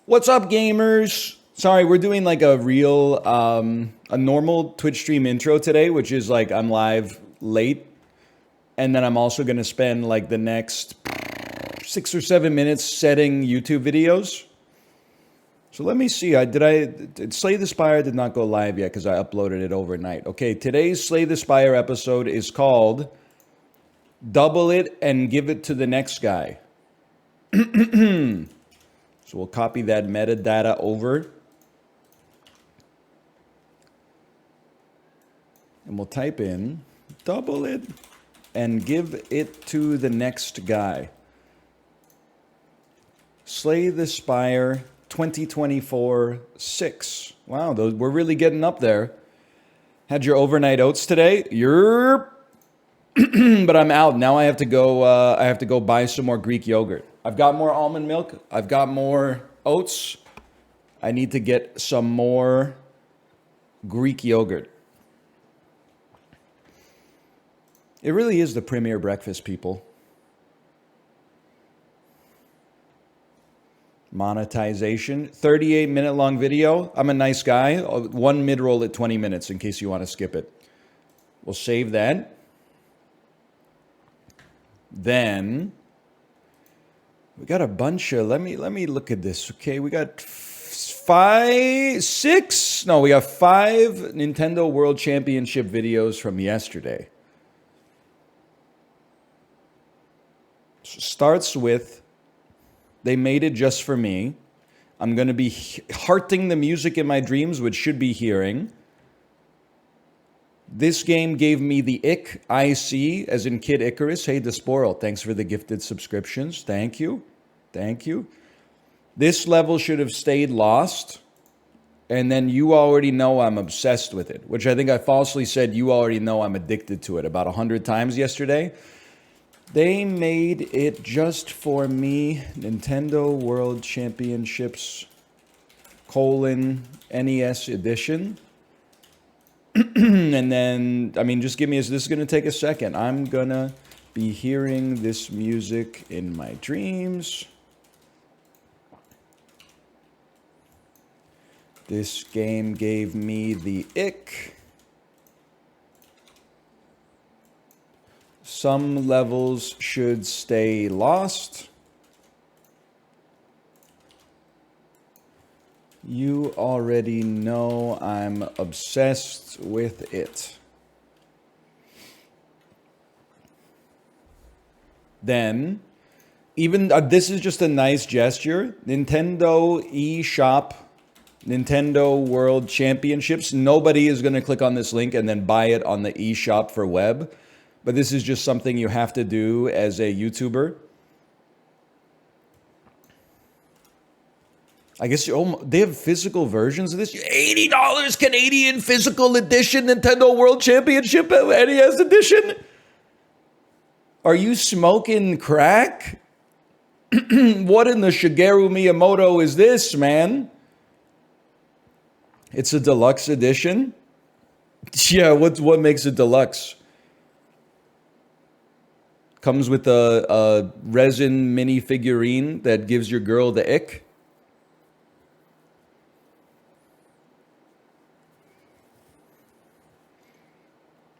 What's up, gamers? Sorry, we're doing like a real, a normal Twitch stream intro today, which is like I'm live late. And then I'm also going to spend like the next 6 or 7 minutes setting YouTube videos. So let me see. Slay the Spire did not go live yet because I uploaded it overnight. Okay, today's Slay the Spire episode is called Double It and Give It to the Next Guy. So we'll copy that metadata over. And we'll type in double it and give it to the next guy. Slay the Spire 2024 6. Wow, we're really getting up there. Had your overnight oats today? But I'm out. Now I have to go buy some more Greek yogurt. I've got more almond milk. I've got more oats. I need to get some more Greek yogurt. It really is the premier breakfast, people. Monetization. 38-minute long video. I'm a nice guy. One mid-roll at 20 minutes in case you want to skip it. We'll save that. Then we got a bunch of, let me look at this. Okay, we got five Nintendo World Championship videos from yesterday. Starts with, they made it just for me. I'm going to be hearting the music in my dreams, which should be hearing. This game gave me the ick, IC, as in Kid Icarus. Hey, Desporal, thanks for the gifted subscriptions. Thank you. Thank you. This level should have stayed lost. And then you already know I'm obsessed with it, which I think I falsely said you already know I'm addicted to it about 100 times yesterday. They made it just for me. Nintendo World Championships, NES edition. And then, I mean, just give me, this is going to take a second. I'm going to be hearing this music in my dreams. This game gave me the ick. Some levels should stay lost. You already know I'm obsessed with it. Then, even this is just a nice gesture. Nintendo eShop, Nintendo World Championships. Nobody is going to click on this link and then buy it on the eShop for web. But this is just something you have to do as a YouTuber. I guess they have physical versions of this. $80 Canadian physical edition Nintendo World Championship NES edition. Are you smoking crack? What in the Shigeru Miyamoto is this, man? It's a deluxe edition? Yeah, what makes it deluxe? Comes with a resin mini figurine that gives your girl the ick.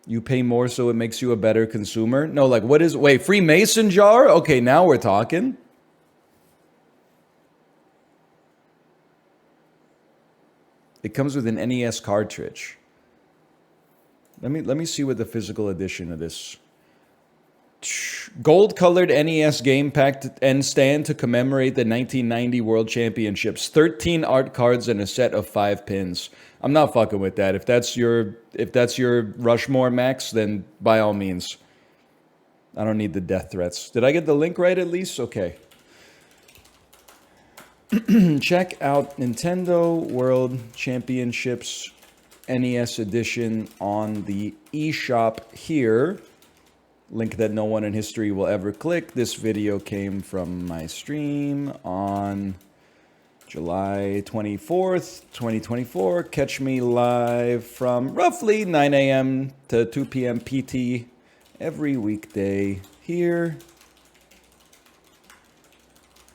You pay more so it makes you a better consumer? No, like wait, free mason jar? Okay, now we're talking. It comes with an NES cartridge. Let me see what the physical edition of this. Gold-colored NES game pack and stand to commemorate the 1990 World Championships. 13 art cards and a set of 5 pins. I'm not fucking with that. If that's your Rushmore, Max, then by all means. I don't need the death threats. Did I get the link right at least? Okay. Check out Nintendo World Championships NES edition on the eShop here. Link that no one in history will ever click. This video came from my stream on July 24th, 2024. Catch me live from roughly 9 a.m. to 2 p.m. PT every weekday here.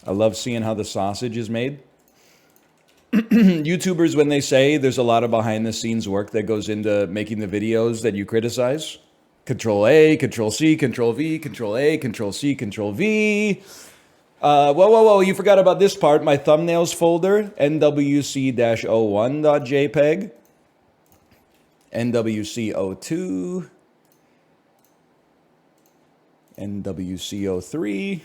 I love seeing how the sausage is made. YouTubers, when they say there's a lot of behind the scenes work that goes into making the videos that you criticize. Control A, Control C, Control V, Control A, Control C, Control V. Whoa, you forgot about this part. My thumbnails folder, nwc-01.jpg, nwc02, nwc03,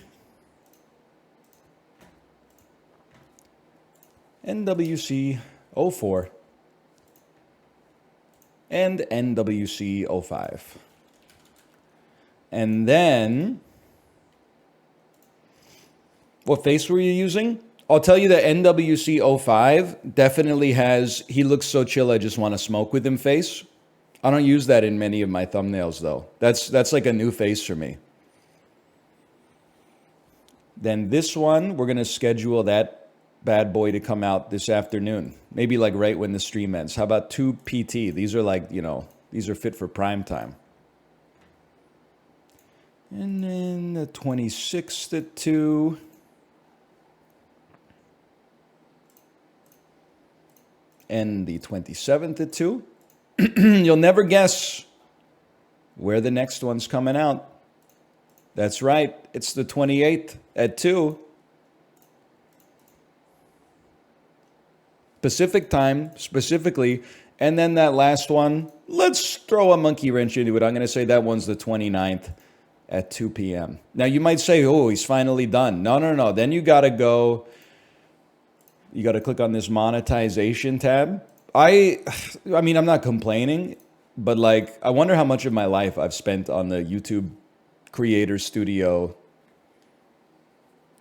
nwc04, and nwc05. And then, what face were you using? I'll tell you that NWC05 definitely has, he looks so chill, I just want to smoke with him face. I don't use that in many of my thumbnails though. That's like a new face for me. Then this one, we're going to schedule that bad boy to come out this afternoon. Maybe like right when the stream ends. How about 2 PT? These are like, you know, these are fit for prime time. And then the 26th at 2. And the 27th at 2. You'll never guess where the next one's coming out. That's right. It's the 28th at 2. Pacific time, specifically. And then that last one, let's throw a monkey wrench into it. I'm going to say that one's the 29th at 2 p.m. Now, you might say, oh, he's finally done. No. Then you got to go, you got to click on this monetization tab. I mean, I'm not complaining, but like, I wonder how much of my life I've spent on the YouTube Creator Studio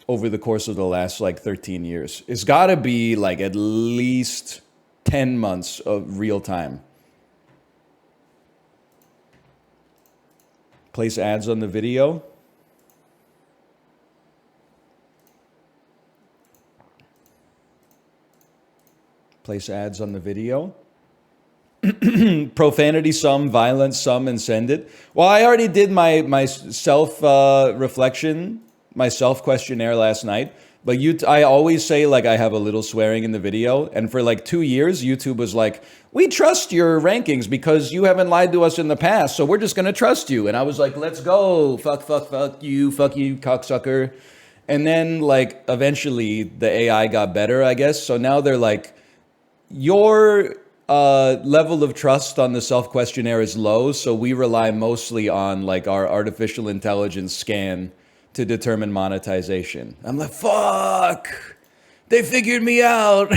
over the course of the last like 13 years. It's got to be like at least 10 months of real time. Place ads on the video. Place ads on the video. Profanity some, violence some, and send it. Well, I already did my self reflection, my self questionnaire last night. But I always say like I have a little swearing in the video. And for like 2 years, YouTube was like, we trust your rankings because you haven't lied to us in the past. So we're just going to trust you. And I was like, let's go. Fuck you, cocksucker. And then like eventually the AI got better, I guess. So now they're like, your level of trust on the self questionnaire is low. So we rely mostly on like our artificial intelligence scan to determine monetization. I'm like, fuck, they figured me out.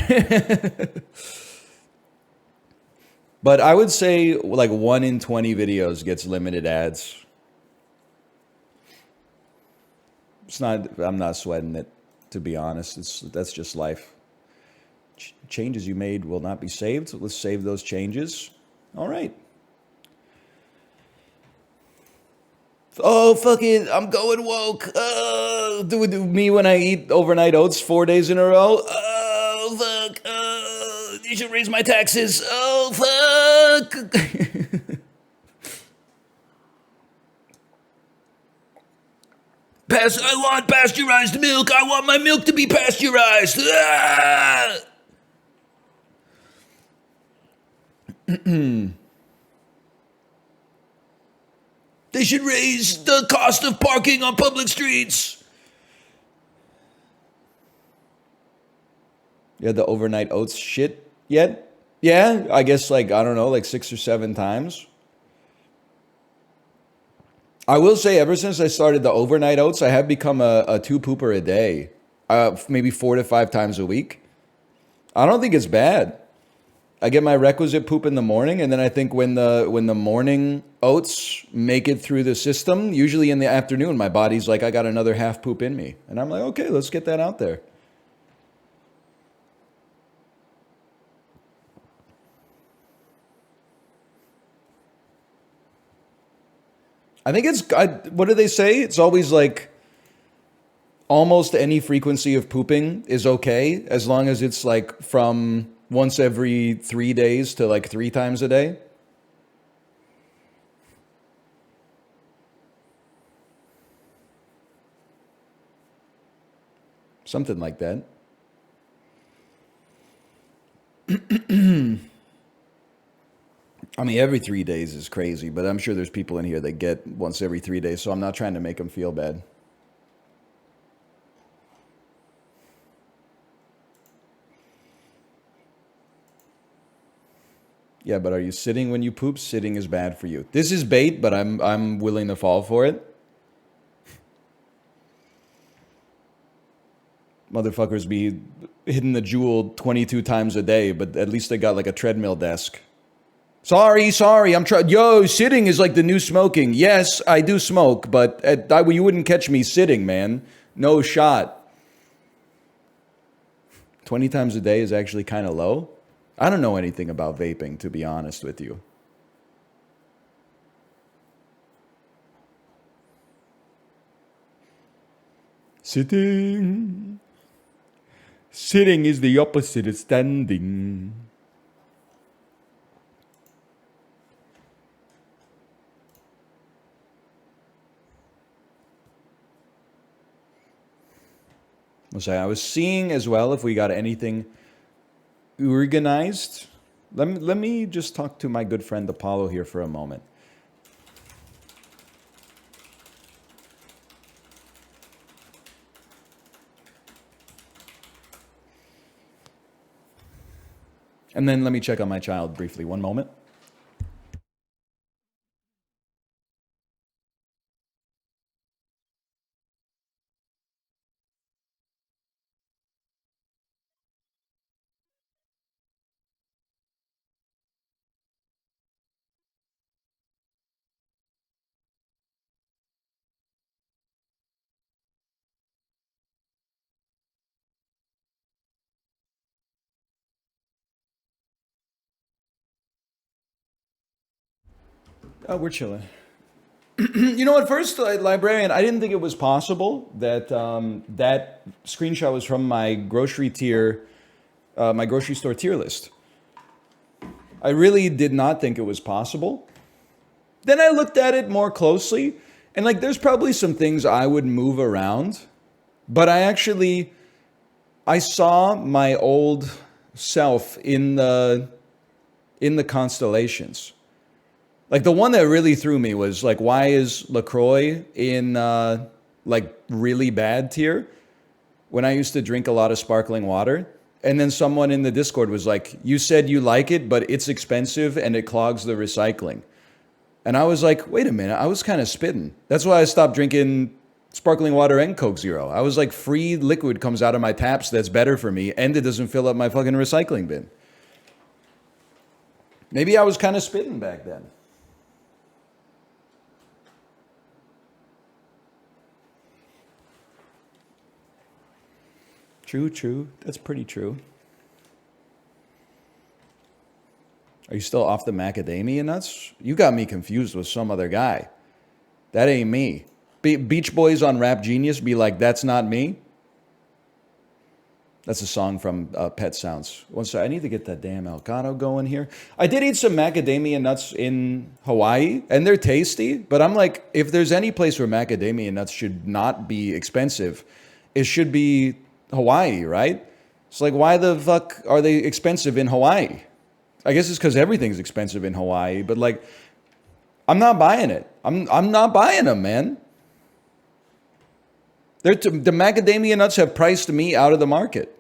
But I would say like 1 in 20 videos gets limited ads. It's not, I'm not sweating it, to be honest. That's just life. Changes you made will not be saved. Let's save those changes. All right. Oh, fuck it. I'm going woke. Do me when I eat overnight oats 4 days in a row. Oh, fuck. You should raise my taxes. Oh, fuck. I want pasteurized milk. I want my milk to be pasteurized. They should raise the cost of parking on public streets. Yeah, the overnight oats shit yet? Yeah, I guess like, I don't know, like 6 or 7 times. I will say ever since I started the overnight oats, I have become a 2-pooper a day. Maybe 4 to 5 times a week. I don't think it's bad. I get my requisite poop in the morning, and then I think when the morning oats make it through the system, usually in the afternoon, my body's like, I got another half poop in me. And I'm like, okay, let's get that out there. I think what do they say? It's always like almost any frequency of pooping is okay as long as it's like from once every 3 days to like 3 times a day. Something like that. I mean, every 3 days is crazy, but I'm sure there's people in here that get once every 3 days, so I'm not trying to make them feel bad. Yeah, but are you sitting when you poop? Sitting is bad for you. This is bait, but I'm willing to fall for it. Motherfuckers be hitting the jewel 22 times a day, but at least they got like a treadmill desk. Sorry, I'm trying. Yo, sitting is like the new smoking. Yes, I do smoke, but you wouldn't catch me sitting, man. No shot. 20 times a day is actually kind of low. I don't know anything about vaping, to be honest with you. Sitting. Sitting is the opposite of standing. I was seeing as well if we got anything organized. Let me just talk to my good friend Apollo here for a moment. And then let me check on my child briefly. One moment. Oh, we're chilling. You know, at first, librarian, I didn't think it was possible that that screenshot was from my grocery tier, my grocery store tier list. I really did not think it was possible. Then I looked at it more closely, and like, there's probably some things I would move around, but I saw my old self in the constellations. Like the one that really threw me was like, why is LaCroix in like really bad tier when I used to drink a lot of sparkling water? And then someone in the Discord was like, you said you like it, but it's expensive and it clogs the recycling. And I was like, wait a minute, I was kind of spitting. That's why I stopped drinking sparkling water and Coke Zero. I was like, free liquid comes out of my taps that's better for me, and it doesn't fill up my fucking recycling bin. Maybe I was kind of spitting back then. True. That's pretty true. Are you still off the macadamia nuts? You got me confused with some other guy. That ain't me. Beach Boys on Rap Genius be like, that's not me. That's a song from Pet Sounds. One second, I need to get that damn Elgato going here. I did eat some macadamia nuts in Hawaii, and they're tasty, but I'm like, if there's any place where macadamia nuts should not be expensive, it should be Hawaii, right? It's like, why the fuck are they expensive in Hawaii? I guess it's because everything's expensive in Hawaii, but like, I'm not buying it. I'm not buying them, man. The macadamia nuts have priced me out of the market.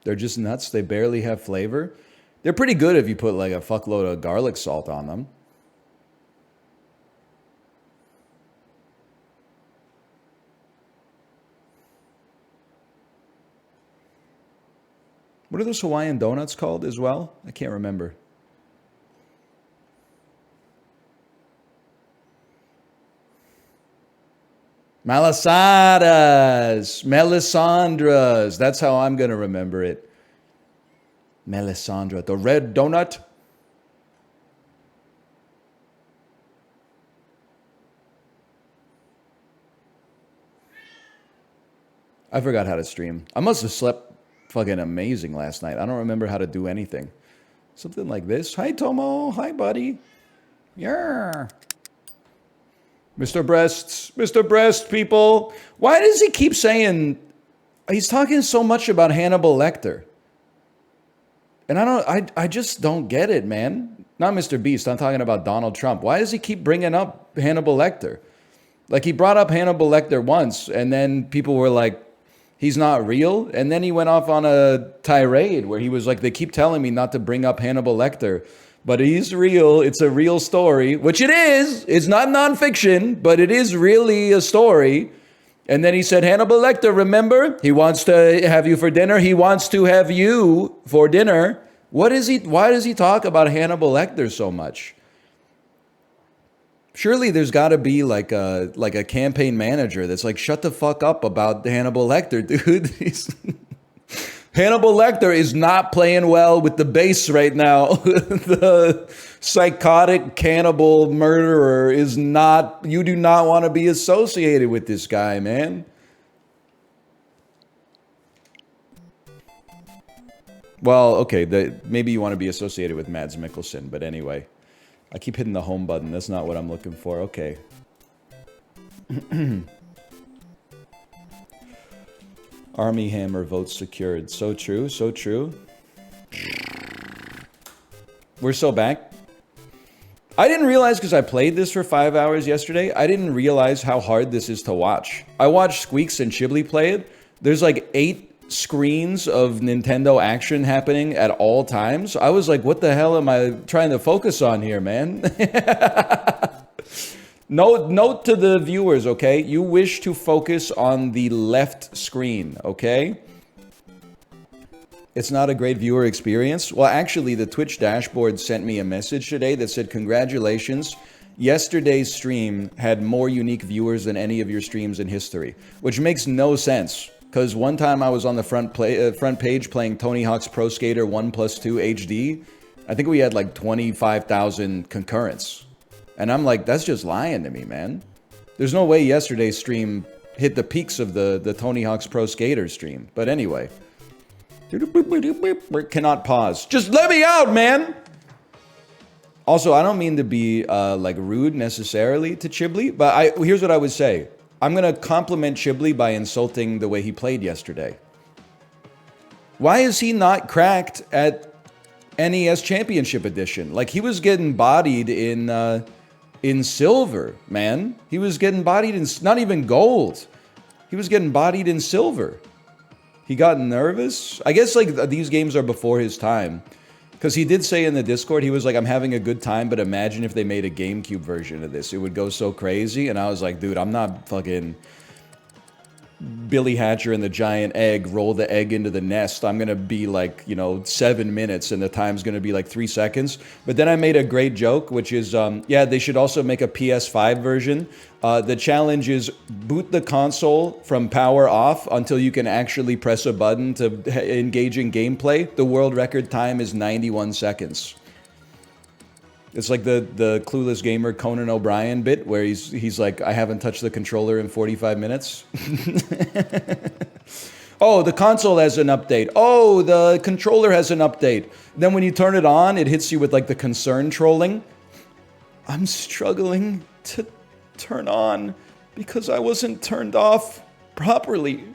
They're just nuts. They barely have flavor. They're pretty good if you put like a fuckload of garlic salt on them. What are those Hawaiian donuts called as well? I can't remember. Malasadas, Melisandras. That's how I'm going to remember it. Melisandra, the red donut. I forgot how to stream. I must have slept fucking amazing last night. I don't remember how to do anything. Something like this. Hi, Tomo. Hi, buddy. Yeah. Mr. Breasts, Mr. Breast, people. Why does he keep saying he's talking so much about Hannibal Lecter? And I just don't get it, man. Not Mr. Beast, I'm talking about Donald Trump. Why does he keep bringing up Hannibal Lecter? Like, he brought up Hannibal Lecter once, and then people were like, he's not real. And then he went off on a tirade where he was like, they keep telling me not to bring up Hannibal Lecter, but he's real. It's a real story, which it is. It's not nonfiction, but it is really a story. And then he said, Hannibal Lecter, remember? He wants to have you for dinner. He wants to have you for dinner. What is he? Why does he talk about Hannibal Lecter so much? Surely there's got to be like a campaign manager that's like, shut the fuck up about Hannibal Lecter, dude. Hannibal Lecter is not playing well with the base right now. The psychotic cannibal murderer is not, you do not want to be associated with this guy, man. Well, okay, maybe you want to be associated with Mads Mikkelsen, but anyway. I keep hitting the home button. That's not what I'm looking for. Okay. Army Hammer votes secured. So true, so true. We're so back. I didn't realize, because I played this for 5 hours yesterday, I didn't realize how hard this is to watch. I watched Squeaks and Chibli play it. There's like 8 screens of Nintendo action happening at all times. I was like, what the hell am I trying to focus on here, man? Note to the viewers, okay? You wish to focus on the left screen, okay? It's not a great viewer experience. Well, actually, the Twitch dashboard sent me a message today that said, congratulations. Yesterday's stream had more unique viewers than any of your streams in history, which makes no sense. Because one time I was on the front page playing Tony Hawk's Pro Skater 1+2 HD. I think we had like 25,000 concurrents. And I'm like, that's just lying to me, man. There's no way yesterday's stream hit the peaks of the Tony Hawk's Pro Skater stream. But anyway. Cannot pause. Just let me out, man! Also, I don't mean to be like rude necessarily to Chibli, but here's what I would say. I'm going to compliment Chibli by insulting the way he played yesterday. Why is he not cracked at NES Championship Edition? Like, he was getting bodied in silver, man. He was getting bodied in, not even gold. He was getting bodied in silver. He got nervous. I guess, like, these games are before his time. Because he did say in the Discord, he was like, I'm having a good time, but imagine if they made a GameCube version of this. It would go so crazy. And I was like, dude, I'm not fucking Billy Hatcher and the giant egg, roll the egg into the nest. I'm going to be like, 7 minutes and the time's going to be like 3 seconds. But then I made a great joke, which is, yeah, they should also make a PS5 version. The challenge is boot the console from power off until you can actually press a button to engage in gameplay. The world record time is 91 seconds. It's like the Clueless Gamer Conan O'Brien bit where he's like, I haven't touched the controller in 45 minutes. Oh, the console has an update. Oh, the controller has an update. Then when you turn it on, it hits you with like the concern trolling. I'm struggling to turn on because I wasn't turned off properly.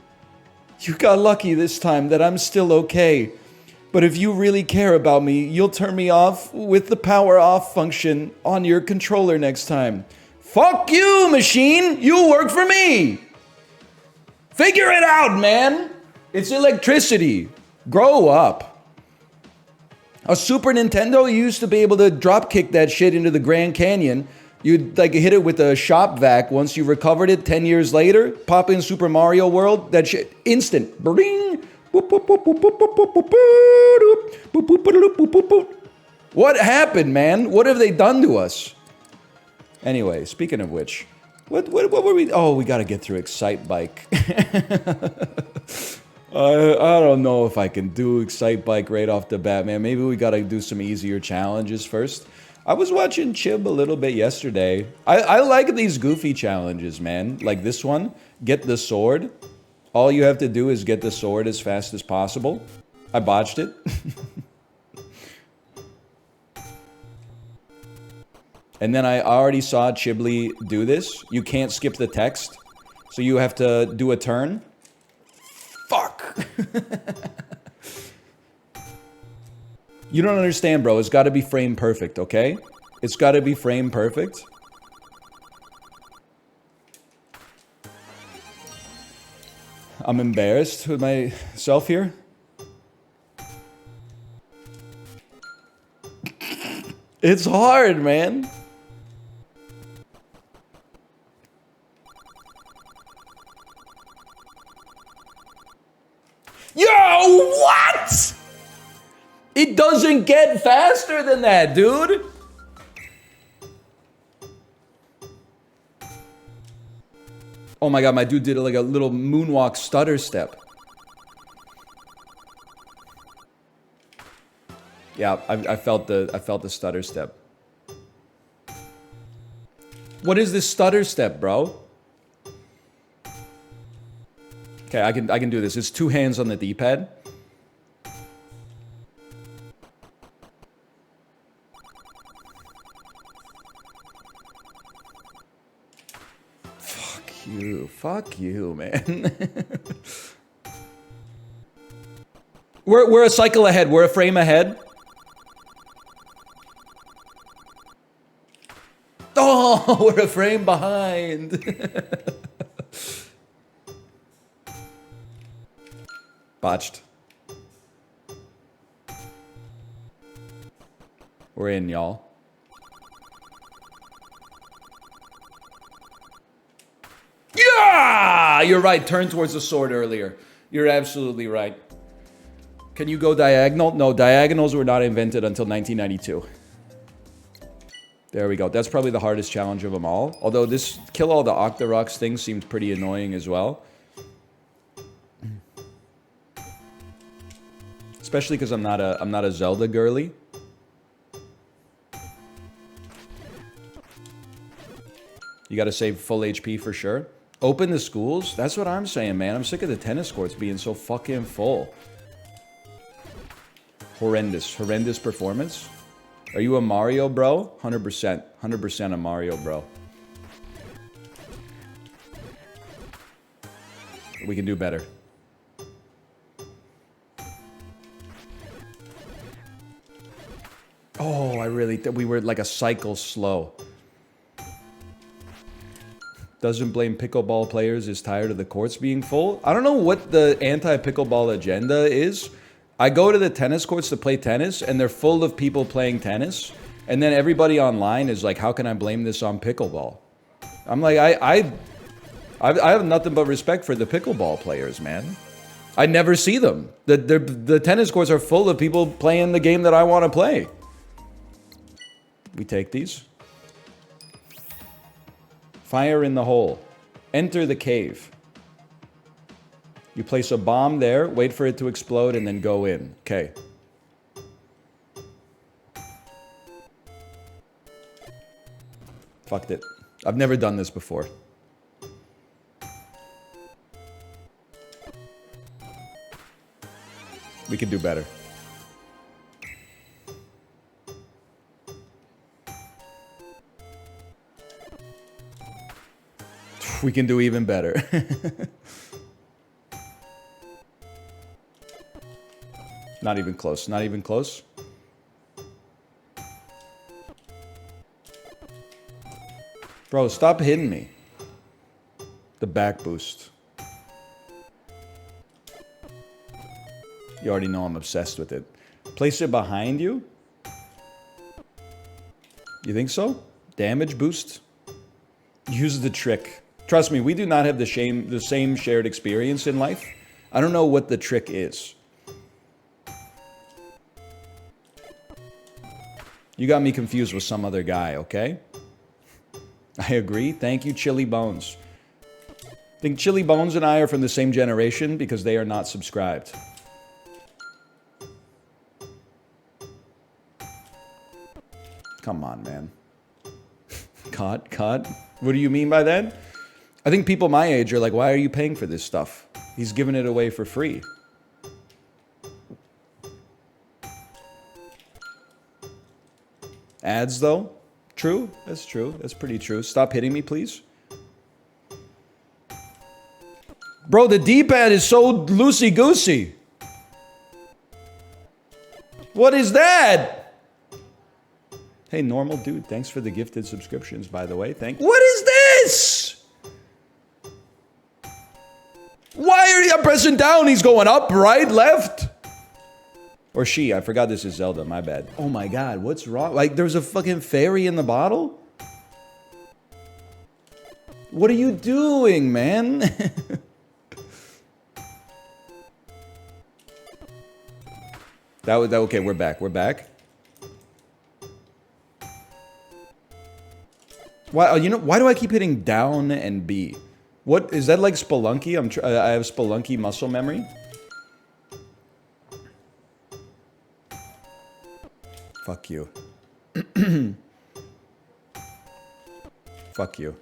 You got lucky this time that I'm still okay. But if you really care about me, you'll turn me off with the power off function on your controller next time. Fuck you, machine! You work for me! Figure it out, man! It's electricity. Grow up. A Super Nintendo, you used to be able to drop kick that shit into the Grand Canyon. You'd like hit it with a shop vac. Once you recovered it 10 years later, pop in Super Mario World, that shit, instant. Bring. What happened, man? What have they done to us? Anyway, speaking of which, what were we? Oh, we got to get through Excite Bike. I don't know if I can do Excite Bike right off the bat, man. Maybe we got to do some easier challenges first. I was watching Chib a little bit yesterday. I like these goofy challenges, man. Like this one, get the sword. All you have to do is get the sword as fast as possible. I botched it. And then I already saw Chibli do this. You can't skip the text. So you have to do a turn. Fuck. You don't understand, bro. It's got to be frame perfect, okay? It's got to be frame perfect. I'm embarrassed with myself here. It's hard, man. Yo, what? It doesn't get faster than that, dude. Oh my god, my dude did like a little moonwalk stutter step. Yeah, I felt the stutter step. What is this stutter step, bro? Okay, I can do this. It's 2 hands on the D-pad. Fuck you, man. We're a cycle ahead. We're a frame ahead. Oh, we're a frame behind. Botched. We're in, y'all. Yeah! You're right. Turn towards the sword earlier. You're absolutely right. Can you go diagonal? No, diagonals were not invented until 1992. There we go. That's probably the hardest challenge of them all. Although this kill all the Octoroks thing seems pretty annoying as well. Especially because I'm not a Zelda girly. You gotta save full HP for sure. Open the schools? That's what I'm saying, man. I'm sick of the tennis courts being so fucking full. Horrendous. Horrendous performance. Are you a Mario bro? 100%. 100% a Mario bro. We can do better. Oh, I really thought we were like a cycle slow. Doesn't blame pickleball players, is tired of the courts being full. I don't know what the anti-pickleball agenda is. I go to the tennis courts to play tennis, and they're full of people playing tennis. And then everybody online is like, how can I blame this on pickleball? I'm like, I have nothing but respect for the pickleball players, man. I never see them. The tennis courts are full of people playing the game that I want to play. We take these. Fire in the hole. Enter the cave. You place a bomb there, wait for it to explode, and then go in. Okay. Fucked it. I've never done this before. We could do better. We can do even better. Not even close. Not even close. Bro, stop hitting me. The back boost. You already know I'm obsessed with it. Place it behind you? You think so? Damage boost? Use the trick. Trust me, we do not have the same shared experience in life. I don't know what the trick is. You got me confused with some other guy, okay? I agree. Thank you, Chili Bones. I think Chili Bones and I are from the same generation because they are not subscribed. Come on, man. Cut? What do you mean by that? I think people my age are like, why are you paying for this stuff? He's giving it away for free. Ads, though? True. That's true. That's pretty true. Stop hitting me, please. Bro, the D-pad is so loosey-goosey. What is that? Hey, normal dude, thanks for the gifted subscriptions, by the way. What is this? Why are you pressing down? He's going up, right, left? Or she, I forgot this is Zelda, my bad. Oh my god, what's wrong? Like, there's a fucking fairy in the bottle? What are you doing, man? Okay, we're back. Why? You know, why do I keep hitting down and B? What is that, like Spelunky? I have Spelunky muscle memory. Fuck you. Fuck you.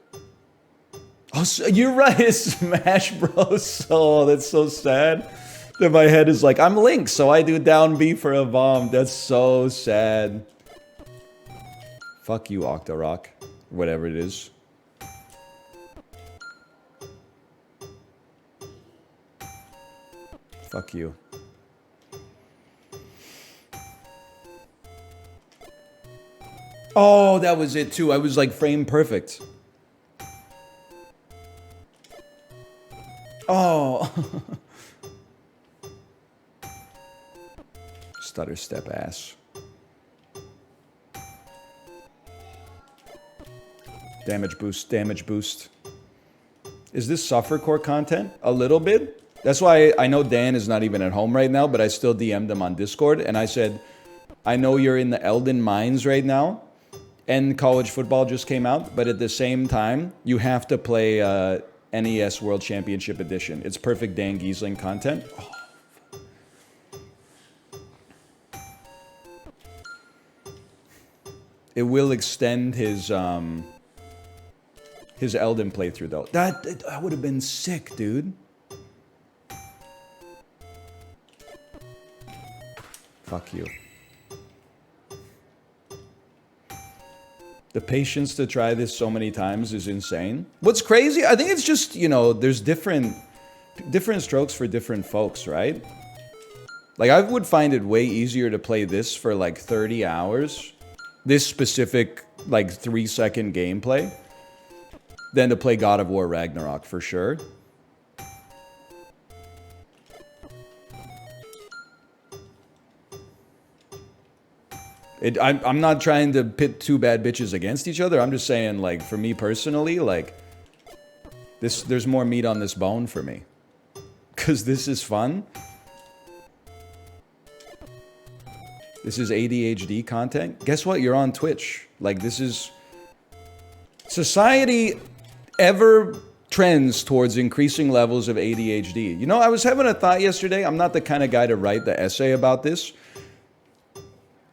Oh, so, you're right. It's Smash Bros. Oh, that's so sad. That my head is like, I'm Link, so I do down B for a bomb. That's so sad. Fuck you, Octorok. Whatever it is. Fuck you. Oh, that was it too. I was like frame perfect. Oh. Stutter step ass. Damage boost, damage boost. Is this suffer core content? A little bit. That's why I know Dan is not even at home right now, but I still DM'd him on Discord and I said, I know you're in the Elden Mines right now and college football just came out, but at the same time, you have to play NES World Championship Edition. It's perfect Dan Giesling content. Oh. It will extend his Elden playthrough though. That would have been sick, dude. Fuck you. The patience to try this so many times is insane. What's crazy? I think it's just, you know, there's different strokes for different folks, right? Like, I would find it way easier to play this for like 30 hours. This specific, like, 3-second gameplay than to play God of War Ragnarok, for sure. I'm not trying to pit two bad bitches against each other. I'm just saying, like, for me personally, like, there's more meat on this bone for me. Because this is fun. This is ADHD content. Guess what? You're on Twitch. Like, this is... Society ever trends towards increasing levels of ADHD. You know, I was having a thought yesterday. I'm not the kind of guy to write the essay about this.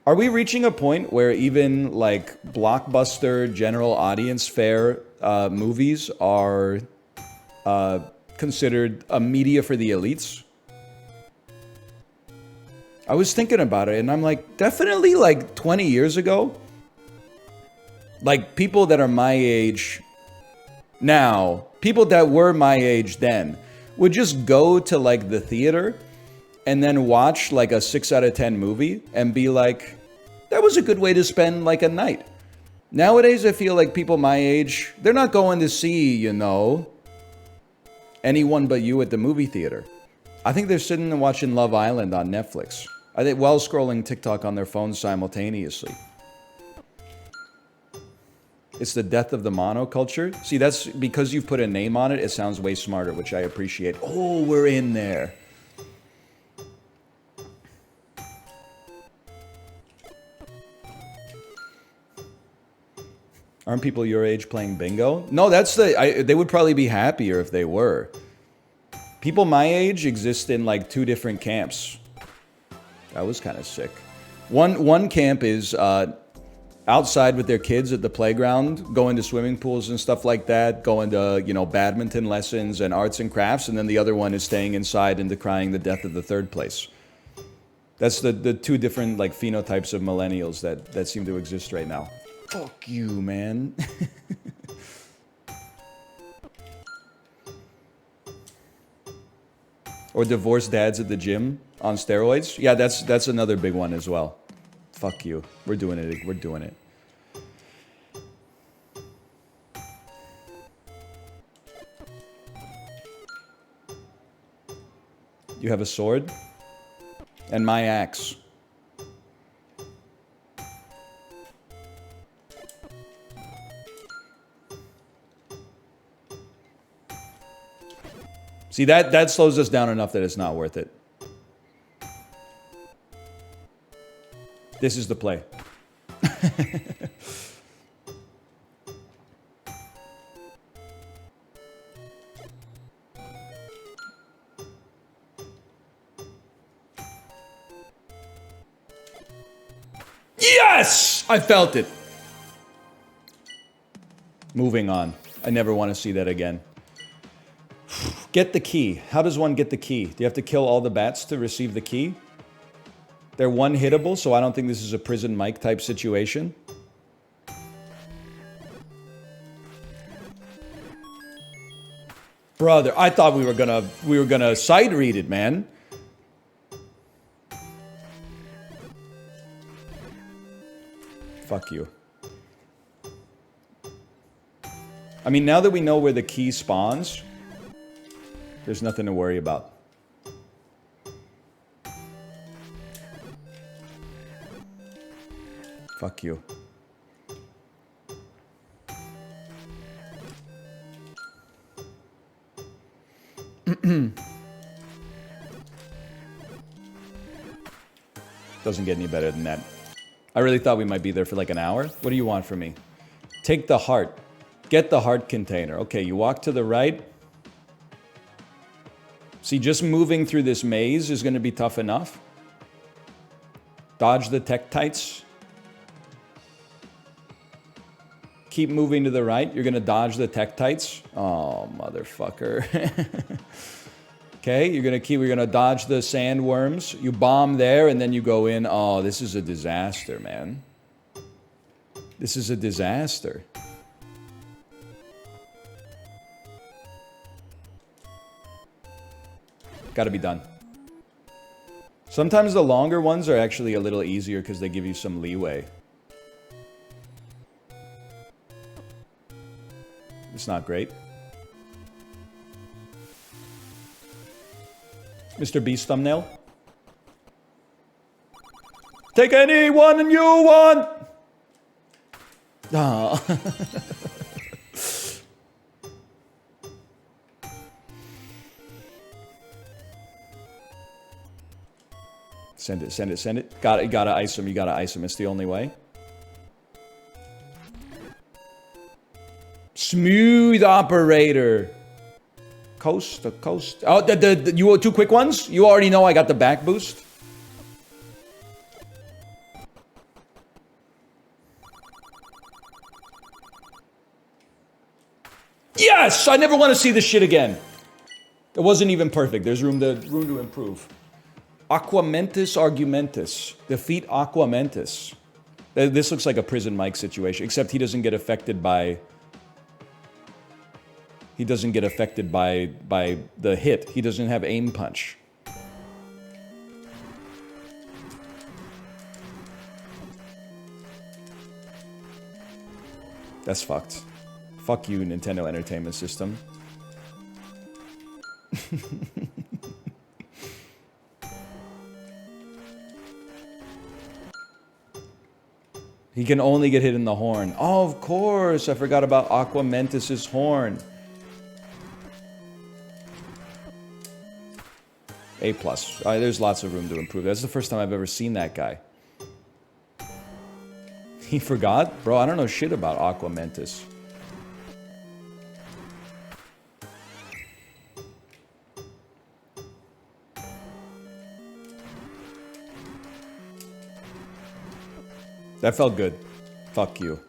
Are we reaching a point where even, like, blockbuster, general audience fare movies are considered a media for the elites? I was thinking about it, and I'm like, definitely, like, 20 years ago, like, people that are my age now, people that were my age then, would just go to, like, the theater and then watch, like, a 6 out of 10 movie and be like, that was a good way to spend, like, a night. Nowadays, I feel like people my age, they're not going to see, you know, anyone but you at the movie theater. I think they're sitting and watching Love Island on Netflix. I think while scrolling TikTok on their phones simultaneously. It's the death of the monoculture. See, that's because you've put a name on it, it sounds way smarter, which I appreciate. Oh, we're in there. Aren't people your age playing bingo? No, that's they would probably be happier if they were. People my age exist in like 2 different camps. That was kind of sick. One camp is outside with their kids at the playground, going to swimming pools and stuff like that, going to, you know, badminton lessons and arts and crafts, and then the other one is staying inside and decrying the death of the third place. That's the 2 different like phenotypes of millennials that seem to exist right now. Fuck you, man. Or divorced dads at the gym on steroids. Yeah, that's another big one as well. Fuck you. We're doing it. We're doing it. You have a sword? And my axe. See, that slows us down enough that it's not worth it. This is the play. Yes! I felt it. Moving on. I never want to see that again. Get the key. How does one get the key? Do you have to kill all the bats to receive the key? They're one-hittable, so I don't think this is a Prison Mike type situation. Brother, I thought we were gonna sight read it, man. Fuck you. I mean, now that we know where the key spawns, there's nothing to worry about. Fuck you. Doesn't get any better than that. I really thought we might be there for like an hour. What do you want from me? Take the heart. Get the heart container. Okay, you walk to the right. See, just moving through this maze is going to be tough enough. Dodge the tektites. Keep moving to the right. You're going to dodge the tektites. Oh, motherfucker. Okay, we're going to dodge the sandworms. You bomb there, and then you go in. Oh, this is a disaster, man. This is a disaster. Got to be done. Sometimes the longer ones are actually a little easier because they give you some leeway. It's not great. Mr. Beast thumbnail. Take any one you want! Ah. Send it, send it, send it. You gotta ice him, you gotta ice him. It's the only way. Smooth operator. Coast to coast. Oh, you want 2 quick ones? You already know I got the back boost. Yes! I never want to see this shit again. It wasn't even perfect. There's room to improve. Aquamentus Argumentus. Defeat Aquamentus. This looks like a Prison Mike situation, except he doesn't get affected by... He doesn't get affected by the hit. He doesn't have aim punch. That's fucked. Fuck you, Nintendo Entertainment System. He can only get hit in the horn. Oh, of course. I forgot about Aquamentus's horn. A+. There's lots of room to improve. That's the first time I've ever seen that guy. He forgot? Bro, I don't know shit about Aquamentus. That felt good. Fuck you.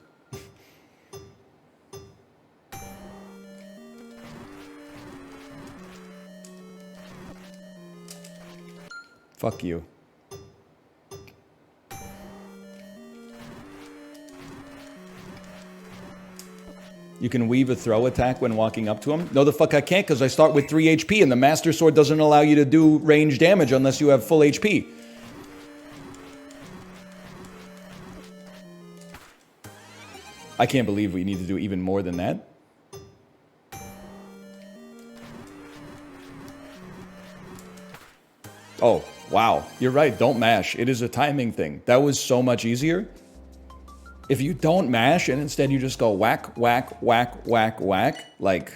Fuck you. You can weave a throw attack when walking up to him. No, the fuck I can't, because I start with 3 HP, and the Master Sword doesn't allow you to do range damage unless you have full HP. I can't believe we need to do even more than that. Oh, wow. You're right. Don't mash. It is a timing thing. That was so much easier. If you don't mash and instead you just go whack, whack, whack, whack, whack, like,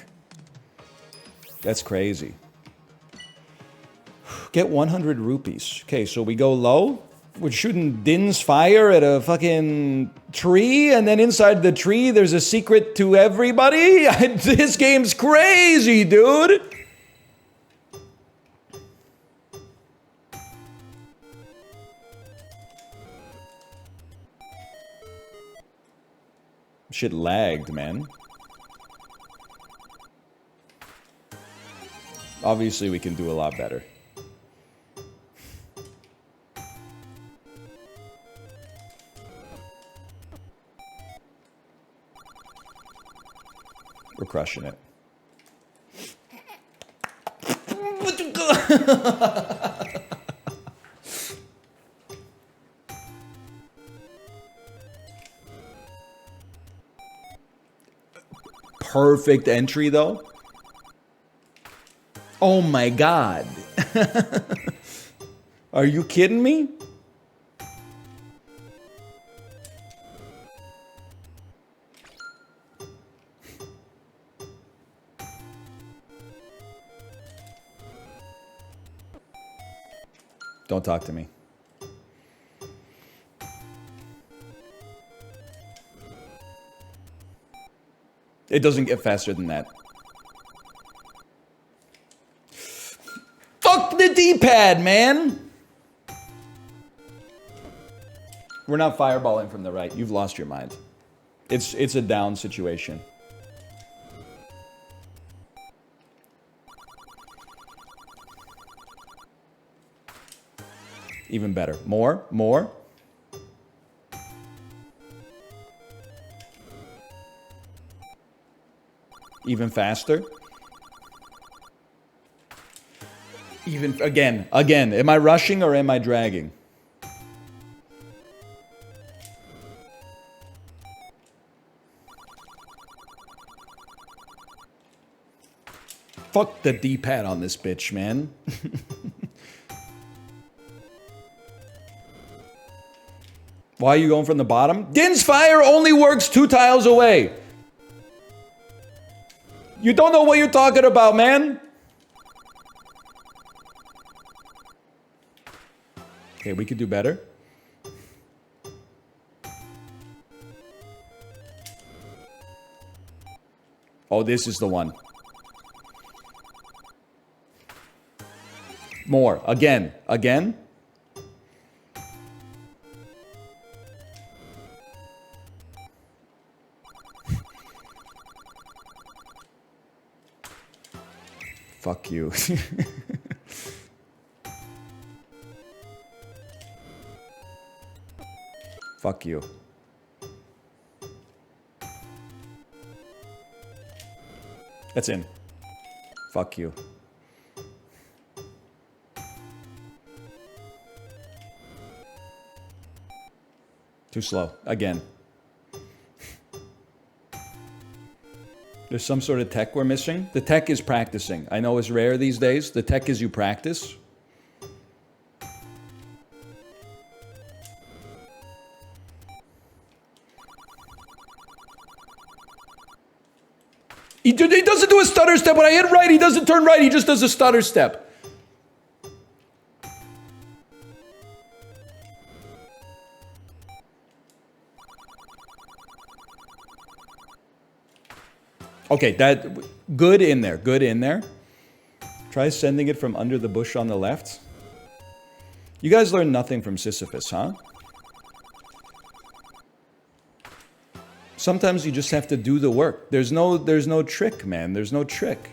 that's crazy. Get 100 rupees. Okay, so we go low. We're shooting Din's fire at a fucking tree, and then inside the tree there's a secret to everybody? This game's crazy, dude! Shit lagged, man. Obviously, we can do a lot better. We're crushing it. Perfect entry, though. Oh my god. Are you kidding me? Don't talk to me. It doesn't get faster than that. Fuck the D-pad, man! We're not fireballing from the right. You've lost your mind. It's a down situation. Even better. More, more. Even faster. Even, again. Am I rushing or am I dragging? Fuck the D-pad on this bitch, man. Why are you going from the bottom? Din's fire only works 2 tiles away. You don't know what you're talking about, man. Okay, we could do better. Oh, this is the one. More. Again. Again. Fuck you. Fuck you. That's in. Fuck you. Too slow. Again. There's some sort of tech we're missing. The tech is practicing. I know it's rare these days. The tech is you practice. He doesn't do a stutter step. When I hit right, he doesn't turn right. He just does a stutter step. Okay, that good in there. Good in there. Try sending it from under the bush on the left. You guys learned nothing from Sisyphus, huh? Sometimes you just have to do the work. There's no trick, man. There's no trick.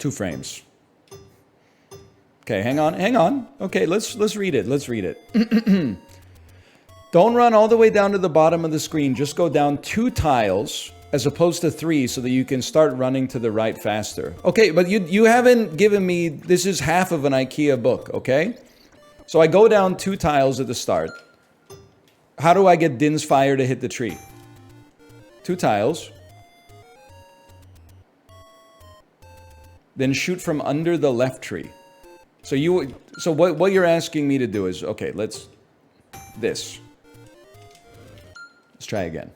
2 frames. Okay, hang on. Okay, let's read it. Let's read it. Don't run all the way down to the bottom of the screen. Just go down 2 tiles as opposed to 3 so that you can start running to the right faster. Okay, but you haven't given me... This is half of an IKEA book, okay? So I go down 2 tiles at the start. How do I get Din's fire to hit the tree? 2 tiles. Then shoot from under the left tree. So what you're asking me to do is, okay, let's try again.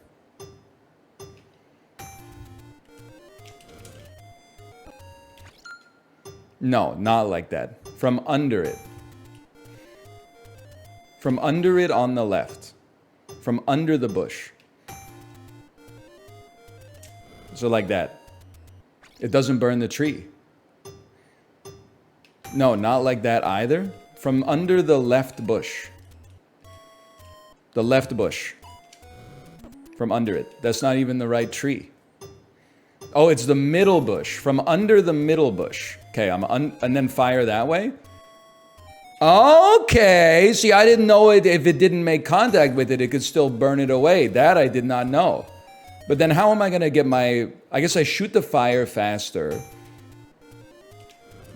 No, not like that. From under it. From under it on the left. From under the bush. So like that. It doesn't burn the tree. No, not like that either. From under the left bush. The left bush. From under it. That's not even the right tree. Oh, it's the middle bush. From under the middle bush. Okay, and then fire that way. Okay, see, I didn't know if it didn't make contact with it, it could still burn it away. That I did not know. But then how am I going to get my... I guess I shoot the fire faster.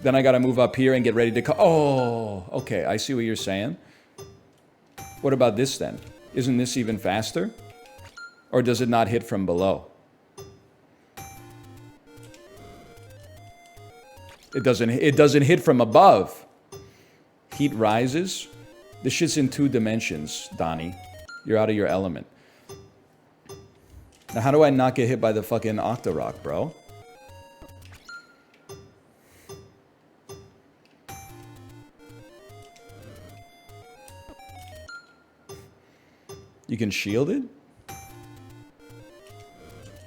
Then I got to move up here and get ready to... Oh, okay, I see what you're saying. What about this then? Isn't this even faster? Or does it not hit from below? It doesn't hit from above. Heat rises. This shit's in 2 dimensions, Donnie. You're out of your element. Now, how do I not get hit by the fucking Octorok, bro? You can shield it?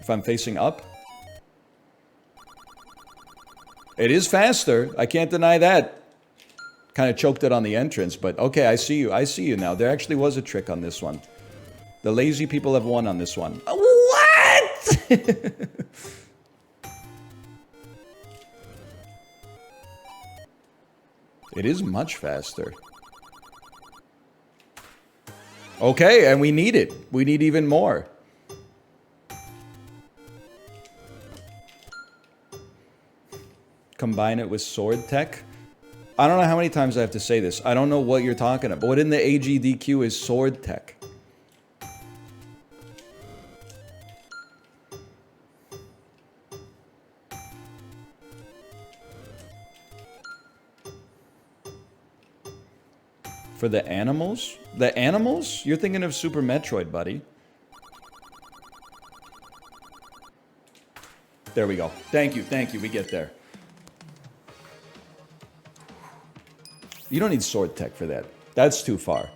If I'm facing up? It is faster. I can't deny that. Kind of choked it on the entrance, but okay, I see you. I see you now. There actually was a trick on this one. The lazy people have won on this one. What? It is much faster. Okay, and we need it. We need even more. Combine it with sword tech. I don't know how many times I have to say this. I don't know what you're talking about. What in the AGDQ is sword tech? For the animals? The animals? You're thinking of Super Metroid, buddy. There we go. Thank you, we get there. You don't need sword tech for that. That's too far.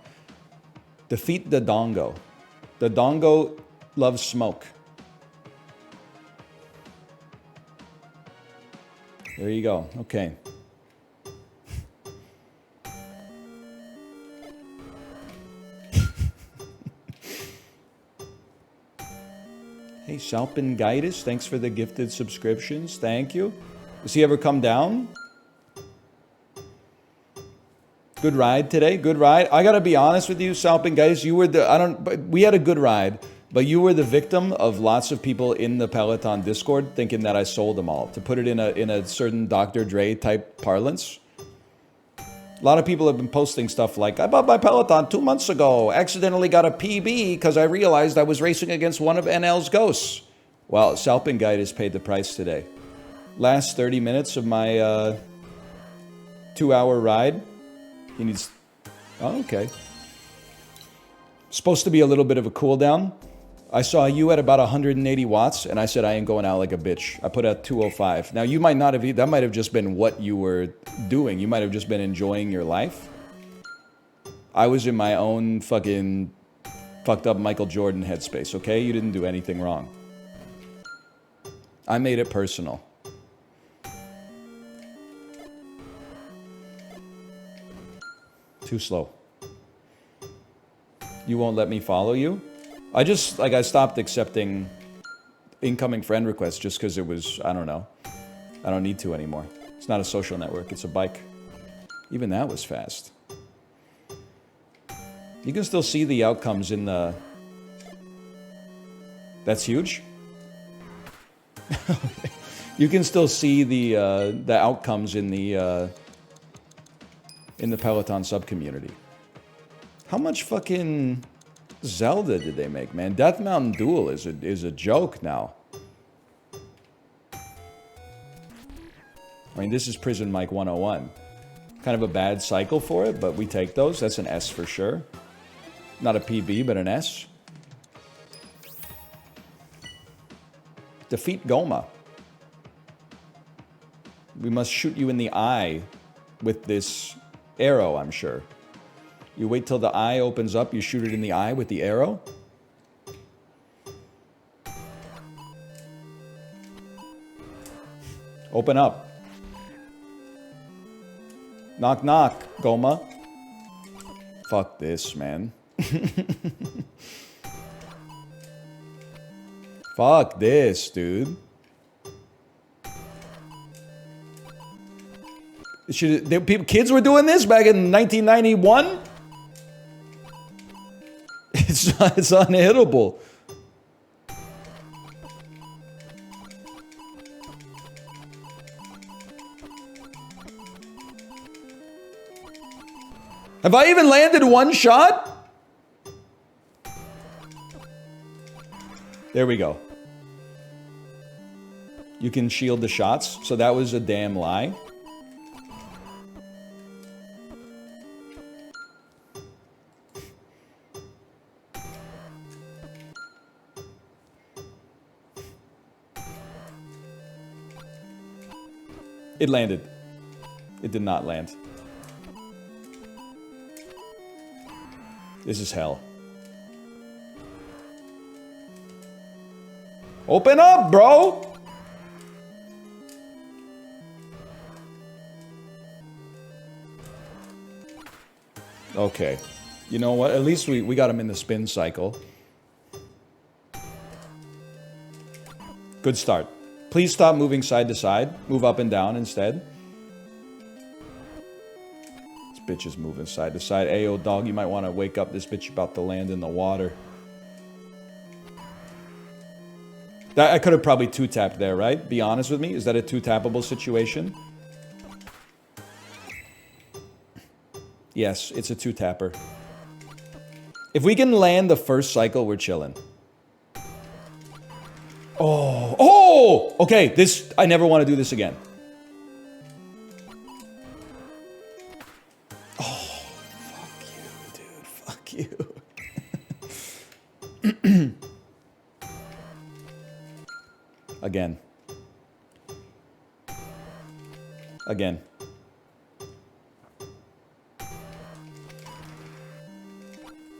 Defeat the Dongo. The Dongo loves smoke. There you go. Okay. Hey, Salpingaitis, thanks for the gifted subscriptions. Thank you. Does he ever come down? Good ride today. Good ride. I gotta be honest with you, Salpingaitis. You were we had a good ride, but you were the victim of lots of people in the Peloton Discord thinking that I sold them all. To put it in a certain Dr. Dre type parlance. A lot of people have been posting stuff like, I bought my Peloton 2 months ago, accidentally got a PB because I realized I was racing against one of NL's ghosts. Well, Salpingaitis paid the price today. Last 30 minutes of my 2-hour ride. He needs... Oh, okay. Supposed to be a little bit of a cool down. I saw you at about 180 watts, and I said I ain't going out like a bitch. I put out 205. Now, you might not have... That might have just been what you were doing. You might have just been enjoying your life. I was in my own fucking fucked up Michael Jordan headspace, okay? You didn't do anything wrong. I made it personal. Too slow. You won't let me follow you? I stopped accepting incoming friend requests just because it was, I don't know. I don't need to anymore. It's not a social network, it's a bike. Even that was fast. You can still see the outcomes in the... That's huge? You can still see the outcomes in the Peloton sub-community. How much fucking Zelda did they make, man? Death Mountain Duel is a joke now. I mean, this is Prison Mike 101. Kind of a bad cycle for it, but we take those. That's an S for sure. Not a PB, but an S. Defeat Goma. We must shoot you in the eye with this arrow, I'm sure. You wait till the eye opens up, you shoot it in the eye with the arrow. Open up. Knock, knock, Goma. Fuck this, man. Fuck this, dude. Kids were doing this back in 1991? It's unhittable. Have I even landed one shot? There we go. You can shield the shots, so that was a damn lie. It landed. It did not land. This is hell. Open up, bro! Okay. You know what? At least we got him in the spin cycle. Good start. Please stop moving side to side. Move up and down instead. This bitch is moving side to side. Ayo, dog, you might want to wake up. This bitch about to land in the water. That, I could have probably two-tapped there, right? Be honest with me. Is that a two-tappable situation? Yes, it's a two-tapper. If we can land the first cycle, we're chilling. Oh, oh! Okay, this, I never want to do this again. Oh, fuck you, dude. Fuck you. Again. Again.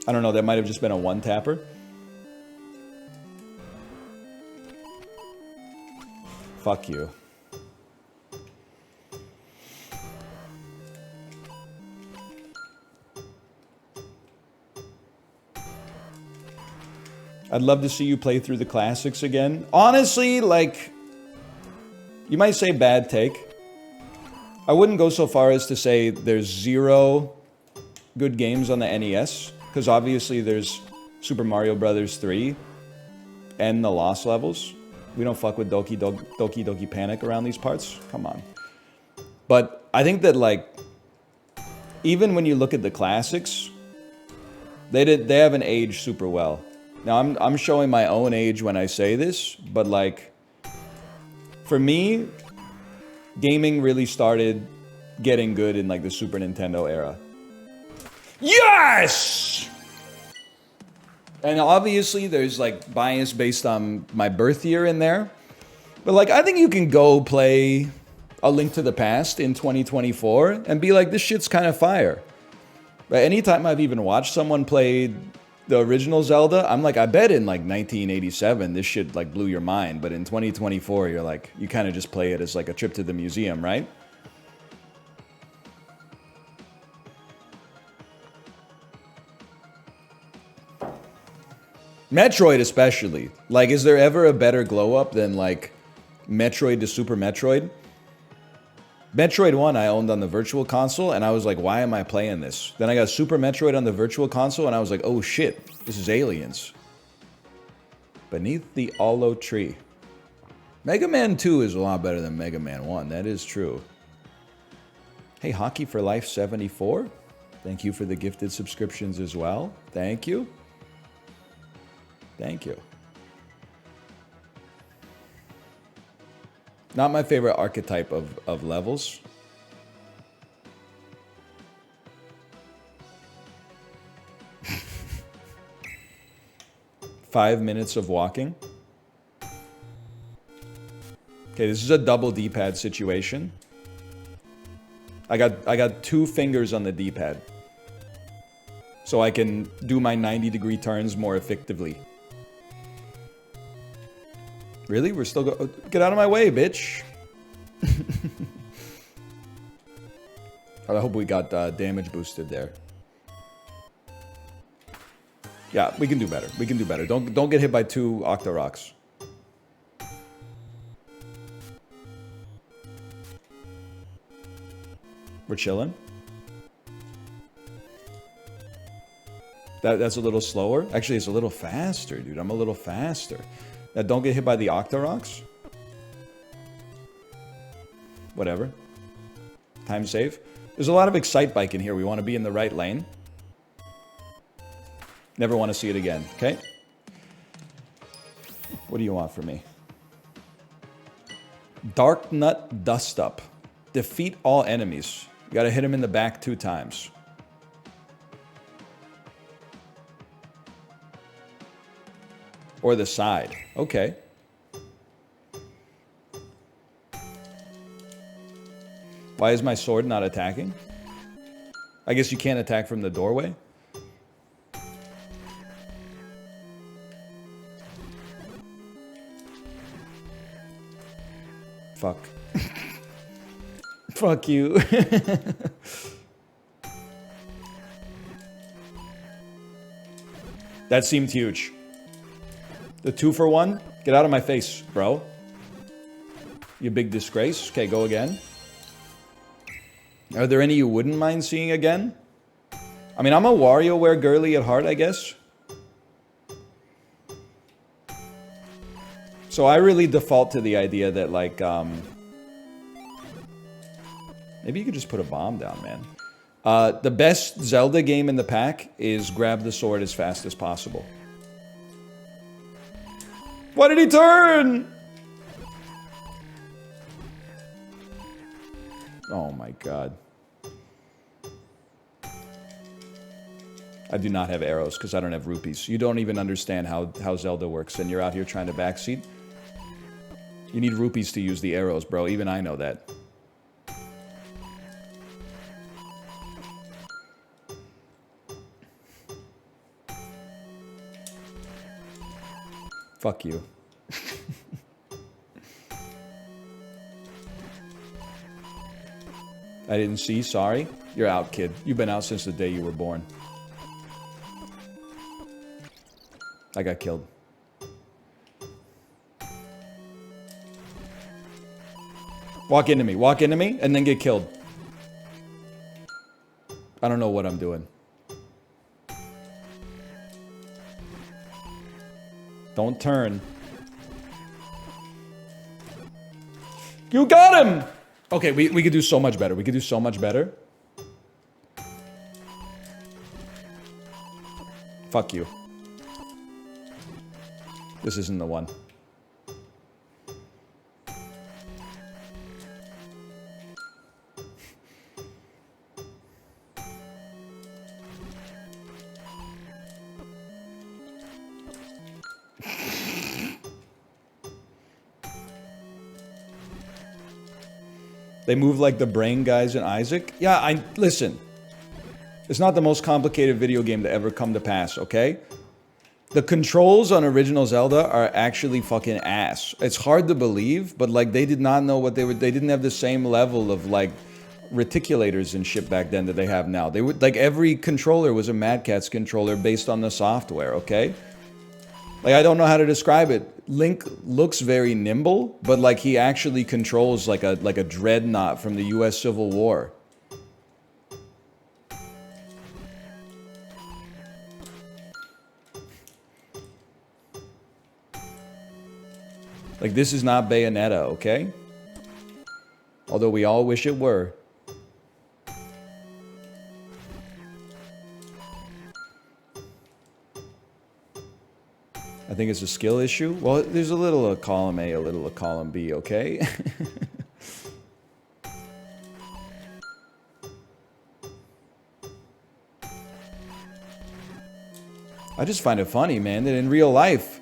I don't know, that might have just been a one-tapper. Fuck you. I'd love to see you play through the classics again. Honestly, like, you might say bad take. I wouldn't go so far as to say there's zero good games on the NES, because obviously there's Super Mario Bros. 3 and the Lost Levels. We don't fuck with Doki Doki Panic around these parts. Come on. But I think that, like, even when you look at the classics, they haven't aged super well. Now, I'm showing my own age when I say this, but, like, for me, gaming really started getting good in, like, the Super Nintendo era. Yes! And obviously there's, like, bias based on my birth year in there. But, like, I think you can go play A Link to the Past in 2024 and be like, this shit's kind of fire. But anytime I've even watched someone play the original Zelda, I'm like, I bet in, like, 1987 this shit, like, blew your mind. But in 2024, you're like, you kind of just play it as, like, a trip to the museum, right? Metroid especially. Like, is there ever a better glow-up than, like, Metroid to Super Metroid? Metroid 1 I owned on the Virtual Console, and I was like, why am I playing this? Then I got Super Metroid on the Virtual Console, and I was like, oh shit, this is Aliens. Beneath the Aloe Tree. Mega Man 2 is a lot better than Mega Man 1, that is true. Hey, Hockey for Life 74. Thank you for the gifted subscriptions as well. Thank you. Thank you. Not my favorite archetype of levels. Five minutes of walking. Okay, this is a double D-pad situation. I got 2 fingers on the D-pad. So I can do my 90-degree turns more effectively. Really? We're still get out of my way, bitch. I hope we got damage boosted there. Yeah, we can do better. We can do better. Don't get hit by 2 Octoroks. We're chilling. That's a little slower. Actually, it's a little faster, dude. I'm a little faster. Now, don't get hit by the Octoroks. Whatever. Time save. There's a lot of Excite Bike in here. We want to be in the right lane. Never want to see it again, okay? What do you want from me? Dark Nut Dust Up. Defeat all enemies. You gotta hit him in the back 2 times. Or the side. Okay. Why is my sword not attacking? I guess you can't attack from the doorway? Fuck. Fuck you. That seemed huge. The 2-for-1? Get out of my face, bro. You big disgrace. Okay, go again. Are there any you wouldn't mind seeing again? I mean, I'm a WarioWare girly at heart, I guess. So I really default to the idea that, like, maybe you could just put a bomb down, man. The best Zelda game in the pack is grab the sword as fast as possible. Why did he turn? Oh my god. I do not have arrows because I don't have rupees. You don't even understand how Zelda works, and you're out here trying to backseat. You need rupees to use the arrows, bro. Even I know that. Fuck you. I didn't see, sorry. You're out, kid. You've been out since the day you were born. I got killed. Walk into me, and then get killed. I don't know what I'm doing. Don't turn. You got him! Okay, we could do so much better. We could do so much better. Fuck you. This isn't the one. They move like the brain guys in Isaac. Yeah, listen. It's not the most complicated video game to ever come to pass, okay? The controls on original Zelda are actually fucking ass. It's hard to believe, but like they did not know what they didn't have the same level of like reticulators and shit back then that they have now. They would like every controller was a Mad Catz controller based on the software, okay? Like I don't know how to describe it. Link looks very nimble, but like he actually controls like a dreadnought from the US Civil War. Like, this is not Bayonetta, okay? Although we all wish it were. I think it's a skill issue. Well, there's a little of column A, a little of column B, okay? I just find it funny, man, that in real life,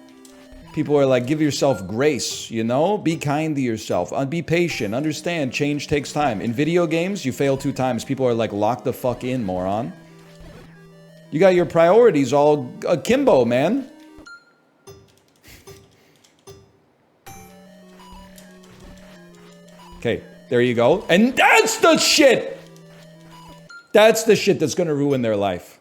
people are like, give yourself grace, you know? Be kind to yourself. Be patient. Understand, change takes time. In video games, you fail 2 times. People are like, lock the fuck in, moron. You got your priorities all akimbo, man. Okay, there you go. And that's the shit! That's the shit that's gonna ruin their life.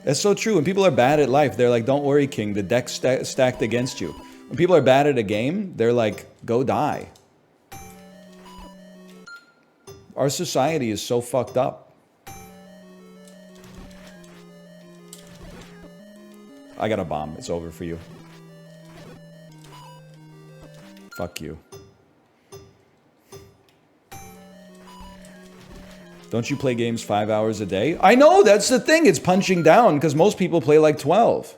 That's so true. When people are bad at life, they're like, don't worry, King, the deck's stacked against you. When people are bad at a game, they're like, go die. Our society is so fucked up. I got a bomb. It's over for you. Fuck you. Don't you play games 5 hours a day? I know, that's the thing. It's punching down because most people play like 12.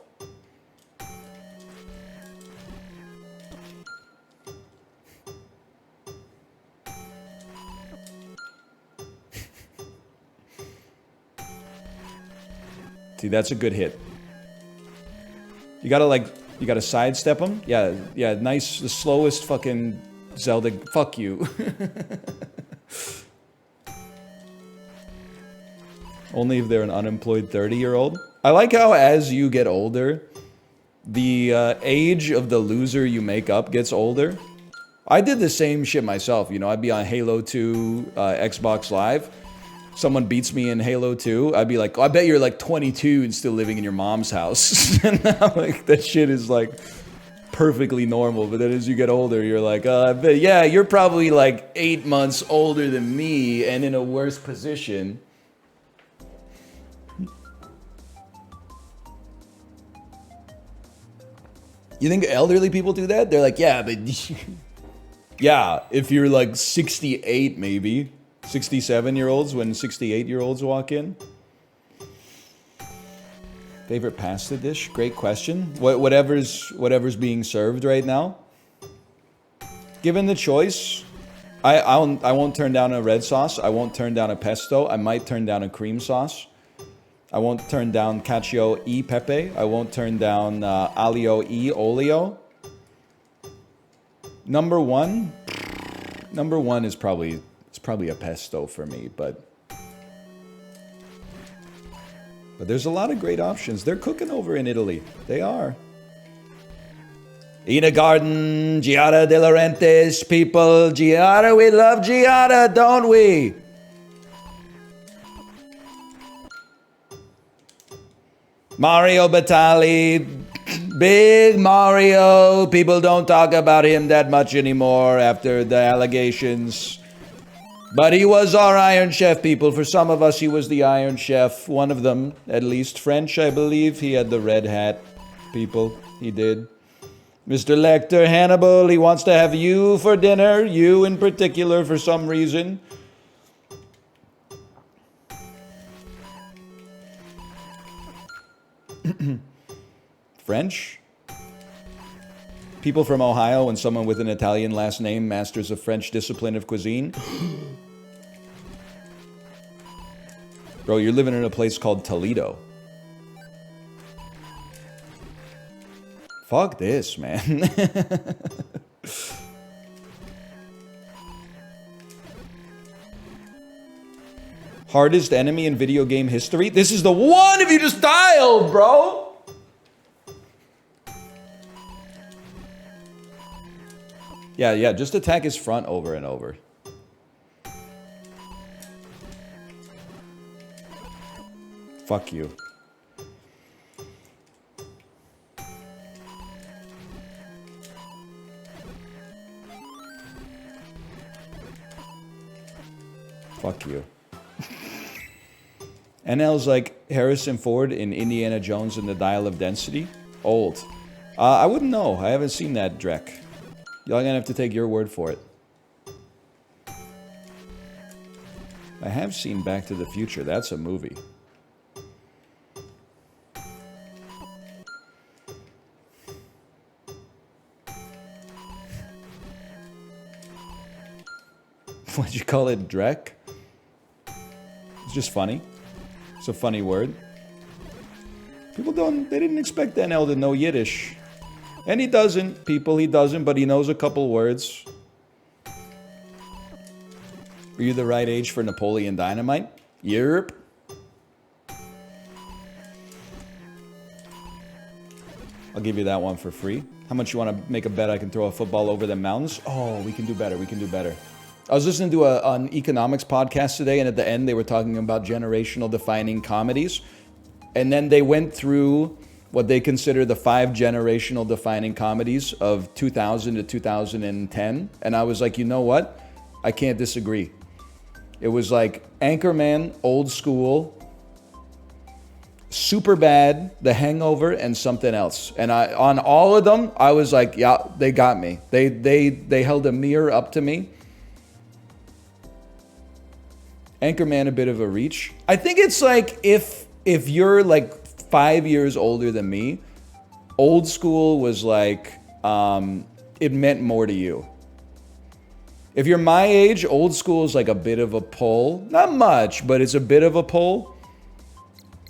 See, that's a good hit. You gotta sidestep them. Yeah, nice, the slowest fucking Zelda. Fuck you. Only if they're an unemployed 30-year-old. I like how as you get older, the age of the loser you make up gets older. I did the same shit myself, you know, I'd be on Halo 2 Xbox Live. Someone beats me in Halo 2, I'd be like, oh, I bet you're like 22 and still living in your mom's house. And now, like, that shit is like perfectly normal. But then as you get older, you're like, I bet, yeah, you're probably like 8 months older than me and in a worse position. You think elderly people do that? They're like, yeah, but yeah, if you're like 68 maybe. 67-year-olds when 68-year-olds walk in. Favorite pasta dish? Great question. Whatever's being served right now. Given the choice, I won't turn down a red sauce. I won't turn down a pesto. I might turn down a cream sauce. I won't turn down cacio e pepe. I won't turn down aglio e olio. Number one is probably a pesto for me, but there's a lot of great options. They're cooking over in Italy. They are. Ina Garden, Giada De Laurentiis, people. Giada, we love Giada, don't we? Mario Batali, big Mario. People don't talk about him that much anymore after the allegations. But he was our Iron Chef, people. For some of us, he was the Iron Chef. One of them, at least. French, I believe. He had the red hat, people. He did. Mr. Lecter, Hannibal, he wants to have you for dinner. You in particular, for some reason. French? People from Ohio and someone with an Italian last name, masters of French discipline of cuisine. Bro, you're living in a place called Toledo. Fuck this, man. Hardest enemy in video game history? This is the one if you just dialed, bro! Yeah, just attack his front over and over. Fuck you. Fuck you. NL's like Harrison Ford in Indiana Jones and the Dial of Density. Old. I wouldn't know. I haven't seen that, Drek. Y'all gonna have to take your word for it. I have seen Back to the Future. That's a movie. What'd you call it, Drek? It's just funny. It's a funny word. People they didn't expect NL to know Yiddish. And he doesn't, people, he doesn't, but he knows a couple words. Are you the right age for Napoleon Dynamite? Yerp. I'll give you that one for free. How much you want to make a bet I can throw a football over the mountains? Oh, we can do better, we can do better. I was listening to an economics podcast today, and at the end they were talking about generational defining comedies. And then they went through what they consider the 5 generational defining comedies of 2000 to 2010. And I was like, you know what? I can't disagree. It was like Anchorman, Old School, Superbad, The Hangover, and something else. And on all of them, I was like, yeah, they got me. They held a mirror up to me. Anchorman, a bit of a reach. I think it's like if you're like 5 years older than me, Old School was like, it meant more to you. If you're my age, Old School is like a bit of a pull. Not much, but it's a bit of a pull.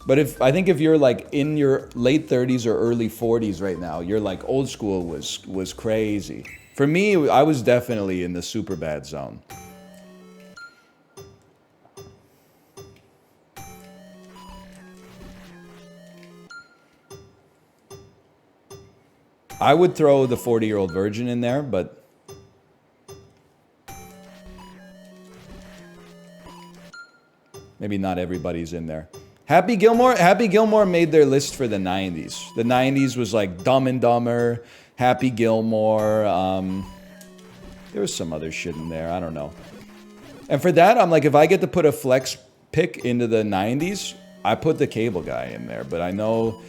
But I think if you're like in your late 30s or early 40s right now, you're like, Old School was crazy. For me, I was definitely in the Superbad zone. I would throw the 40-Year-Old Virgin in there, but maybe not everybody's in there. Happy Gilmore made their list for the 90s. The 90s was like Dumb and Dumber, Happy Gilmore. There was some other shit in there. I don't know. And for that, I'm like, if I get to put a flex pick into the 90s, I put the Cable Guy in there. But I know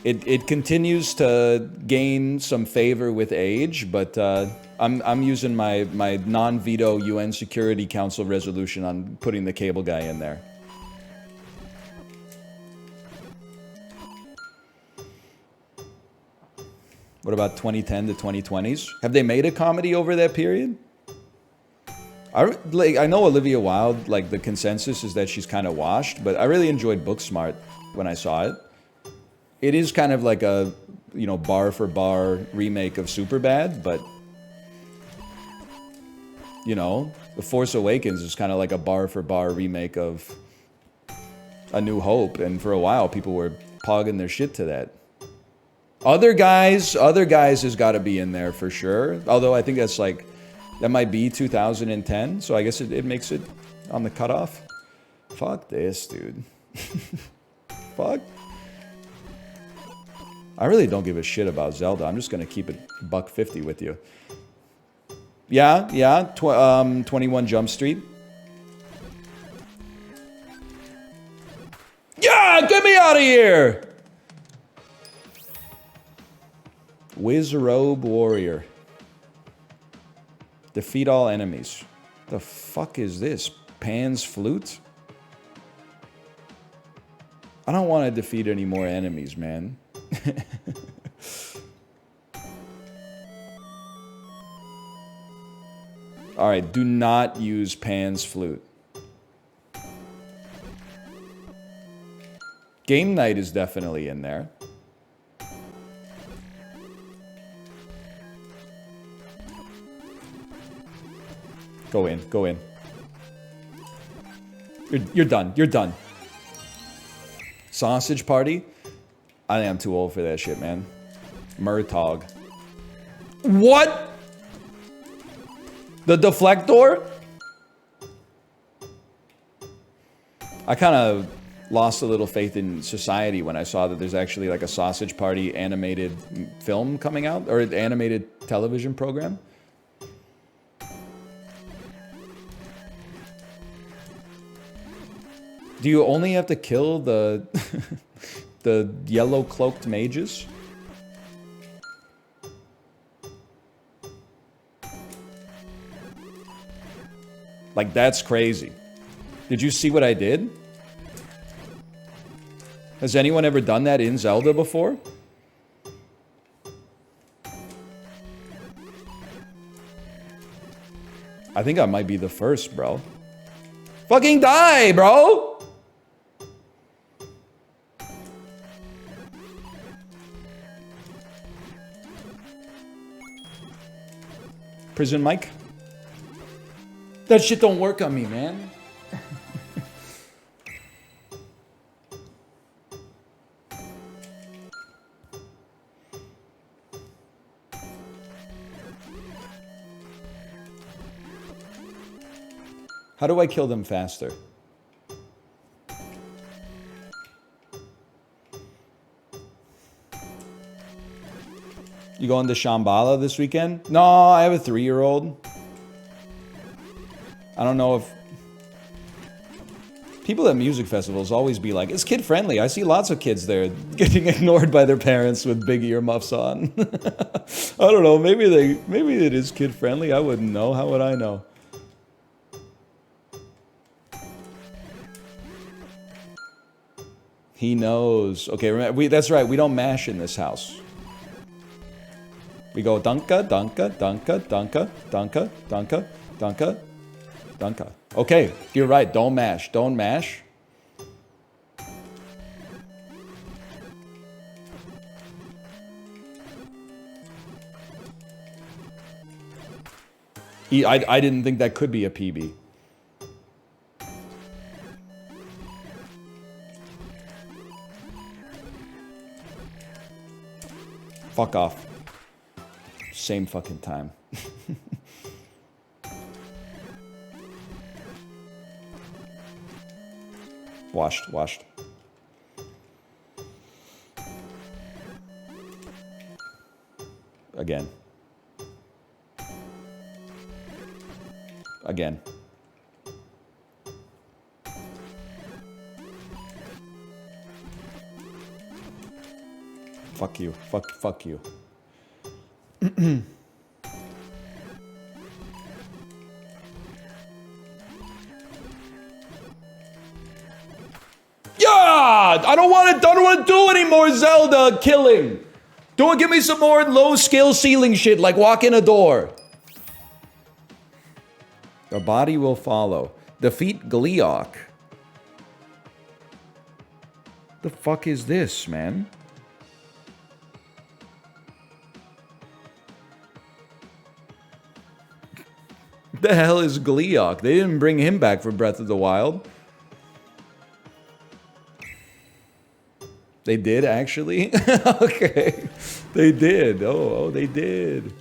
it continues to gain some favor with age. But I'm using my non-veto UN Security Council resolution on putting the Cable Guy in there. What about 2010 to 2020s? Have they made a comedy over that period? I know Olivia Wilde, like the consensus is that she's kind of washed, but I really enjoyed Booksmart when I saw it. It is kind of like a, bar for bar remake of Superbad, but The Force Awakens is kind of like a bar for bar remake of A New Hope, and for a while people were pogging their shit to that. Other guys has got to be in there for sure. Although I think that might be 2010, so I guess it makes it on the cutoff. Fuck this, dude. Fuck. I really don't give a shit about Zelda. I'm just gonna keep it $1.50 with you. Yeah. 21 Jump Street. Yeah, get me out of here! Wizrobe Warrior. Defeat all enemies. The fuck is this? Pan's Flute? I don't want to defeat any more enemies, man. Alright, do not use Pan's Flute. Game Night is definitely in there. Go in. You're done. Sausage Party? I think I'm too old for that shit, man. Murtaugh. What? The Deflector? I kind of lost a little faith in society when I saw that there's actually like a Sausage Party animated film coming out, or an animated television program. Do you only have to kill the the yellow cloaked mages? Like, that's crazy. Did you see what I did? Has anyone ever done that in Zelda before? I think I might be the first, bro. Fucking die, bro! Prison Mike? That shit don't work on me, man. How do I kill them faster? You going to Shambhala this weekend? No, I have a 3-year-old. I don't know if... People at music festivals always be like, it's kid-friendly. I see lots of kids there getting ignored by their parents with big earmuffs on. I don't know, maybe it is kid-friendly. I wouldn't know. How would I know? He knows. Okay, remember, that's right. We don't mash in this house. We go dunka, dunka, dunka, dunka, dunka, dunka, dunka, dunka. Okay, you're right. Don't mash. Don't mash. I didn't think that could be a PB. Fuck off. Same fucking time. Washed. Again. Fuck you. Fuck you. Yeah! I don't want to do any more Zelda killing. Don't give me some more low skill ceiling shit like walk in a door. Your body will follow. Defeat Gleeok. The fuck is this, man? The hell is Gleeok? They didn't bring him back for Breath of the Wild. They did, actually? Okay. They did. Oh, they did.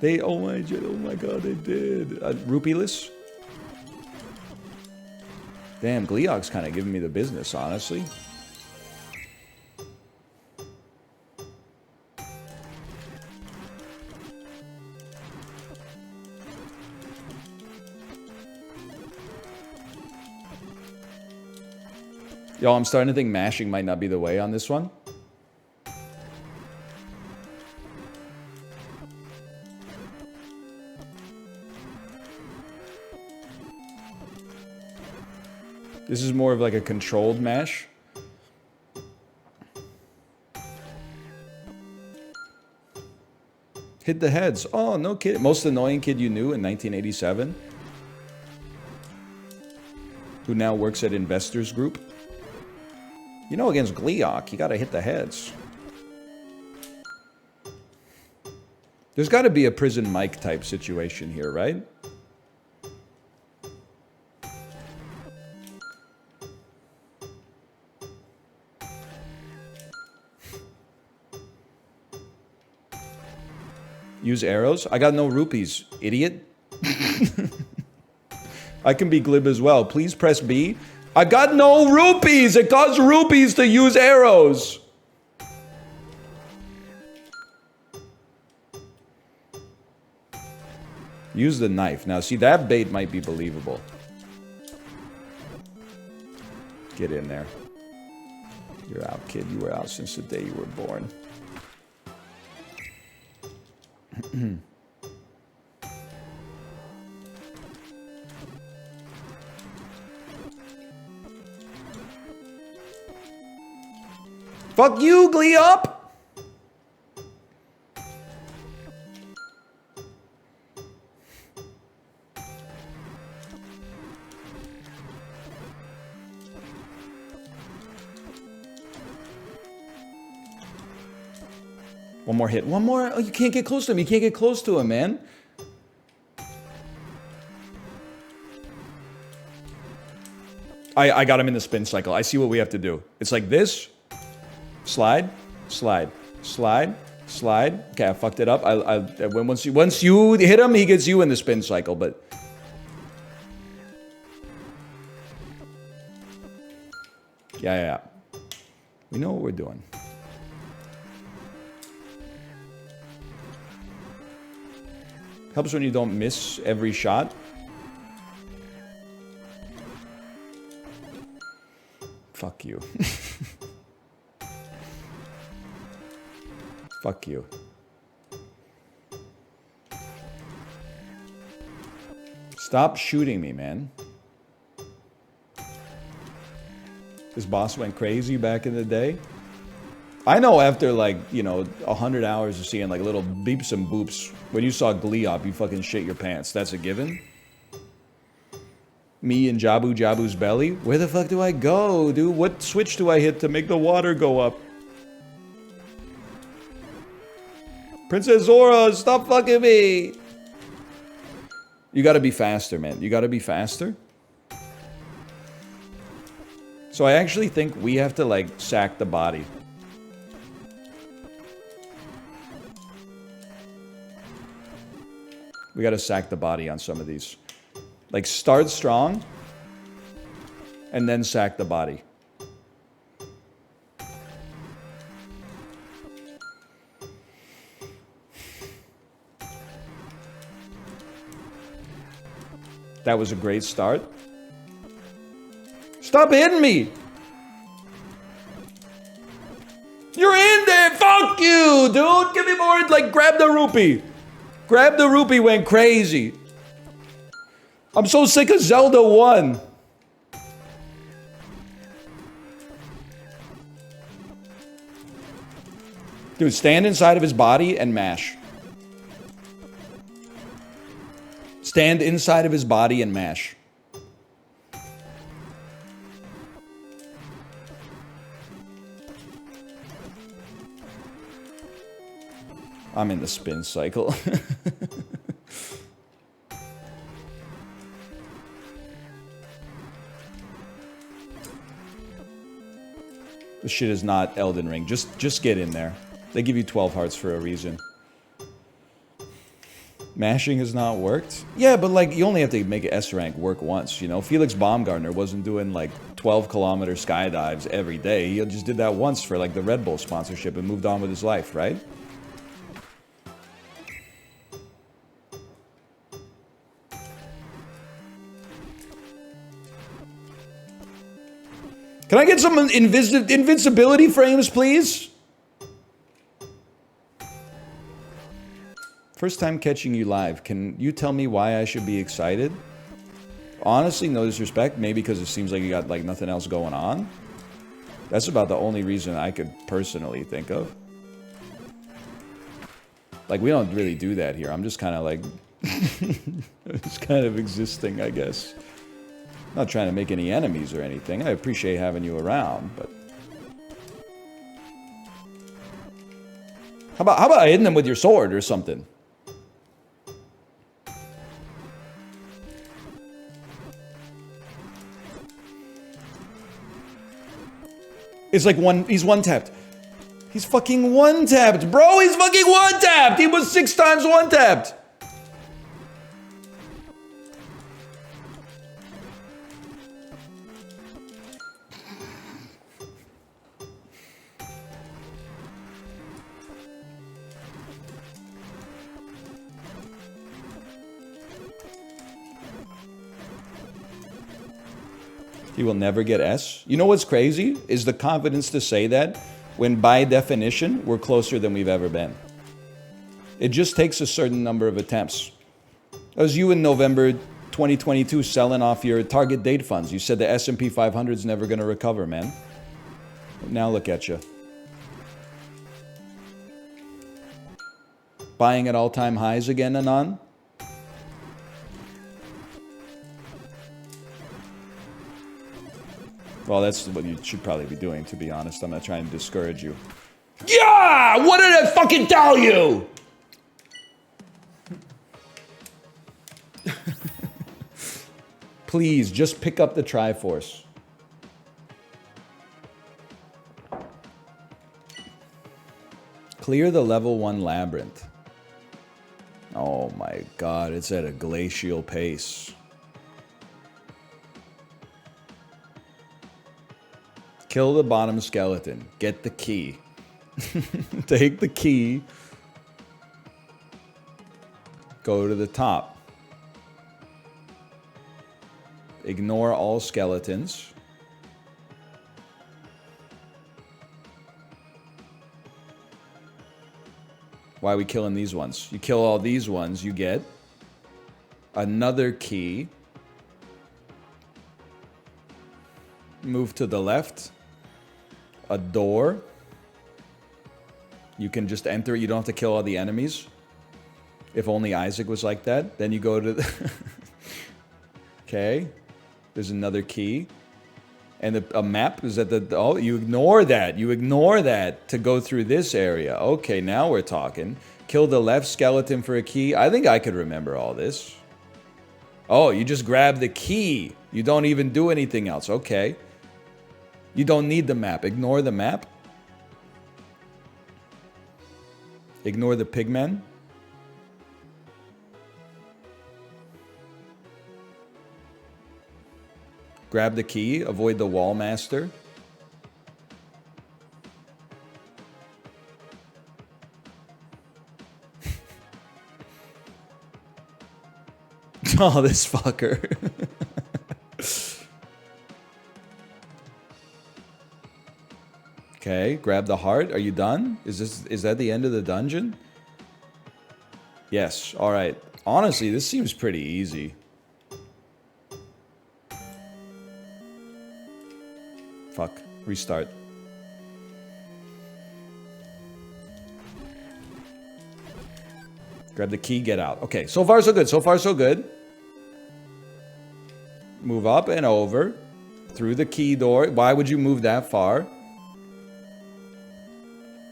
Oh my god, they did. Rupeeless? Damn, Gleeok's kind of giving me the business, honestly. Yo, I'm starting to think mashing might not be the way on this one. This is more of like a controlled mash. Hit the heads. Oh, no kid. Most annoying kid you knew in 1987. Who now works at Investors Group. You know, against Gleeok, you gotta hit the heads. There's gotta be a Prison Mike type situation here, right? Use arrows? I got no rupees, idiot. I can be glib as well. Please press B. I got no rupees! It costs rupees to use arrows! Use the knife. Now, see, that bait might be believable. Get in there. You're out, kid. You were out since the day you were born. Fuck you, Glee Up! One more hit. One more. Oh, you can't get close to him. You can't get close to him, man. I got him in the spin cycle. I see what we have to do. It's like this. Slide, slide, slide, slide. Okay, I fucked it up. Once you hit him, he gets you in the spin cycle, but... Yeah. We know what we're doing. Helps when you don't miss every shot. Fuck you. Fuck you. Stop shooting me, man. This boss went crazy back in the day. I know after like, you know, 100 hours of seeing like little beeps and boops, when you saw Glee Up, you fucking shit your pants. That's a given. Me and Jabu's belly. Where the fuck do I go, dude? What switch do I hit to make the water go up? Princess Zora, stop fucking me! You gotta be faster, man. You gotta be faster. So I actually think we have to, like, sack the body. We gotta sack the body on some of these. Like, start strong, and then sack the body. That was a great start. Stop hitting me! You're in there! Fuck you, dude! Give me more, like, grab the rupee. Grab the rupee went crazy. I'm so sick of Zelda 1. Dude, stand inside of his body and mash. Stand inside of his body and mash. I'm in the spin cycle. This shit is not Elden Ring. Just get in there. They give you 12 hearts for a reason. Mashing has not worked? Yeah, but like, you only have to make S rank work once, you know? Felix Baumgartner wasn't doing like 12-kilometer skydives every day. He just did that once for like the Red Bull sponsorship and moved on with his life, right? Can I get some invincibility frames, please? First time catching you live. Can you tell me why I should be excited? Honestly, no disrespect. Maybe because it seems like you got like nothing else going on. That's about the only reason I could personally think of. Like, we don't really do that here. I'm just kind of like... just kind of existing, I guess. Not trying to make any enemies or anything. I appreciate having you around, but... How about hitting them with your sword or something? It's like he's one-tapped. He's fucking one-tapped, bro! He's fucking one-tapped! He was 6 times one-tapped! He will never get S. You know what's crazy? Is the confidence to say that when by definition, we're closer than we've ever been. It just takes a certain number of attempts. That was you in November 2022 selling off your target date funds. You said the S&P 500 is never going to recover, man. Now look at you. Buying at all-time highs again, Anon? Well, that's what you should probably be doing, to be honest. I'm not trying to discourage you. Yeah! What did I fucking tell you? Please, just pick up the Triforce. Clear the level 1 labyrinth. Oh my god, it's at a glacial pace. Kill the bottom skeleton. Get the key. Take the key. Go to the top. Ignore all skeletons. Why are we killing these ones? You kill all these ones, you get another key. Move to the left. A door. You can just enter it. You don't have to kill all the enemies. If only Isaac was like that. Then you go to the... Okay. There's another key. And a map is at the... Oh, you ignore that. You ignore that to go through this area. Okay, now we're talking. Kill the left skeleton for a key. I think I could remember all this. Oh, you just grab the key. You don't even do anything else. Okay. You don't need the map. Ignore the map. Ignore the pigmen. Grab the key. Avoid the wall master. Oh, this fucker. Okay, grab the heart. Are you done? Is that the end of the dungeon? Yes. All right. Honestly, this seems pretty easy. Fuck. Restart. Grab the key, get out. Okay, so far so good. So far so good. Move up and over. Through the key door. Why would you move that far?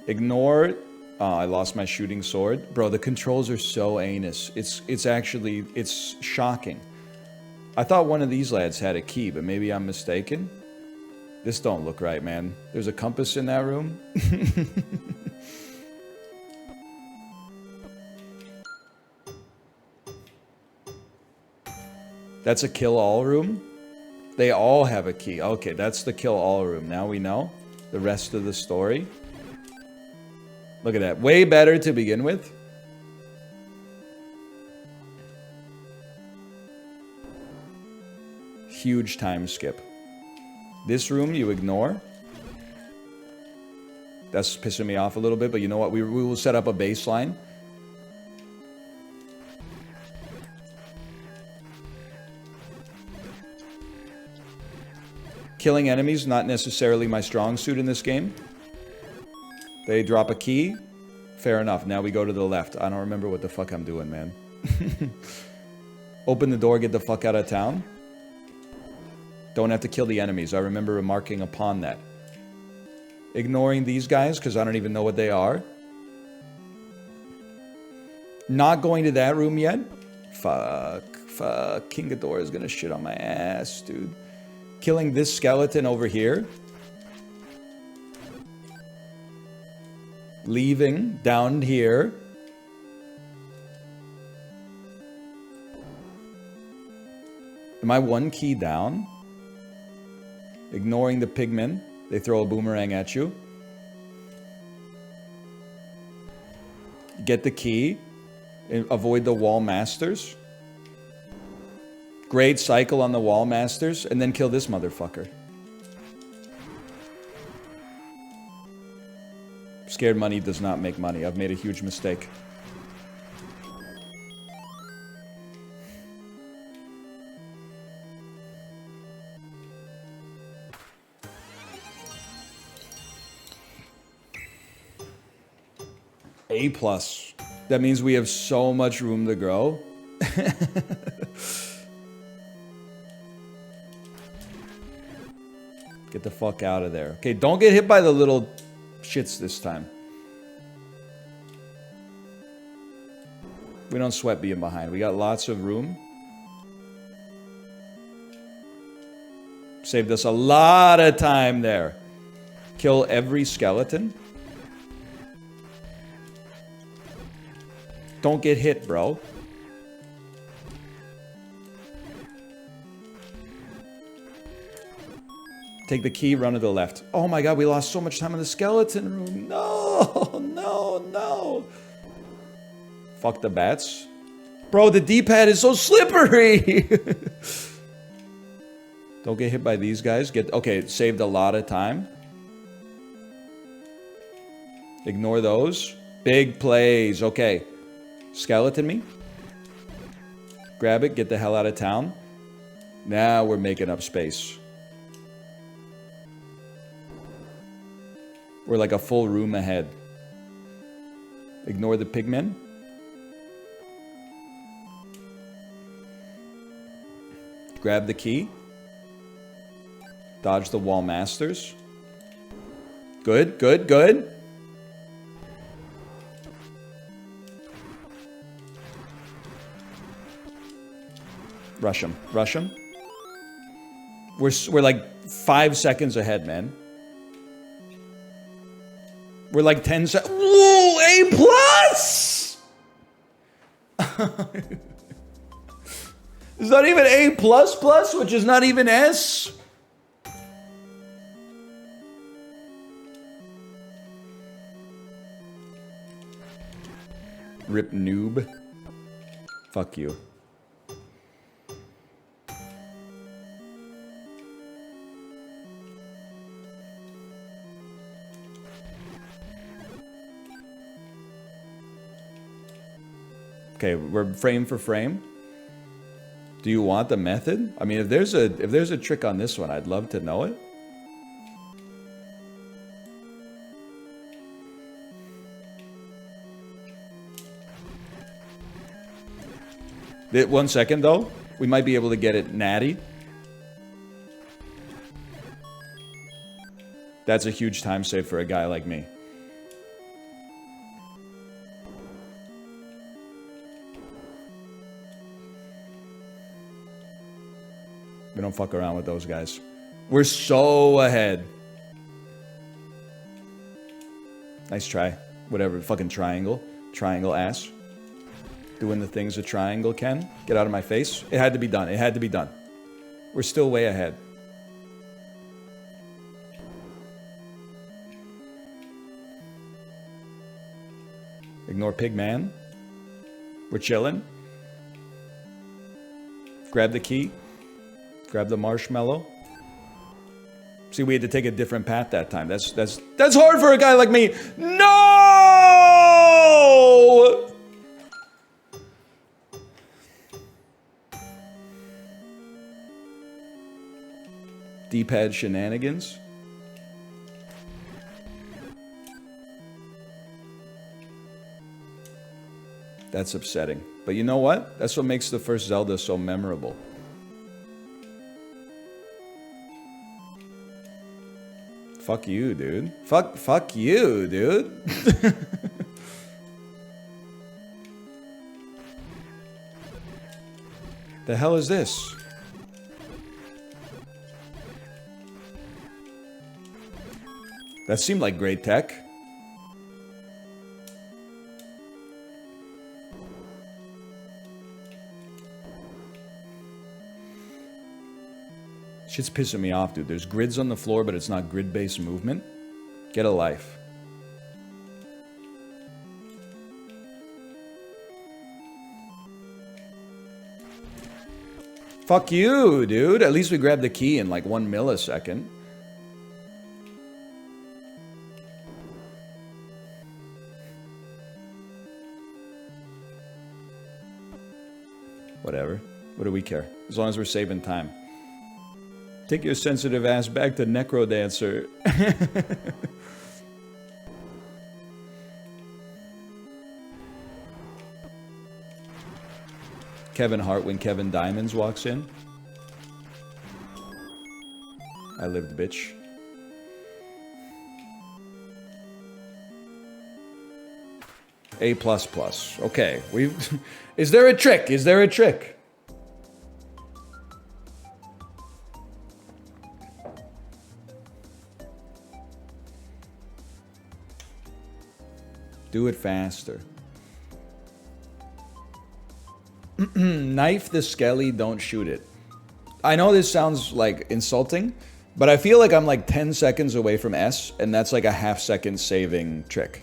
Ignore... Oh, I lost my shooting sword. Bro, the controls are so anus. It's actually... It's shocking. I thought one of these lads had a key, but maybe I'm mistaken. This don't look right, man. There's a compass in that room. That's a kill-all room? They all have a key. Okay, that's the kill-all room. Now we know the rest of the story. Look at that. Way better to begin with. Huge time skip. This room you ignore. That's pissing me off a little bit, but you know what? We will set up a baseline. Killing enemies, not necessarily my strong suit in this game. They drop a key. Fair enough. Now we go to the left. I don't remember what the fuck I'm doing, man. Open the door, get the fuck out of town. Don't have to kill the enemies. I remember remarking upon that. Ignoring these guys, because I don't even know what they are. Not going to that room yet. Fuck. King Ghidorah is gonna shit on my ass, dude. Killing this skeleton over here. Leaving down here. Am I one key down? Ignoring the pigmen. They throw a boomerang at you. Get the key. Avoid the wall masters. Great cycle on the wall masters, and then kill this motherfucker. Scared money does not make money. I've made a huge mistake. A+. That means we have so much room to grow. Get the fuck out of there. Okay, don't get hit by the little shits this time. We don't sweat being behind. We got lots of room. Saved us a lot of time there. Kill every skeleton. Don't get hit, bro. Take the key, run to the left. Oh my god, we lost so much time in the skeleton room. No, no, no. Fuck the bats. Bro, the D-pad is so slippery. Don't get hit by these guys. Okay, it saved a lot of time. Ignore those. Big plays. Okay. Skeleton me. Grab it, get the hell out of town. Now we're making up space. We're like a full room ahead. Ignore the pigmen. Grab the key. Dodge the wall masters. Good, good, good. Rush him. Rush him. We're like 5 seconds ahead, man. We're like 10 seconds. Whoa, A+! It's not even A++, which is not even S. Rip noob. Fuck you. Okay, we're frame for frame. Do you want the method? I mean, if there's a trick on this one, I'd love to know it. 1 second though, we might be able to get it natty. That's a huge time save for a guy like me. We don't fuck around with those guys. We're so ahead. Nice try. Whatever, fucking triangle. Triangle ass. Doing the things a triangle can. Get out of my face. It had to be done. It had to be done. We're still way ahead. Ignore Pigman. We're chilling. Grab the key. Grab the marshmallow. See, we had to take a different path that time. That's hard for a guy like me. No! D-pad shenanigans. That's upsetting. But you know what? That's what makes the first Zelda so memorable. Fuck you, dude. Fuck you, dude. The hell is this? That seemed like great tech. Shit's pissing me off, dude. There's grids on the floor, but it's not grid-based movement. Get a life. Fuck you, dude. At least we grabbed the key in like 1 millisecond. Whatever. What do we care? As long as we're saving time. Take your sensitive ass back to Necrodancer. Kevin Hart when Kevin Diamonds walks in. I lived, bitch. A++. Okay, we've... Is there a trick? Is there a trick? Do it faster. Knife the skelly, don't shoot it. I know this sounds like insulting, but I feel like I'm like 10 seconds away from S, and that's like a half-second saving trick.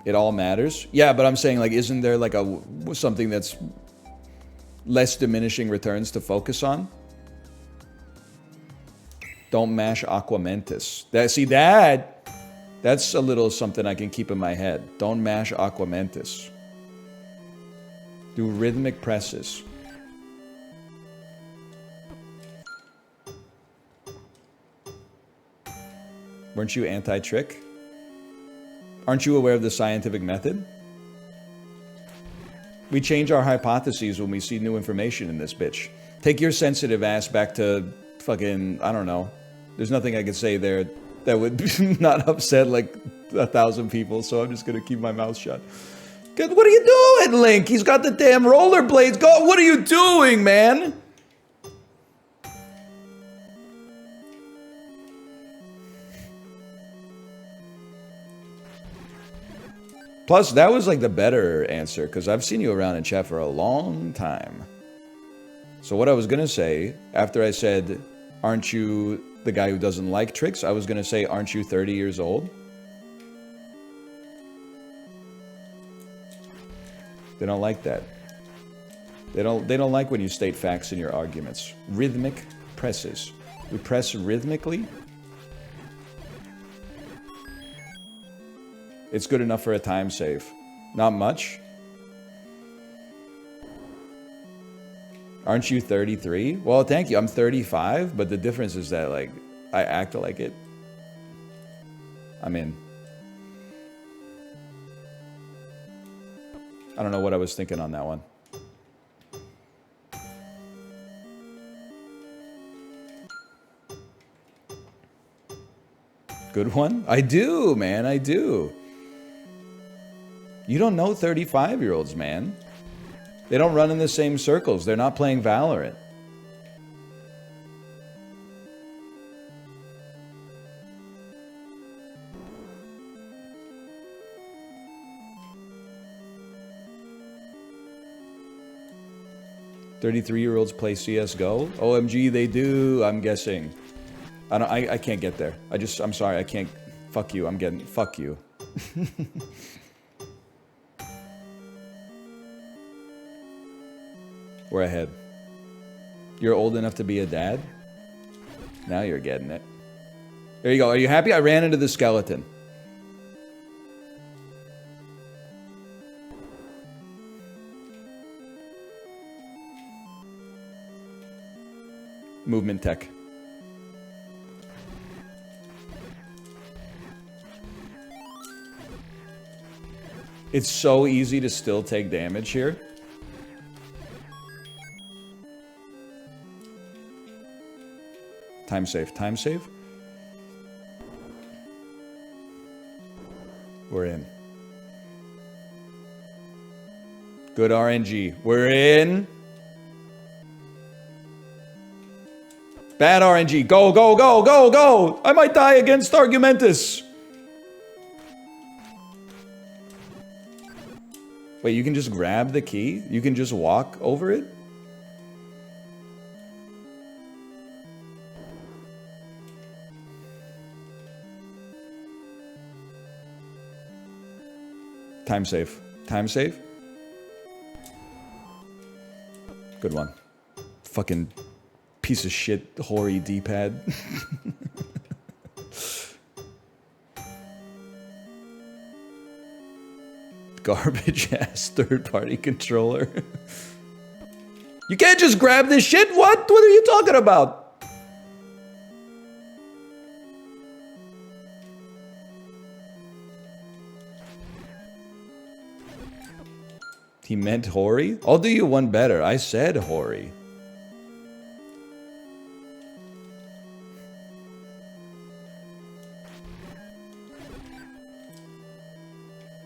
It all matters? Yeah, but I'm saying, like, isn't there like something that's less diminishing returns to focus on? Don't mash Aquamentus. That's a little something I can keep in my head. Don't mash Aquamentus. Do rhythmic presses. Weren't you anti-trick? Aren't you aware of the scientific method? We change our hypotheses when we see new information in this bitch. Take your sensitive ass back to fucking, I don't know. There's nothing I could say there that would not upset like 1,000 people, so I'm just gonna keep my mouth shut. What are you doing, Link? He's got the damn rollerblades. Go, what are you doing, man? Plus, that was like the better answer, because I've seen you around in chat for a long time. So what I was going to say, after I said, aren't you the guy who doesn't like tricks? I was going to say, aren't you 30 years old? They don't like that. They don't like when you state facts in your arguments. Rhythmic presses. We press rhythmically. It's good enough for a time save. Not much. Aren't you 33? Well, thank you. I'm 35, but the difference is that, like, I act like it. I'm in. I don't know what I was thinking on that one. Good one? I do, man. I do. You don't know 35-year-olds, man. They don't run in the same circles. They're not playing Valorant. "33-year-olds play CS:GO? OMG, they do, I'm guessing. I can't get there. I'm sorry, I can't. Fuck you, fuck you. We're ahead. You're old enough to be a dad? Now you're getting it. There you go. Are you happy? I ran into the skeleton. Movement tech. It's so easy to still take damage here. Time save. Time save. We're in. Good RNG. We're in. Bad RNG. Go, go, go, go, go! I might die against Argumentus. Wait, you can just grab the key? You can just walk over it? Time save. Time save. Good one. Fucking piece of shit, hoary D-pad. Garbage ass third-party controller. You can't just grab this shit. What are you talking about? He meant hoary? I'll do you one better. I said hoary.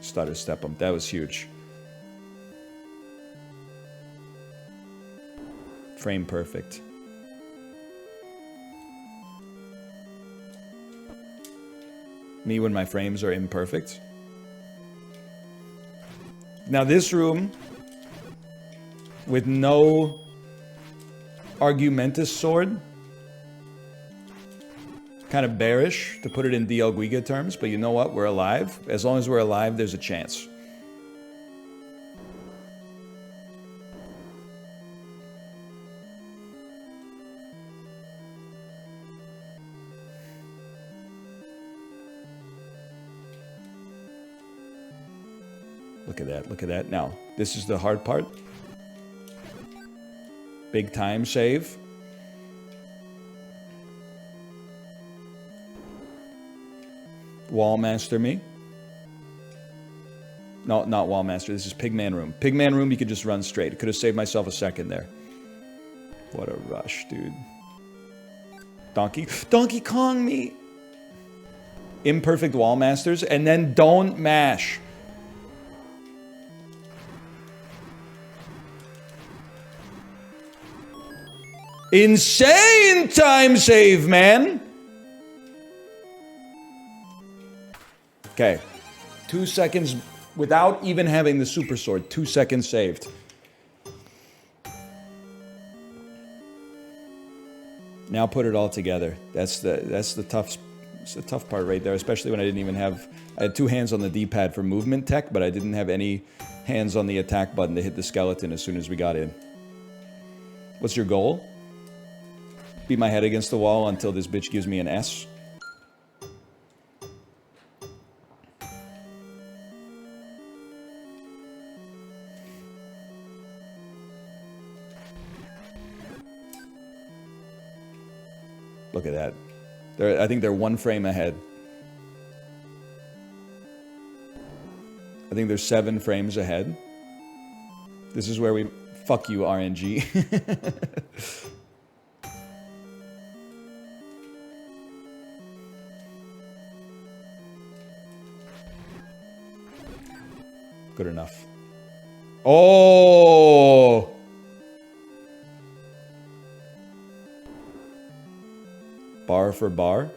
Stutter step him. That was huge. Frame perfect. Me when my frames are imperfect. Now this room, with no Argumentus sword, kind of bearish to put it in DL Guiga terms, but you know what? We're alive. As long as we're alive, there's a chance. Look at that, look at that. Now, this is the hard part. Big time save. Wallmaster me. No, not Wallmaster, this is Pigman Room. Pigman Room, you could just run straight. It could have saved myself a second there. What a rush, dude. Donkey Kong me! Imperfect Wallmasters, and then don't mash. Insane time save, man! Okay. 2 seconds without even having the super sword. 2 seconds saved. Now put it all together. That's the tough part right there, especially when I didn't even have... I had 2 hands on the D-pad for movement tech, but I didn't have any hands on the attack button to hit the skeleton as soon as we got in. What's your goal? Beat my head against the wall until this bitch gives me an S. Look at that. I think they're 1 frame ahead. I think they're 7 frames ahead. This is where we... Fuck you, RNG. Good enough. Oh! Bar for bar.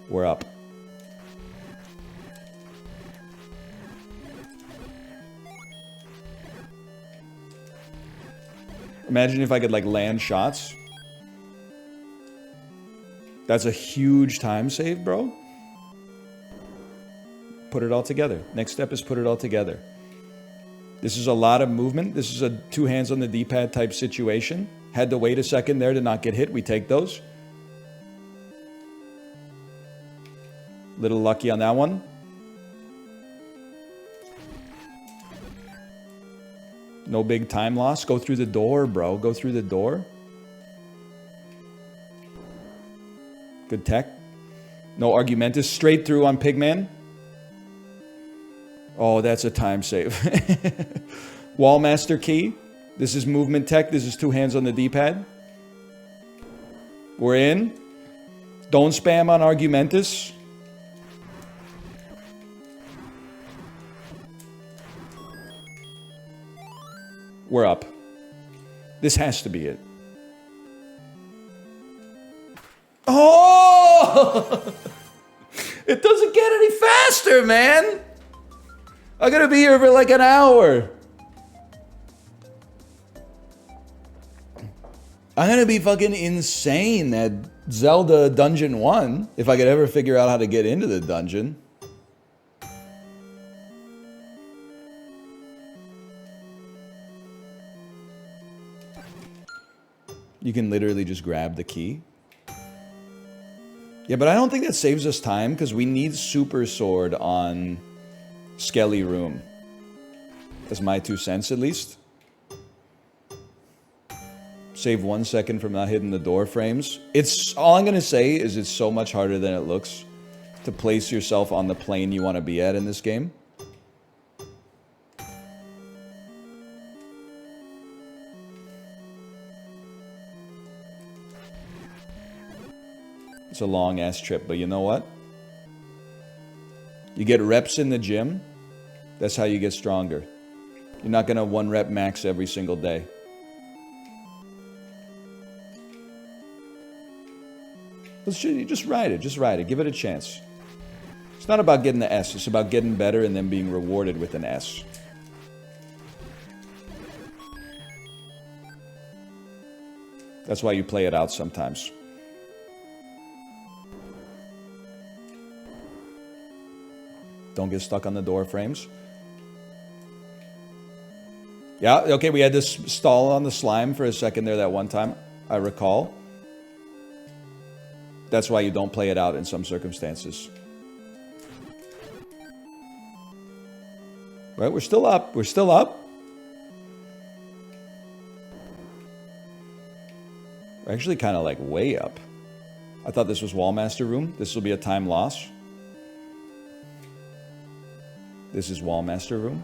We're up. Imagine if I could, like, land shots. That's a huge time save, bro. Put it all together. Next step is put it all together. This is a lot of movement. This is a 2 hands on the D-pad type situation. Had to wait a second there to not get hit. We take those. Little lucky on that one. No big time loss. Go through the door, bro. Go through the door. Good tech. No Argumentus. Straight through on Pigman. Oh, that's a time save. Wallmaster key. This is movement tech. This is 2 hands on the D-pad. We're in. Don't spam on Argumentus. We're up. This has to be it. Oh! It doesn't get any faster, man! I'm gonna be here for like an hour. I'm gonna be fucking insane at Zelda Dungeon 1, if I could ever figure out how to get into the dungeon. You can literally just grab the key. Yeah, but I don't think that saves us time because we need Super Sword on Skelly Room. That's my 2 cents at least. Save 1 second from not hitting the door frames. It's all I'm gonna say is it's so much harder than it looks to place yourself on the plane you want to be at in this game. It's a long ass trip, but you know what? You get reps in the gym. That's how you get stronger. You're not gonna 1 rep max every single day. Just ride it. Just ride it. Give it a chance. It's not about getting the S. It's about getting better and then being rewarded with an S. That's why you play it out sometimes. Don't get stuck on the door frames. Yeah, okay, we had this stall on the slime for a second there that one time, I recall. That's why you don't play it out in some circumstances. Right, we're still up. We're still up. We're actually kind of like way up. I thought this was Wallmaster Room. This will be a time loss. This is Wallmaster Room.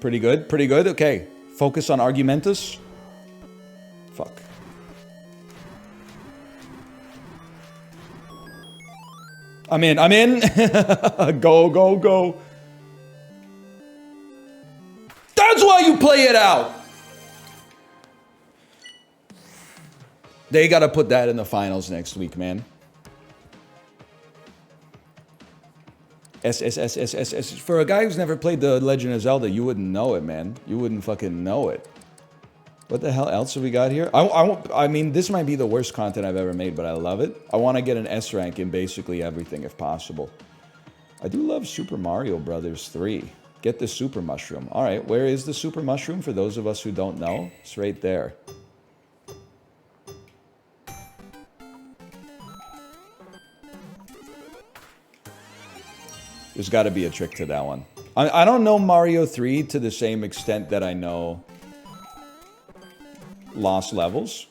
Pretty good, pretty good. Okay, focus on Argumentus. Fuck. I'm in, I'm in. Go, go, go. That's why you play it out. They gotta put that in the finals next week, man. S. For a guy who's never played The Legend of Zelda, you wouldn't know it, man. You wouldn't fucking know it. What the hell else have we got here? I mean, this might be the worst content I've ever made, but I love it. I want to get an S rank in basically everything if possible. I do love Super Mario Brothers 3. Get the Super Mushroom. All right, where is the Super Mushroom? For those of us who don't know, it's right there. There's got to be a trick to that one. I don't know Mario 3 to the same extent that I know Lost Levels.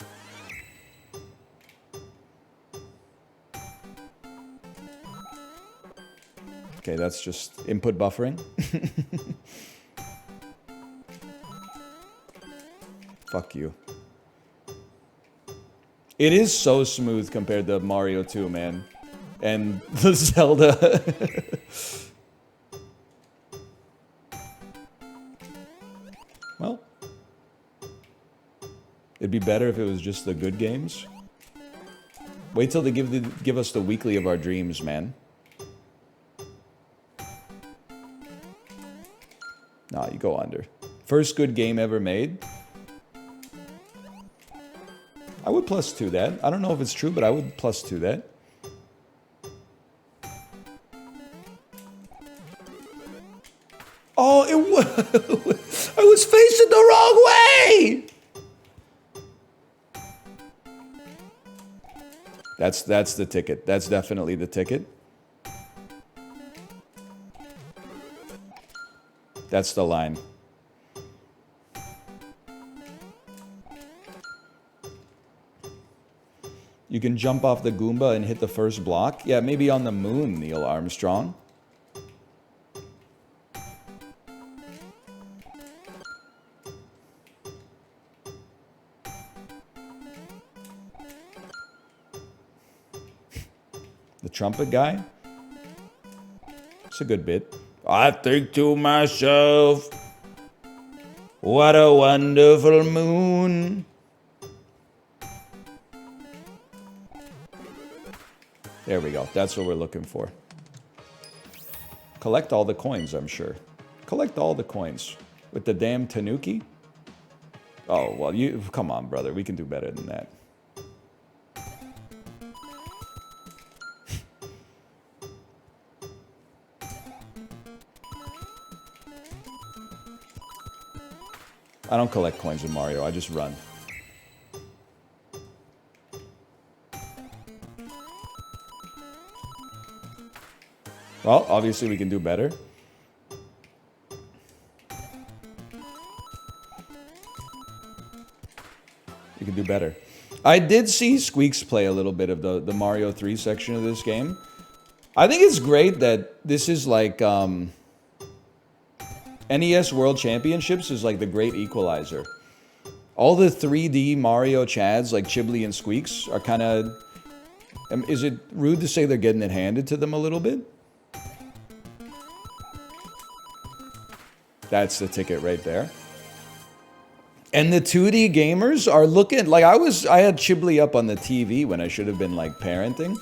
Okay, that's just input buffering. Fuck you. It is so smooth compared to Mario 2, man. And the Zelda. Well, it'd be better if it was just the good games. Wait till they give us the weekly of our dreams, man. Nah, you go under. First good game ever made. I would +2 that. I don't know if it's true, but I would +2 that. Oh, I was facing the wrong way! That's the ticket. That's definitely the ticket. That's the line. You can jump off the Goomba and hit the first block. Yeah, maybe on the moon, Neil Armstrong. The trumpet guy? It's a good bit. I think to myself, what a wonderful moon. There we go. That's what we're looking for. Collect all the coins, I'm sure. Collect all the coins. With the damn Tanuki. Oh, well, you... Come on, brother. We can do better than that. I don't collect coins in Mario. I just run. Well, obviously we can do better. You can do better. I did see Squeaks play a little bit of the Mario 3 section of this game. I think it's great that this is like... NES World Championships is like the great equalizer. All the 3D Mario Chads, like Chiblee and Squeaks, are kind of... Is it rude to say they're getting it handed to them a little bit? That's the ticket right there. And the 2D gamers are looking... Like, I had Chiblee up on the TV when I should have been, like, parenting.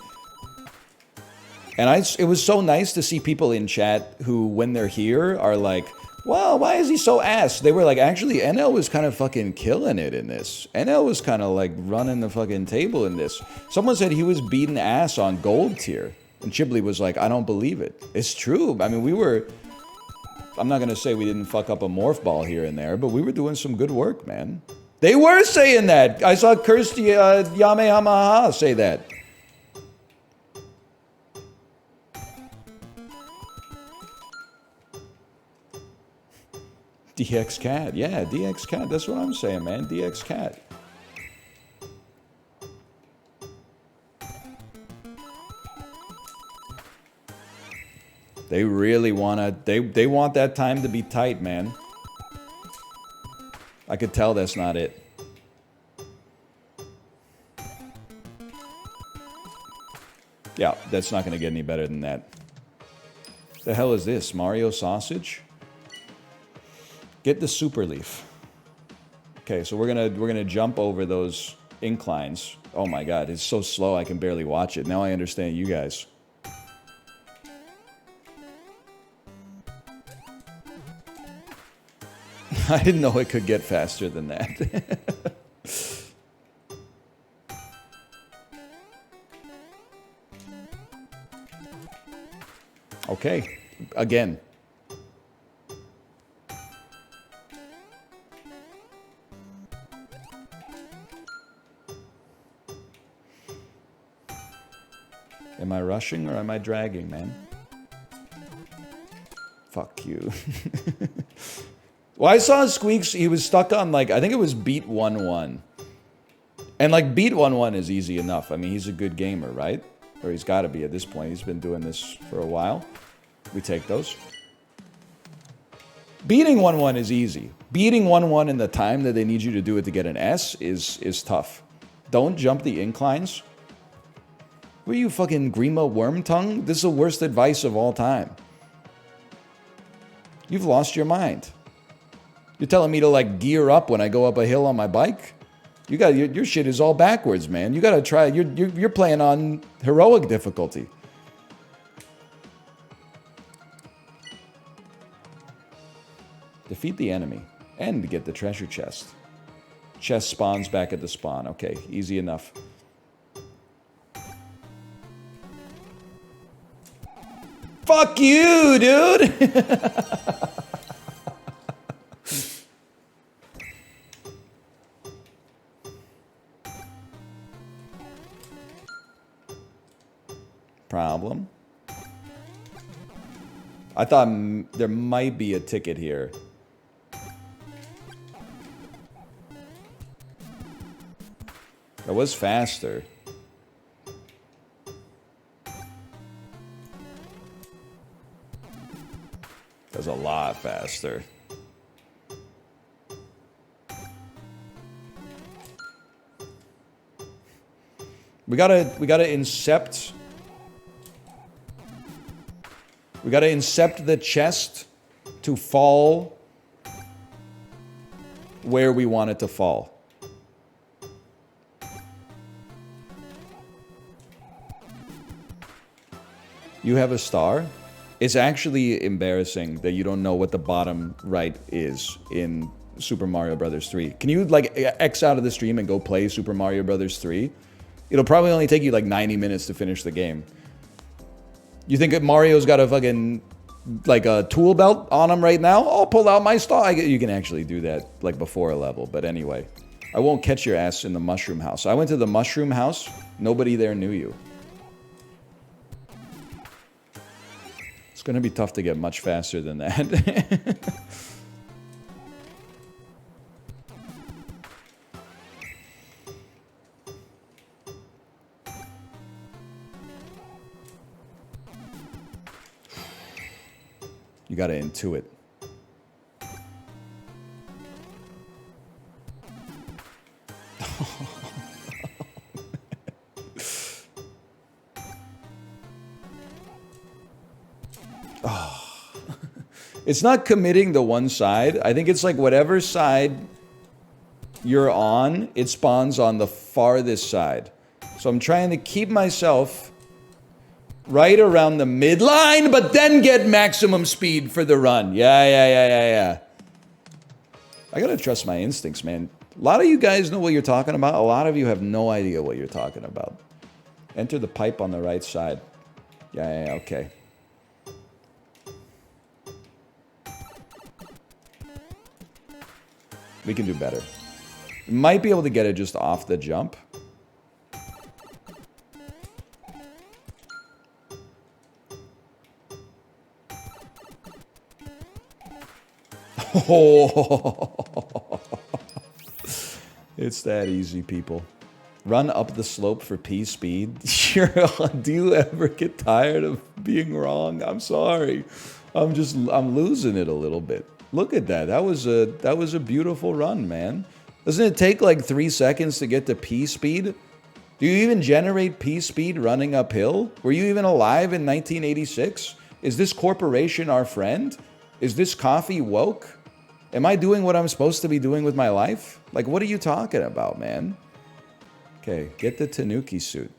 And it was so nice to see people in chat who, when they're here, are like... Wow, why is he so ass? They were like, actually, NL was kind of fucking killing it in this. NL was kind of like running the fucking table in this. Someone said he was beating ass on gold tier. And Chiblee was like, I don't believe it. It's true. I mean, we were... I'm not going to say we didn't fuck up a morph ball here and there, but we were doing some good work, man. They were saying that. I saw Cursed Yamehamaha say that. DX Cat, yeah, DX Cat. That's what I'm saying, man. DX Cat. They really wanna. They want that time to be tight, man. I could tell that's not it. Yeah, that's not gonna get any better than that. The hell is this? Mario sausage? Get the super leaf. Okay, so we're gonna jump over those inclines. Oh my god, it's so slow I can barely watch it. Now I understand you guys. I didn't know it could get faster than that. Okay, again. Am I rushing or am I dragging, man? Fuck you. Well, I saw Squeaks, he was stuck on, like, I think it was beat 1-1. And, like, beat 1-1 is easy enough. I mean, he's a good gamer, right? Or he's got to be at this point. He's been doing this for a while. We take those. Beating 1-1 is easy. Beating 1-1 in the time that they need you to do it to get an S is tough. Don't jump the inclines. What are you, fucking Grima Wormtongue? This is the worst advice of all time. You've lost your mind. You're telling me to, like, gear up when I go up a hill on my bike? You got your shit is all backwards, man. You gotta try. You're playing on heroic difficulty. Defeat the enemy and get the treasure chest. Chest spawns back at the spawn. Okay, easy enough. Fuck you, dude! Problem. I thought there might be a ticket here. It was faster. It was a lot faster. We gotta incept. We gotta incept the chest to fall where we want it to fall. You have a star? It's actually embarrassing that you don't know what the bottom right is in Super Mario Brothers 3. Can you, like, X out of the stream and go play Super Mario Brothers 3? It'll probably only take you, like, 90 minutes to finish the game. You think that Mario's got a fucking, like, a tool belt on him right now? I'll pull out my star. You can actually do that, like, before a level. But anyway, I won't catch your ass in the mushroom house. I went to the mushroom house. Nobody there knew you. It's going to be tough to get much faster than that. You gotta intuit. Oh. It's not committing to one side. I think it's like whatever side you're on, it spawns on the farthest side. So I'm trying to keep myself right around the midline, but then get maximum speed for the run. Yeah. I gotta trust my instincts, man. A lot of you guys know what you're talking about. A lot of you have no idea what you're talking about. Enter the pipe on the right side. Yeah, okay. We can do better. Might be able to get it just off the jump. Oh, it's that easy, people. Run up the slope for P speed. Do you ever get tired of being wrong? I'm sorry. I'm losing it a little bit. Look at that. That was a beautiful run, man. Doesn't it take like 3 seconds to get to P speed? Do you even generate P speed running uphill? Were you even alive in 1986? Is this corporation our friend? Is this coffee woke? Am I doing what I'm supposed to be doing with my life? Like, what are you talking about, man? Okay, get the Tanuki suit.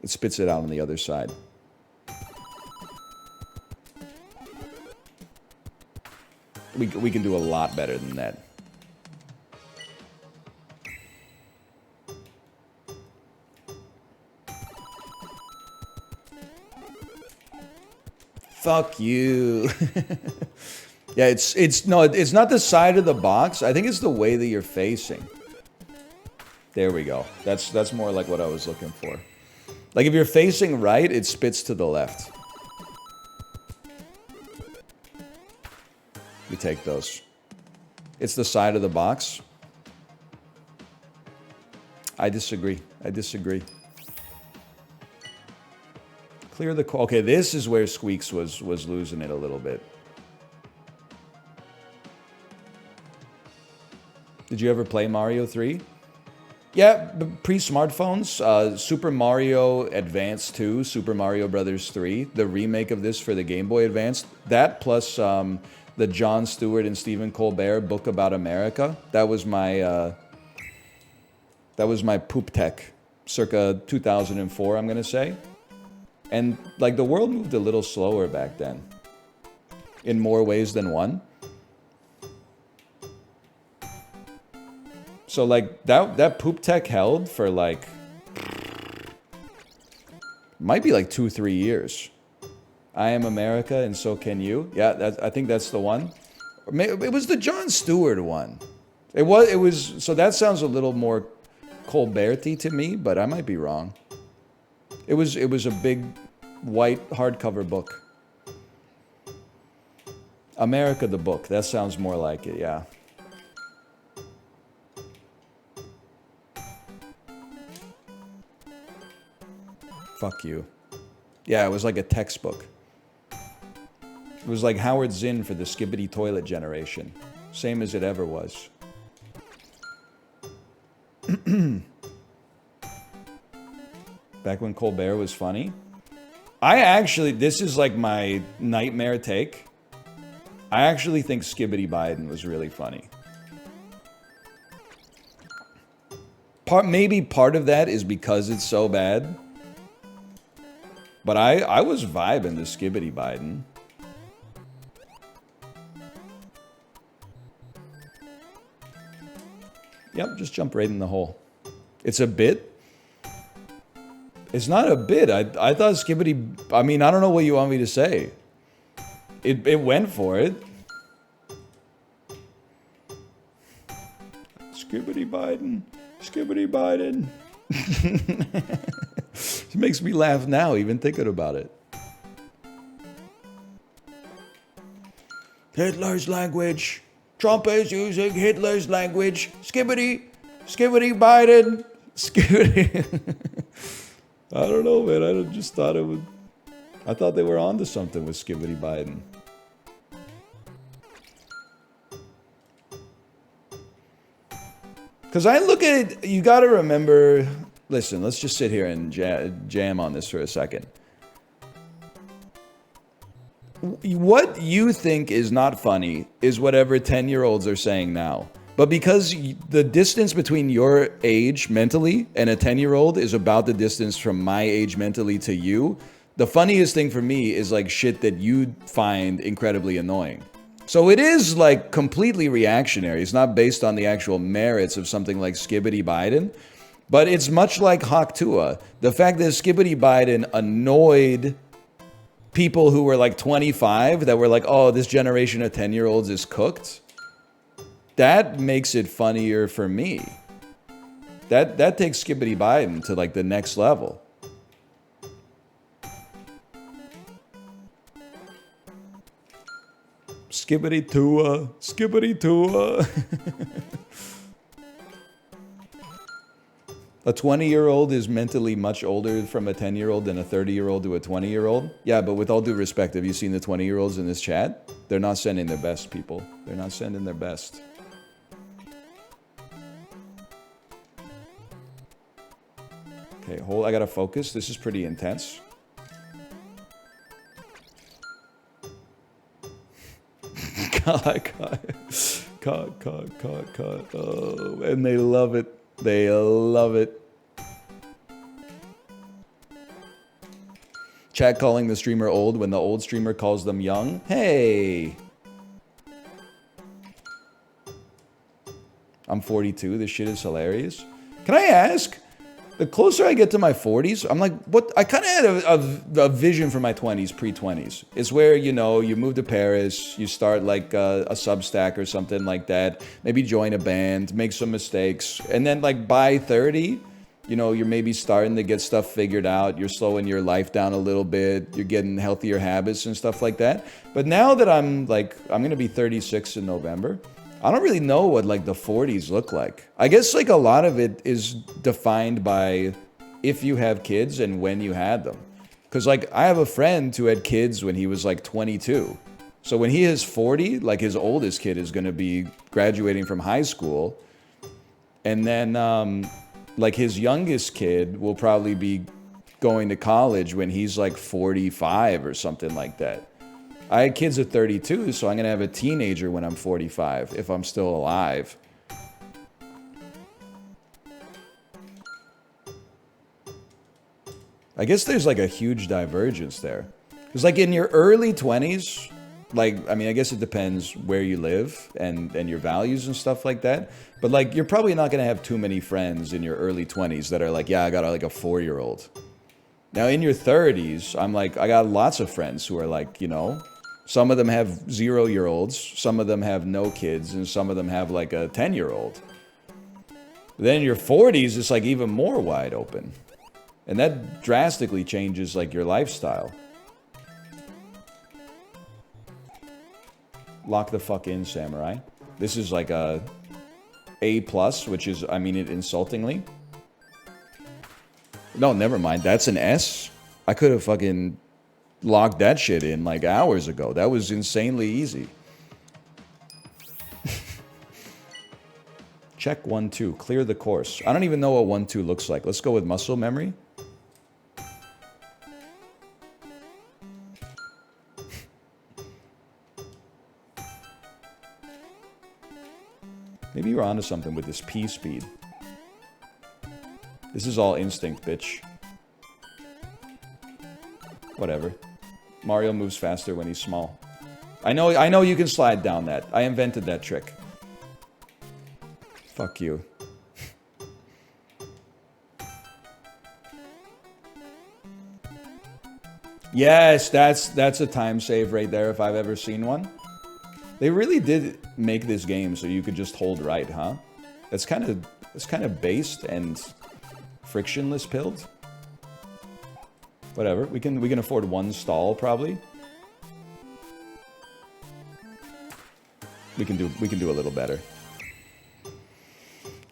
It spits it out on the other side. We can do a lot better than that. Fuck you. Yeah, it's not the side of the box. I think it's the way that you're facing. There we go. That's more like what I was looking for. Like if you're facing right, it spits to the left. You take those. It's the side of the box. I disagree. Clear the... Okay, this is where Squeaks was losing it a little bit. Did you ever play Mario 3? Yeah, pre-smartphones. Super Mario Advance 2, Super Mario Brothers 3, the remake of this for the Game Boy Advance. That plus the Jon Stewart and Stephen Colbert book about America. That was my poop tech, circa 2004, I'm gonna say. And like the world moved a little slower back then, in more ways than one. So like that poop tech held for like, might be like 2-3 years. I am America and so can you. Yeah, I think that's the one. It was the Jon Stewart one. It was. So that sounds a little more Colbert-y to me, but I might be wrong. It was a big white hardcover book. America the book. That sounds more like it, yeah. Fuck you. Yeah, it was like a textbook. It was like Howard Zinn for the Skibbity Toilet generation. Same as it ever was. Back when Colbert was funny. This is like my nightmare take. I actually think Skibbity Biden was really funny. Maybe part of that is because it's so bad. But I was vibing the Skibbity Biden. Yep, just jump right in the hole. It's a bit. It's not a bit. I thought Skibbity... I mean, I don't know what you want me to say. It went for it. Skibbity Biden. Skibbity Biden. It makes me laugh now, even thinking about it. Hitler's language. Trump is using Hitler's language. Skibbity. Skibbity Biden. Skibbity. I don't know, man. I just thought it would... I thought they were onto something with Skibbity Biden. Because I look at it, you got to remember... Listen, let's just sit here and jam on this for a second. What you think is not funny is whatever 10-year-olds are saying now. But because the distance between your age mentally and a 10-year-old is about the distance from my age mentally to you, the funniest thing for me is like shit that you find incredibly annoying. So it is like completely reactionary. It's not based on the actual merits of something like Skibbity Biden. But it's much like Haktua. The fact that Skibbity Biden annoyed people who were like 25 that were like, oh, this generation of 10-year-olds is cooked. That makes it funnier for me. That takes Skibbity Biden to like the next level. Skibbity Tua, Skibbity Tua. A 20-year-old is mentally much older from a 10-year-old than a 30-year-old to a 20-year-old. Yeah, but with all due respect, have you seen the 20-year-olds in this chat? They're not sending their best, people. They're not sending their best. Okay, hold. I gotta focus. This is pretty intense. God. Oh, and they love it. They love it. Chat calling the streamer old when the old streamer calls them young. Hey! I'm 42. This shit is hilarious. Can I ask? The closer I get to my 40s, I'm like, what? I kind of had a vision for my 20s, pre-20s. It's where, you know, you move to Paris, you start like a Substack or something like that, maybe join a band, make some mistakes, and then like by 30, you know, you're maybe starting to get stuff figured out, you're slowing your life down a little bit, you're getting healthier habits and stuff like that. But now that I'm going to be 36 in November, I don't really know what like the 40s look like. I guess like a lot of it is defined by if you have kids and when you had them. Because like I have a friend who had kids when he was like 22. So when he is 40, like his oldest kid is going to be graduating from high school. And then like his youngest kid will probably be going to college when he's like 45 or something like that. I had kids at 32, so I'm going to have a teenager when I'm 45, if I'm still alive. I guess there's like a huge divergence there. Because like in your early 20s, like, I mean, I guess it depends where you live and your values and stuff like that. But like, you're probably not going to have too many friends in your early 20s that are like, yeah, I got like a 4-year-old. Now in your 30s, I'm like, I got lots of friends who are like, you know, some of them have 0-year-olds, some of them have no kids, and some of them have like a 10-year-old. Then in your 40s, it's like even more wide open. And that drastically changes like your lifestyle. Lock the fuck in, Samurai. This is like a A+, which is, I mean it insultingly. No, never mind. That's an S. I could have fucking locked that shit in like hours ago. That was insanely easy. Check 1-2. Clear the course. I don't even know what 1-2 looks like. Let's go with muscle memory. Maybe you're onto something with this P speed. This is all instinct, bitch. Whatever. Mario moves faster when he's small. I know you can slide down that. I invented that trick. Fuck you. Yes, that's a time save right there if I've ever seen one. They really did make this game so you could just hold right, huh? It's kind of based and frictionless build. Whatever. We can afford one stall probably. We can do a little better.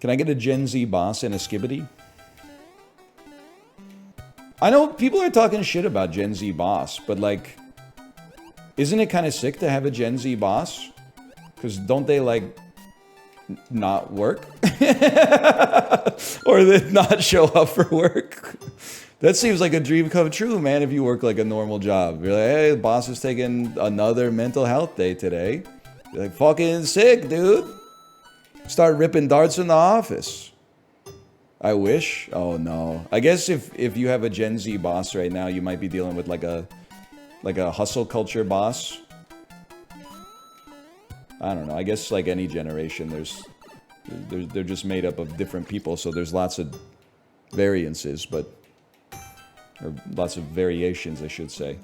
Can I get a Gen Z boss and a Skibbity? I know people are talking shit about Gen Z boss, but like, isn't it kind of sick to have a Gen Z boss? Because don't they like not work? Or they not show up for work? That seems like a dream come true, man, if you work like a normal job. You're like, hey, the boss is taking another mental health day today. You're like, fucking sick, dude. Start ripping darts in the office. I wish. Oh no. I guess if you have a Gen Z boss right now, you might be dealing with like a hustle culture boss. I don't know. I guess like any generation, they're just made up of different people, so there's lots of variances, but or lots of variations, I should say.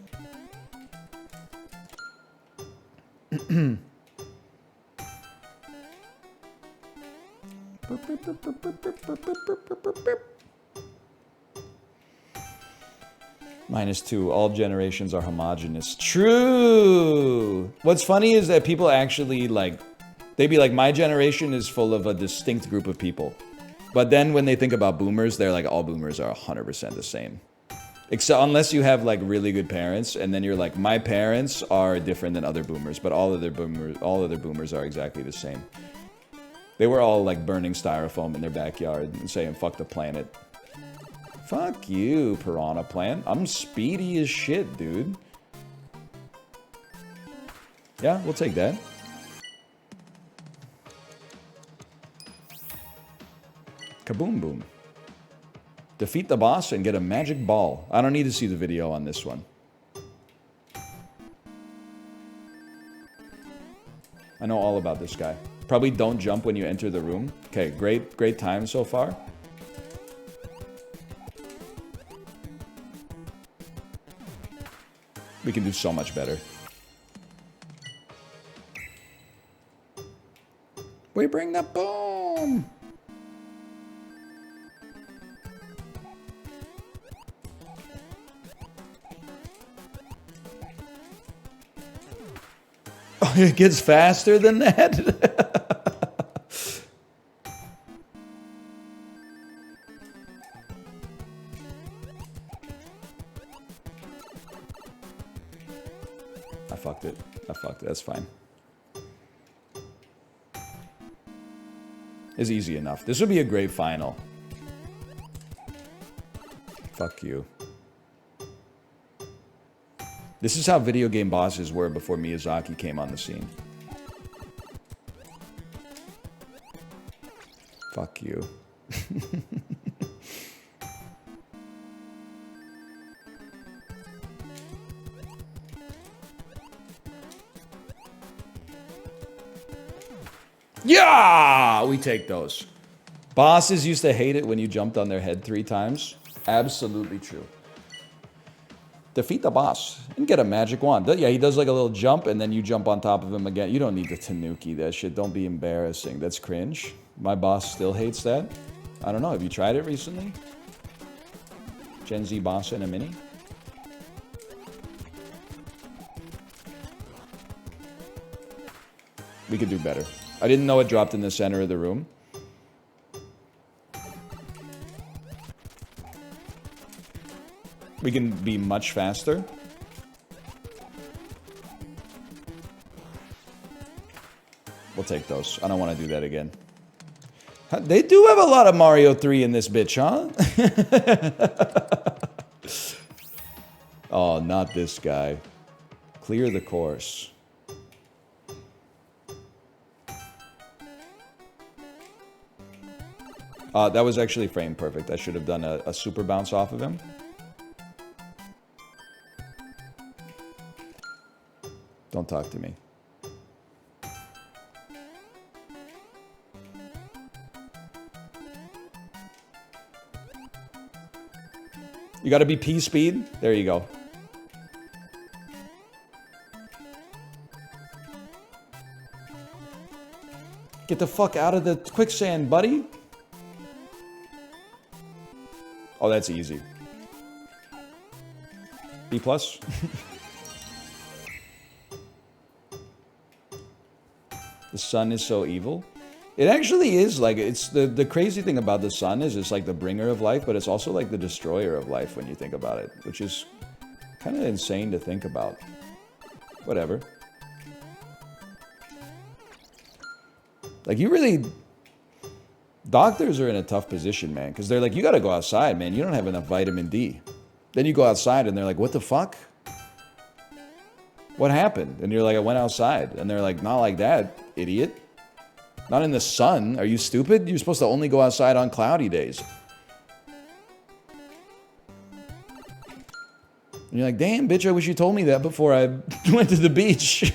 -2. All generations are homogenous. True. What's funny is that people actually like, they'd be like, my generation is full of a distinct group of people. But then when they think about boomers, they're like, all boomers are 100% the same. Except unless you have like really good parents, and then you're like, my parents are different than other boomers, but all other boomers are exactly the same. They were all like burning styrofoam in their backyard and saying, fuck the planet. Fuck you, piranha plant. I'm speedy as shit, dude. Yeah, we'll take that. Kaboom boom. Defeat the boss and get a magic ball. I don't need to see the video on this one. I know all about this guy. Probably don't jump when you enter the room. Okay, great time so far. We can do so much better. We bring the boom! Oh, it gets faster than that? I fucked it. That's fine. It's easy enough. This would be a great final. Fuck you. This is how video game bosses were before Miyazaki came on the scene. Fuck you. Yeah! We take those. Bosses used to hate it when you jumped on their head 3 times. Absolutely true. Defeat the boss and get a magic wand. Yeah, he does like a little jump and then you jump on top of him again. You don't need to tanuki that shit. Don't be embarrassing. That's cringe. My boss still hates that. I don't know. Have you tried it recently? Gen Z boss in a mini? We could do better. I didn't know it dropped in the center of the room. We can be much faster. We'll take those. I don't want to do that again. They do have a lot of Mario 3 in this bitch, huh? Oh, not this guy. Clear the course. That was actually frame perfect. I should have done a super bounce off of him. Don't talk to me. You gotta be P speed? There you go. Get the fuck out of the quicksand, buddy. Oh, that's easy. B plus. The sun is so evil. It actually is, like, it's the crazy thing about the sun is it's like the bringer of life, but it's also like the destroyer of life when you think about it, which is kind of insane to think about. Whatever. Like, you really... Doctors are in a tough position, man, because they're like, you gotta go outside, man. You don't have enough vitamin D. Then you go outside and they're like, what the fuck? What happened? And you're like, I went outside. And they're like, not like that, idiot. Not in the sun. Are you stupid? You're supposed to only go outside on cloudy days. And you're like, damn, bitch, I wish you told me that before I went to the beach.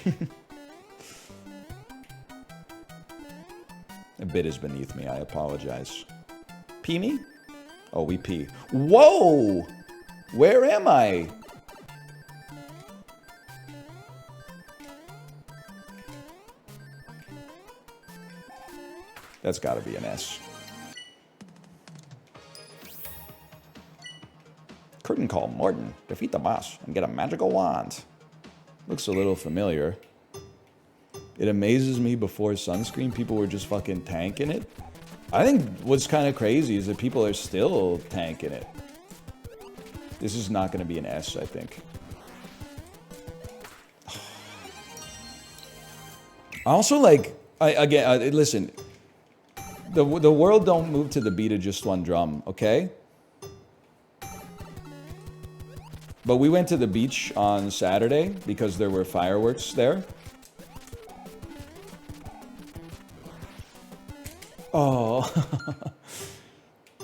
A bit is beneath me. I apologize. Pee me? Oh, we pee. Whoa! Where am I? That's gotta be an S. Curtain call, Morton. Defeat the boss and get a magical wand. Looks a little familiar. It amazes me before sunscreen, people were just fucking tanking it. I think what's kind of crazy is that people are still tanking it. This is not going to be an S, I think. Also, like, listen. The world don't move to the beat of just one drum, okay? But we went to the beach on Saturday because there were fireworks there. Oh.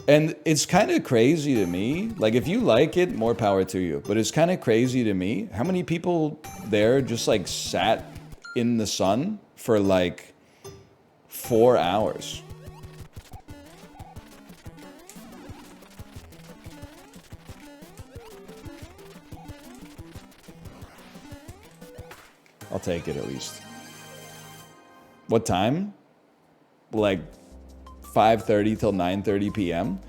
And it's kind of crazy to me. Like, if you like it, more power to you. But it's kind of crazy to me. How many people there just, like, sat in the sun for, like, 4 hours? I'll take it at least. What time? Like 5:30 till 9:30 p.m.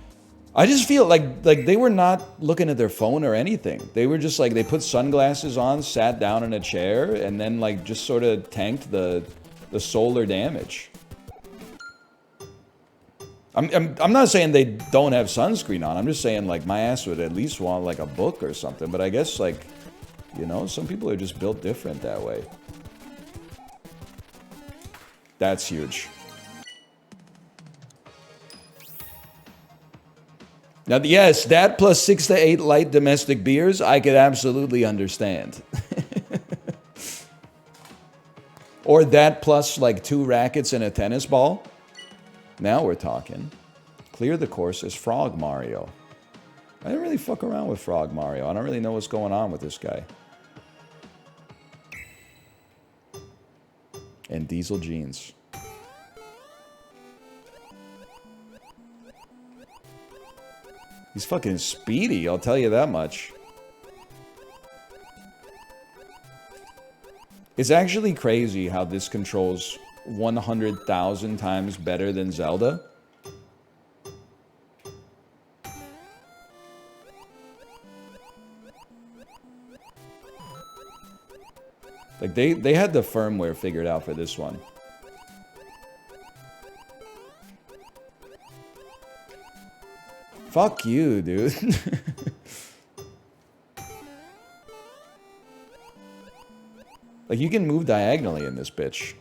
I just feel like they were not looking at their phone or anything. They were just like, they put sunglasses on, sat down in a chair, and then like just sort of tanked the solar damage. I'm not saying they don't have sunscreen on. I'm just saying, like, my ass would at least want like a book or something. But I guess, like, you know, some people are just built different that way. That's huge. Now, yes, that plus 6 to 8 light domestic beers, I could absolutely understand. Or that plus like 2 rackets and a tennis ball. Now we're talking. Clear the course as Frog Mario. I didn't really fuck around with Frog Mario. I don't really know what's going on with this guy. And Diesel Jeans. He's fucking speedy, I'll tell you that much. It's actually crazy how this controls 100,000 times better than Zelda. Like, they had the firmware figured out for this one. Fuck you, dude. Like, you can move diagonally in this bitch.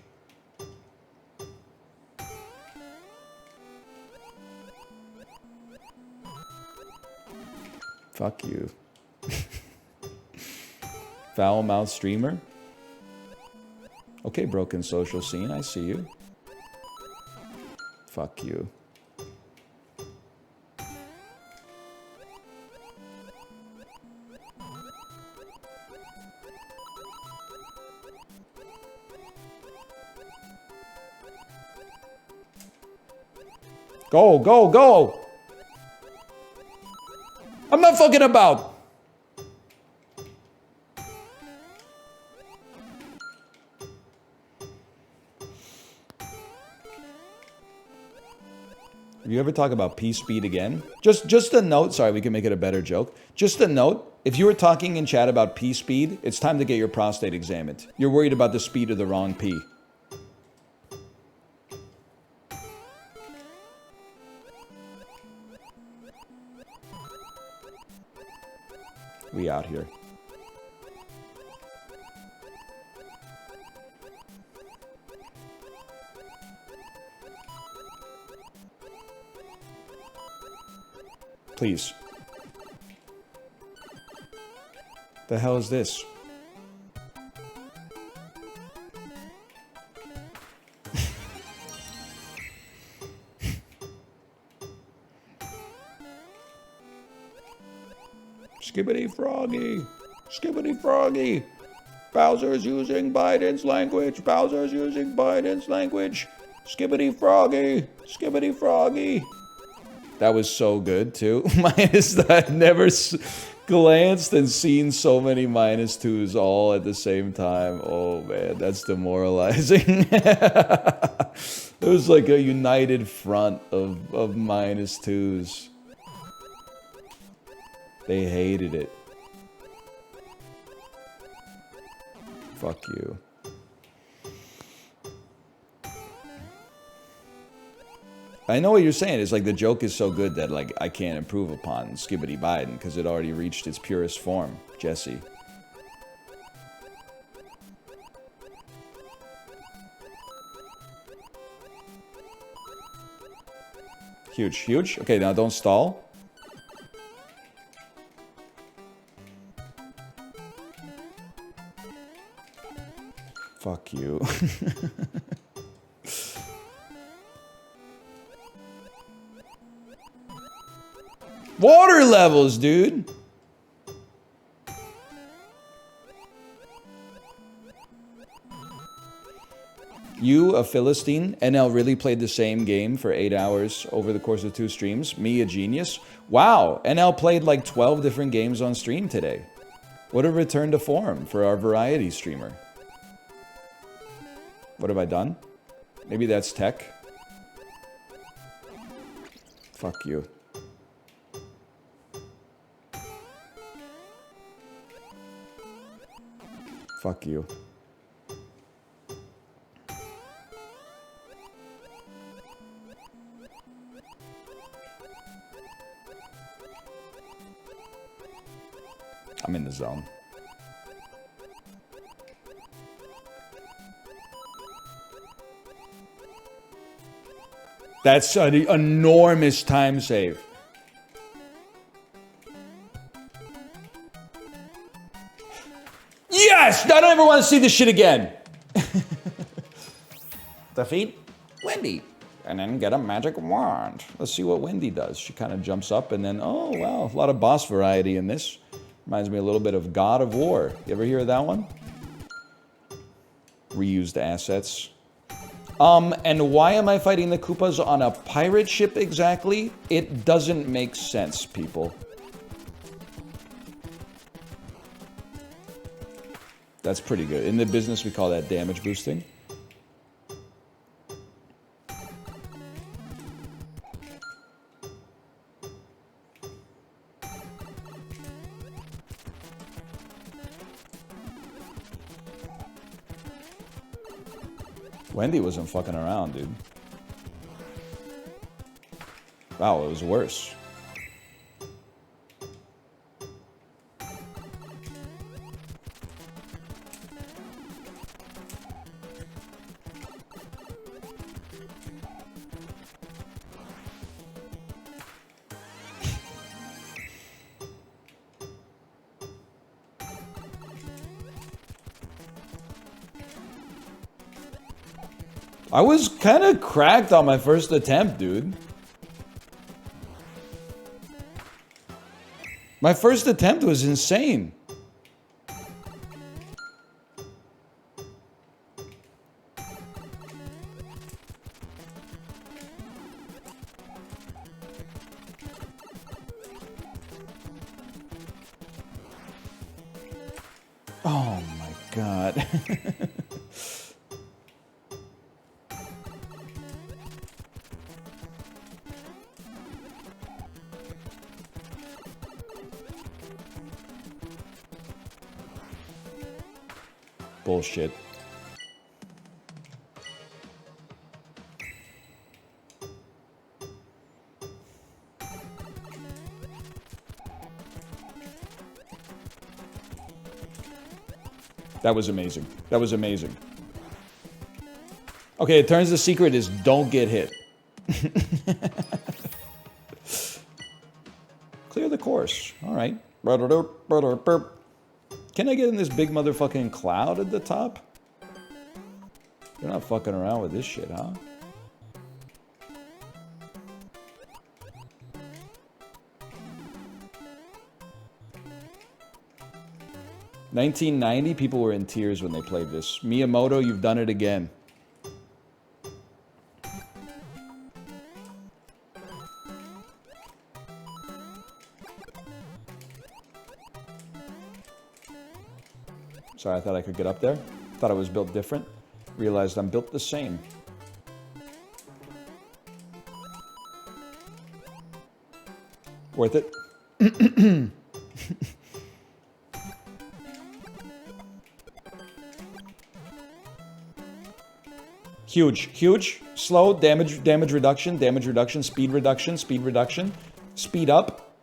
Fuck you. Foul mouth streamer. Okay, broken social scene, I see you. Fuck you. Go, go, go! I'm not fucking about! Have you ever talk about P speed again? Just a note, sorry, we can make it a better joke. Just a note, if you were talking in chat about P speed, it's time to get your prostate examined. You're worried about the speed of the wrong P. We out here. Please. The hell is this? Skibbity froggy. Skibbity froggy. Bowser's using Biden's language. Bowser's using Biden's language. Skibbity froggy. Skibbity froggy. That was so good, too. I've never glanced and seen so many -2s all at the same time. Oh, man, that's demoralizing. It was like a united front of -2s. They hated it. Fuck you. I know what you're saying. It's like the joke is so good that like I can't improve upon Skibbity Biden because it already reached its purest form. Jesse. Huge, huge. Okay, now don't stall. Fuck you. Water levels, dude. You, a Philistine, NL really played the same game for 8 hours over the course of 2 streams. Me, a genius. Wow, NL played like 12 different games on stream today. What a return to form for our variety streamer. What have I done? Maybe that's tech. Fuck you. Fuck you. I'm in the zone. That's an enormous time save. Yes! I don't ever want to see this shit again. Defeat Wendy. And then get a magic wand. Let's see what Wendy does. She kind of jumps up and then, oh, wow, a lot of boss variety in this. Reminds me a little bit of God of War. You ever hear of that one? Reused assets. And why am I fighting the Koopas on a pirate ship exactly? It doesn't make sense, people. That's pretty good. In the business, we call that damage boosting. Wendy wasn't fucking around, dude. Wow, it was worse. I was kind of cracked on my first attempt, dude. My first attempt was insane. Oh my god. Bullshit. That was amazing. That was amazing. Okay, it turns the secret is don't get hit. Clear the course. All right. Can I get in this big motherfucking cloud at the top? You're not fucking around with this shit, huh? $1990, people were in tears when they played this. Miyamoto, you've done it again. Sorry, I thought I could get up there. Thought I was built different. Realized I'm built the same. Worth it. Huge, huge, slow, damage reduction, speed reduction, speed up.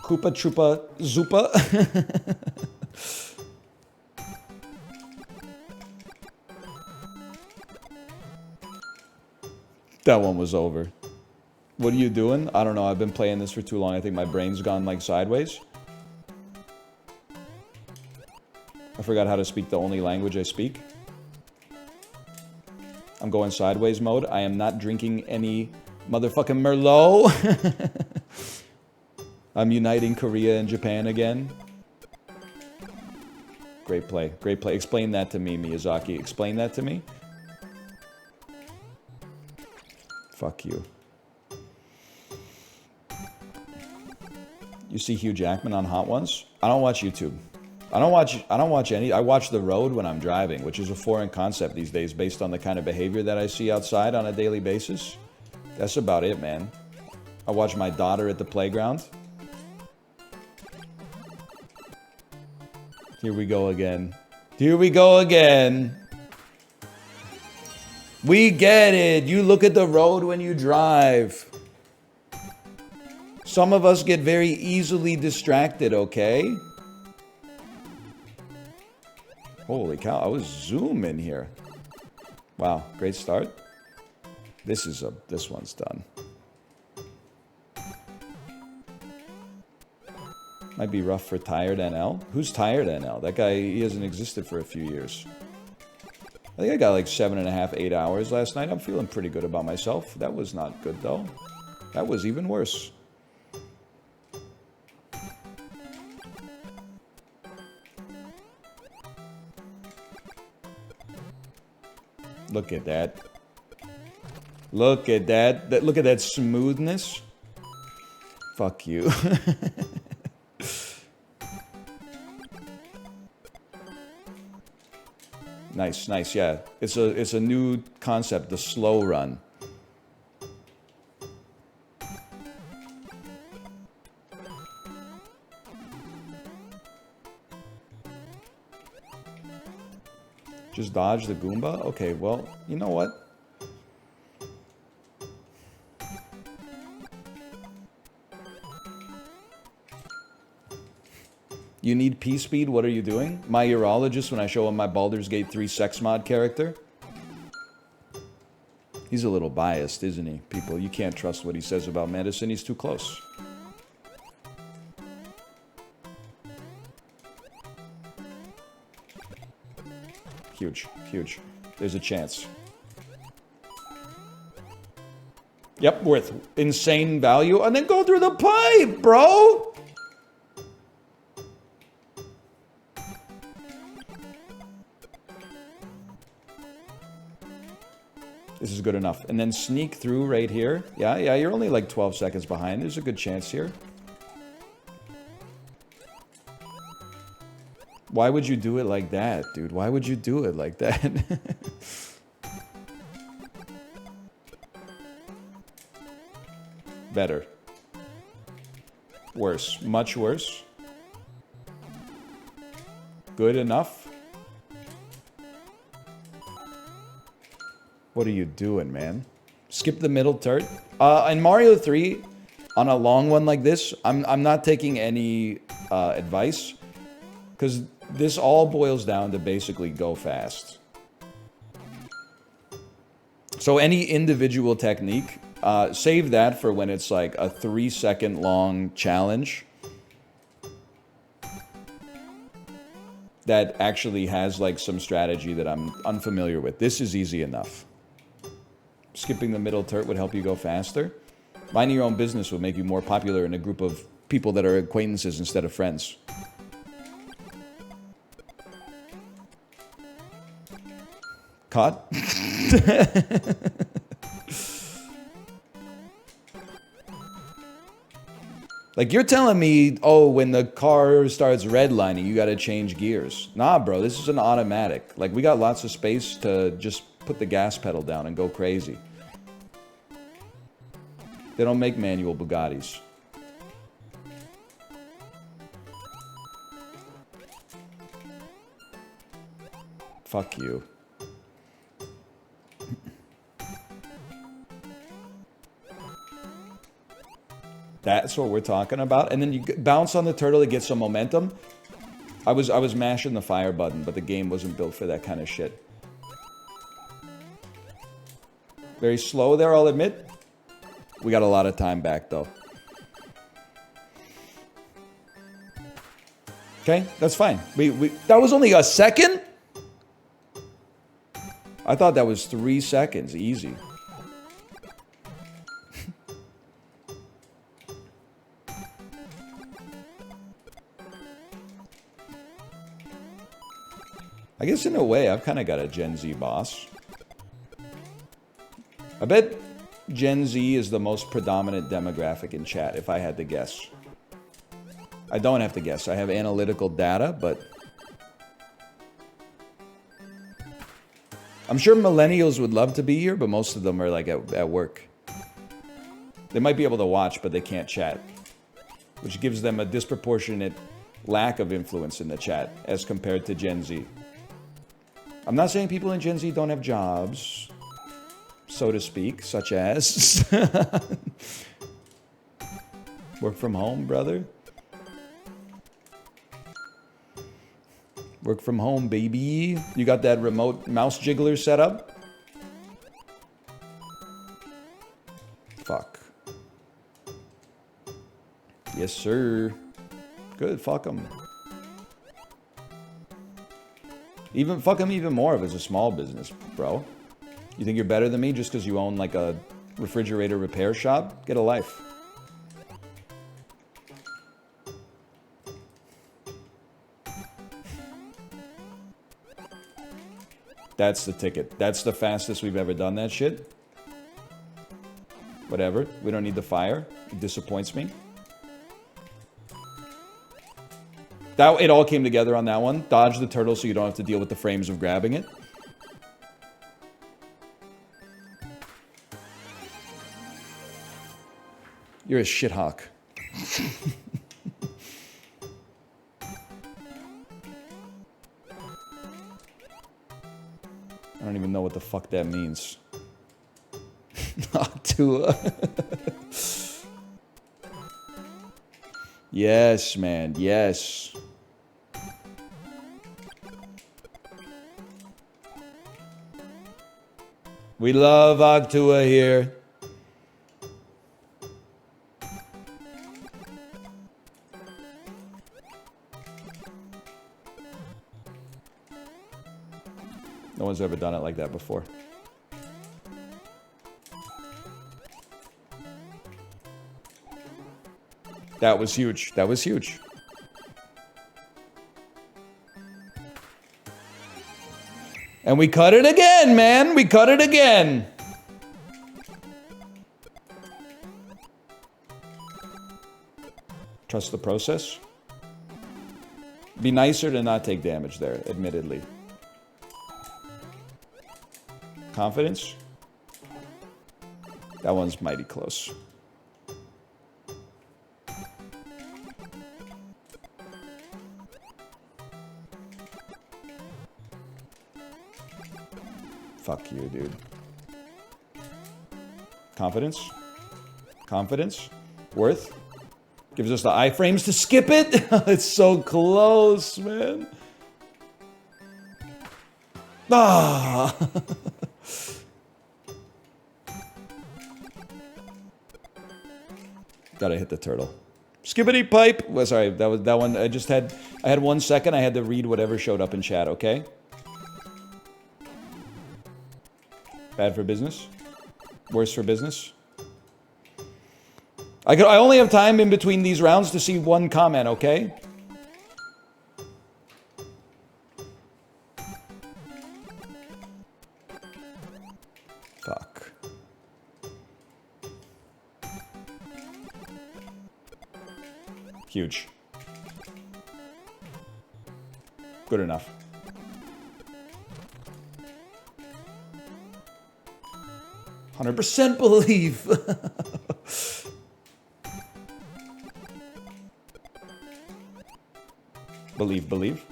Koopa Troopa Zoopa. That one was over. What are you doing? I don't know, I've been playing this for too long. I think my brain's gone like sideways. I forgot how to speak the only language I speak. I'm going sideways mode. I am not drinking any motherfucking Merlot. I'm uniting Korea and Japan again. Great play. Great play. Explain that to me, Miyazaki. Explain that to me. Fuck you. You see Hugh Jackman on Hot Ones? I don't watch YouTube. I don't watch any. I watch the road when I'm driving, which is a foreign concept these days based on the kind of behavior that I see outside on a daily basis. That's about it, man. I watch my daughter at the playground. Here we go again. Here we go again. We get it. You look at the road when you drive. Some of us get very easily distracted, okay? Holy cow, I was zooming here. Wow, great start. This one's done. Might be rough for Tired NL. Who's Tired NL? That guy, he hasn't existed for a few years. I think I got like 7.5, 8 hours last night. I'm feeling pretty good about myself. That was not good though. That was even worse. Look at that. Look at that. Look at that smoothness. Fuck you. Nice, nice, yeah. It's a new concept, the slow run. Just dodge the Goomba? Okay, well, you know what? You need P-Speed? What are you doing? My urologist when I show him my Baldur's Gate 3 sex mod character? He's a little biased, isn't he? People, you can't trust what he says about medicine. He's too close. Huge, huge. There's a chance. Yep, worth insane value. And then go through the pipe, bro! This is good enough. And then sneak through right here. Yeah, yeah, you're only like 12 seconds behind. There's a good chance here. Why would you do it like that, dude? Why would you do it like that? Better. Worse. Much worse. Good enough. What are you doing, man? Skip the middle turret. In Mario 3, on a long one like this, I'm not taking any advice, because this all boils down to basically go fast. So any individual technique, save that for when it's like a 3-second long challenge that actually has like some strategy that I'm unfamiliar with. This is easy enough. Skipping the middle turret would help you go faster. Minding your own business would make you more popular in a group of people that are acquaintances instead of friends. Caught? Like, you're telling me, oh, when the car starts redlining, you gotta change gears. Nah, bro, this is an automatic. Like, we got lots of space to just put the gas pedal down and go crazy. They don't make manual Bugattis. Fuck you. That's what we're talking about. And then you bounce on the turtle to get some momentum. I was mashing the fire button, but the game wasn't built for that kind of shit. Very slow there, I'll admit. We got a lot of time back, though. Okay, that's fine. That was only a second? I thought that was 3 seconds. Easy. I guess in a way, I've kind of got a Gen Z boss. I bet Gen Z is the most predominant demographic in chat, if I had to guess. I don't have to guess. I have analytical data, but... I'm sure millennials would love to be here, but most of them are like at work. They might be able to watch, but they can't chat. Which gives them a disproportionate lack of influence in the chat as compared to Gen Z. I'm not saying people in Gen Z don't have jobs, so to speak, such as... Work from home, brother. Work from home, baby. You got that remote mouse jiggler set up? Fuck. Yes, sir. Good, fuck them. Fuck them even more if it's a small business, bro. You think you're better than me just because you own like a refrigerator repair shop? Get a life. That's the ticket. That's the fastest we've ever done that shit. Whatever. We don't need the fire. It disappoints me. It all came together on that one. Dodge the turtle so you don't have to deal with the frames of grabbing it. You're a shithawk. I don't even know what the fuck that means. Yes, man. Yes. We love Octua here. No one's ever done it like that before. That was huge. That was huge. And we cut it again, man. We cut it again. Trust the process. Be nicer to not take damage there, admittedly. Confidence? That one's mighty close. Fuck you, dude. Confidence? Confidence? Worth? Gives us the iframes to skip it? It's so close, man. Ah! Gotta hit the turtle. Skibbity pipe! Well, sorry, that one. I had 1 second. I had to read whatever showed up in chat, okay? Bad for business? Worse for business? I only have time in between these rounds to see one comment, okay? Fuck. Huge. Good enough. %100% believe. Believe.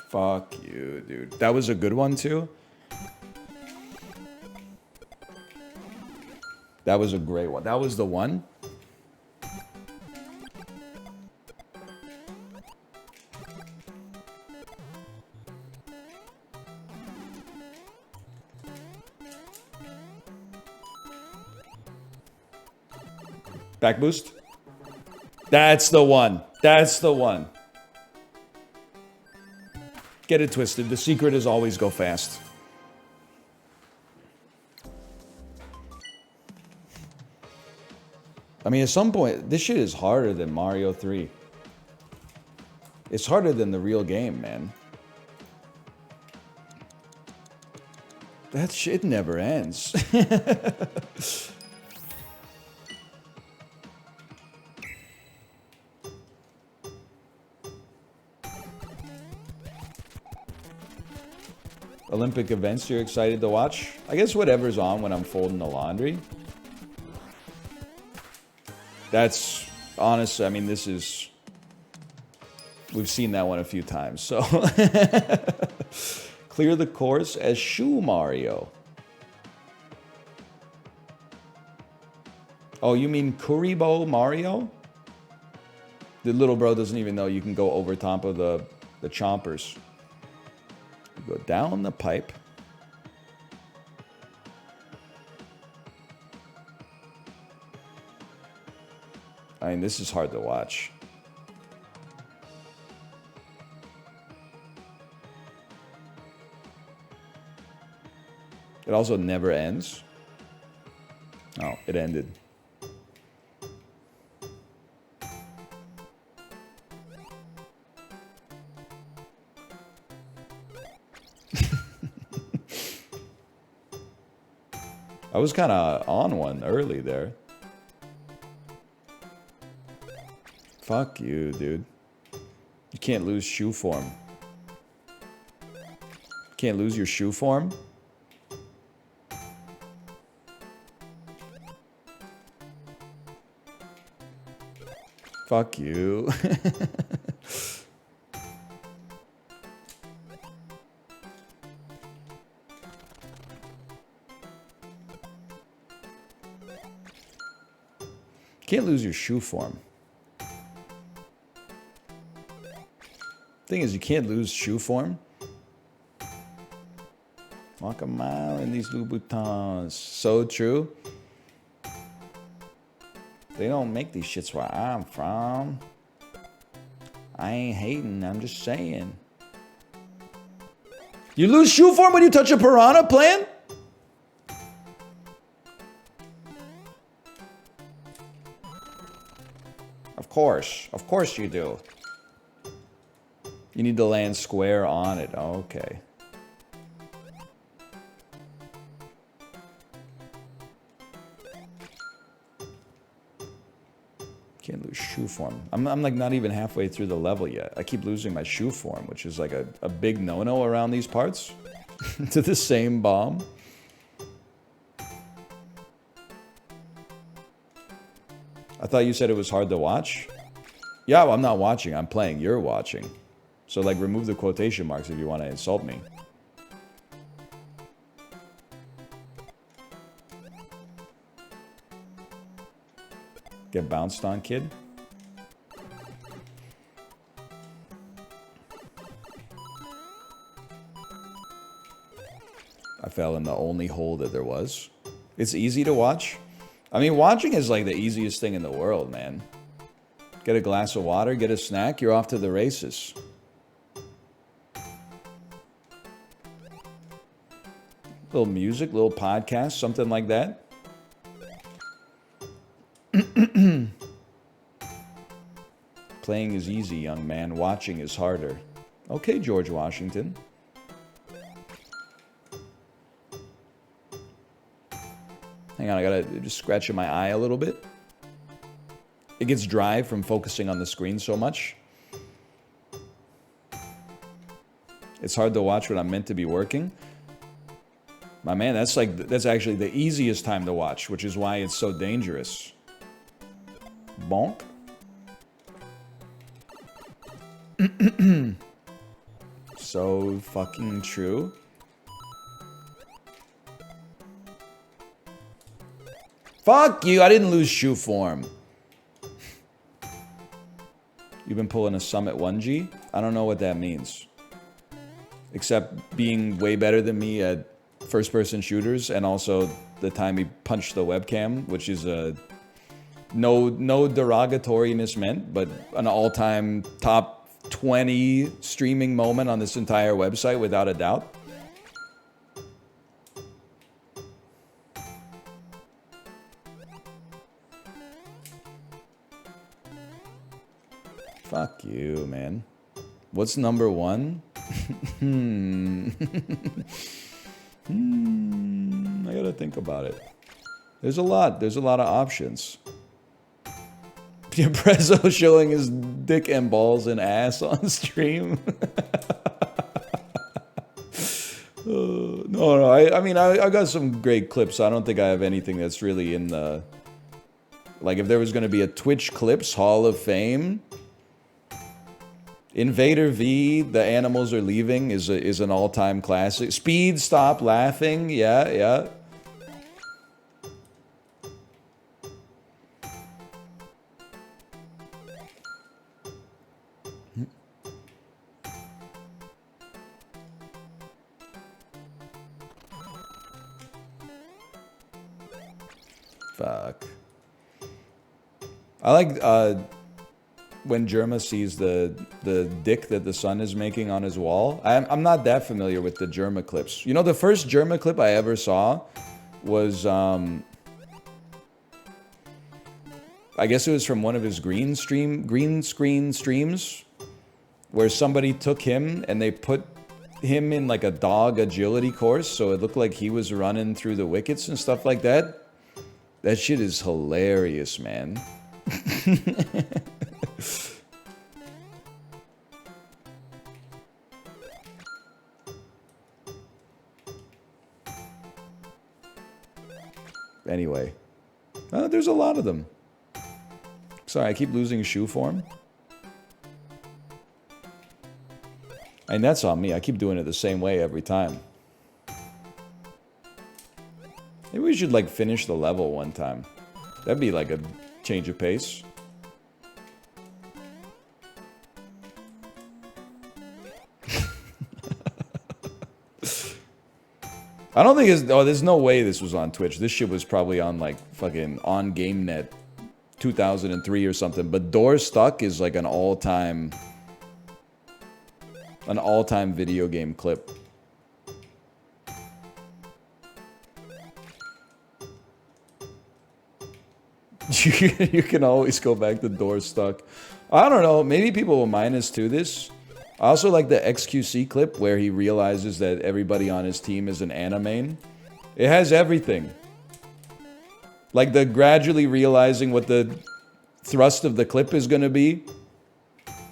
Fuck you, dude. That was a good one, too. That was a great one. That was the one. Back boost. That's the one. That's the one. Get it twisted. The secret is always go fast. I mean, at some point, this shit is harder than Mario 3. It's harder than the real game, man. That shit never ends. Olympic events you're excited to watch? I guess whatever's on when I'm folding the laundry. That's honest. I mean, this is... We've seen that one a few times, so... Clear the course as Shoe Mario. Oh, you mean Kuribo Mario? The little bro doesn't even know you can go over top of the chompers. You go down the pipe. I mean, this is hard to watch. It also never ends. Oh, it ended. I was kind of on one early there. Fuck you, dude. You can't lose shoe form. You can't lose your shoe form? Fuck you. Can't lose your shoe form. Thing is, you can't lose shoe form. Walk a mile in these Louboutins. So true. They don't make these shits where I'm from. I ain't hating, I'm just saying. You lose shoe form when you touch a piranha plant? Of course you do. You need to land square on it. Okay. Can't lose shoe form. I'm like not even halfway through the level yet. I keep losing my shoe form, which is like a big no-no around these parts. To the same bomb. I thought you said it was hard to watch. Yeah, well, I'm not watching. I'm playing. You're watching. So, like, remove the quotation marks if you want to insult me. Get bounced on, kid. I fell in the only hole that there was. It's easy to watch. I mean, watching is like the easiest thing in the world, man. Get a glass of water, get a snack, you're off to the races. Little music, little podcast, something like that. Playing is easy, young man. Watching is harder. Okay, George Washington. Hang on, I gotta just scratch in my eye a little bit. It gets dry from focusing on the screen so much. It's hard to watch when I'm meant to be working. My man, that's actually the easiest time to watch, which is why it's so dangerous. Bonk. So fucking true. Fuck you, I didn't lose shoe form. You've been pulling a Summit 1G? I don't know what that means. Except being way better than me at first-person shooters, and also the time he punched the webcam, which is no derogatoriness meant, but an all-time top 20 streaming moment on this entire website, without a doubt. Fuck you, man. What's number one? I gotta think about it. There's a lot of options. Prezzo showing his dick and balls and ass on stream. No, I mean, I got some great clips. I don't think I have anything that's really in the... Like, if there was gonna be a Twitch Clips Hall of Fame... Invader V, The Animals Are Leaving is an all-time classic. Speed, Stop Laughing, yeah. Fuck. I like, when Jerma sees the dick that the sun is making on his wall. I'm not that familiar with the Jerma clips. You know, the first Jerma clip I ever saw was, I guess it was from one of his green screen streams, where somebody took him and they put him in like a dog agility course, so it looked like he was running through the wickets and stuff like that. That shit is hilarious, man. Anyway, there's a lot of them. Sorry, I keep losing shoe form. And that's on me. I keep doing it the same way every time. Maybe we should like finish the level one time. That'd be like a change of pace. I don't think it's... Oh, there's no way this was on Twitch. This shit was probably on, like, fucking on GameNet 2003 or something. But Door Stuck is, like, an all-time video game clip. You can always go back to Door Stuck. I don't know. Maybe people will minus to this. I also like the XQC clip where he realizes that everybody on his team is an anime. It has everything. Like the gradually realizing what the thrust of the clip is going to be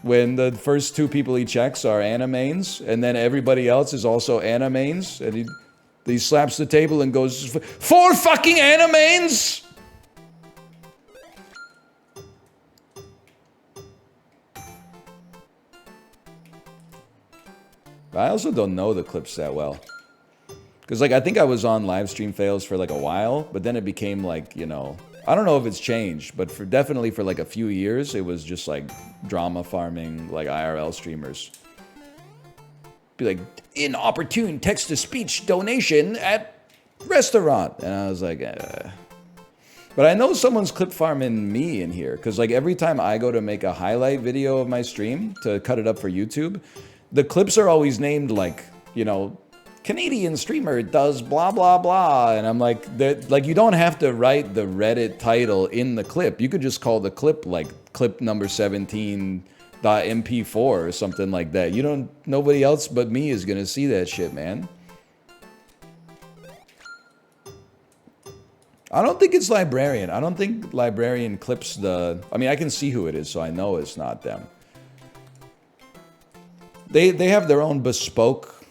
when the first two people he checks are animains, and then everybody else is also animains, and he slaps the table and goes, 4 fucking animains! I also don't know the clips that well. Because, like, I think I was on live stream fails for, like, a while, but then it became, like, you know... I don't know if it's changed, but definitely for, like, a few years, it was just, like, drama farming, like, IRL streamers. Be like, inopportune text-to-speech donation at restaurant. And I was like, But I know someone's clip farming me in here, because, like, every time I go to make a highlight video of my stream to cut it up for YouTube... The clips are always named like, you know, Canadian streamer does blah, blah, blah. And I'm like, you don't have to write the Reddit title in the clip. You could just call the clip like clip number 17.mp4 or something like that. Nobody else but me is going to see that shit, man. I don't think it's Librarian. I don't think Librarian clips the... I mean, I can see who it is, so I know it's not them. They have their own bespoke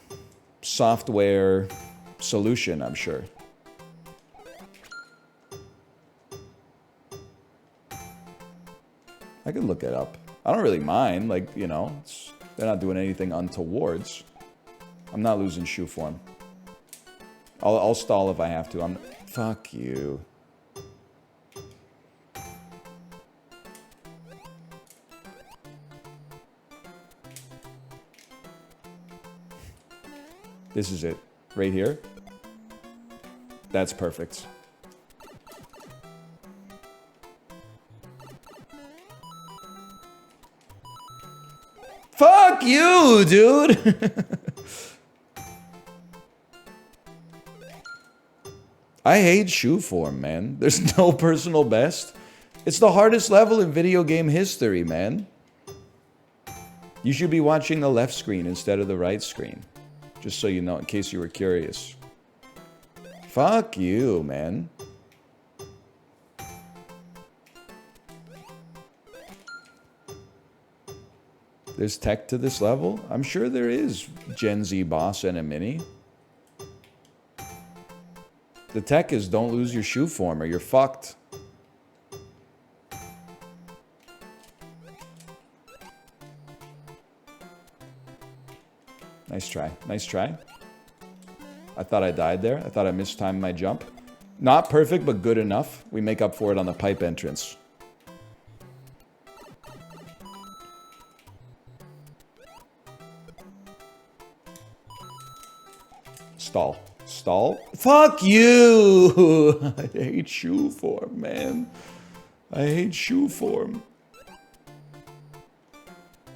software solution, I'm sure. I could look it up. I don't really mind, like, you know, they're not doing anything untowards. I'm not losing shoe form. I'll stall if I have to. Fuck you. This is it. Right here. That's perfect. Fuck you, dude! I hate shoe form, man. There's no personal best. It's the hardest level in video game history, man. You should be watching the left screen instead of the right screen. Just so you know, in case you were curious. Fuck you, man. There's tech to this level? I'm sure there is Gen Z boss and a mini. The tech is don't lose your shoe form or you're fucked. Nice try. Nice try. I thought I died there. I thought I mistimed my jump. Not perfect, but good enough. We make up for it on the pipe entrance. Stall. Stall? Fuck you! I hate shoe form, man. I hate shoe form.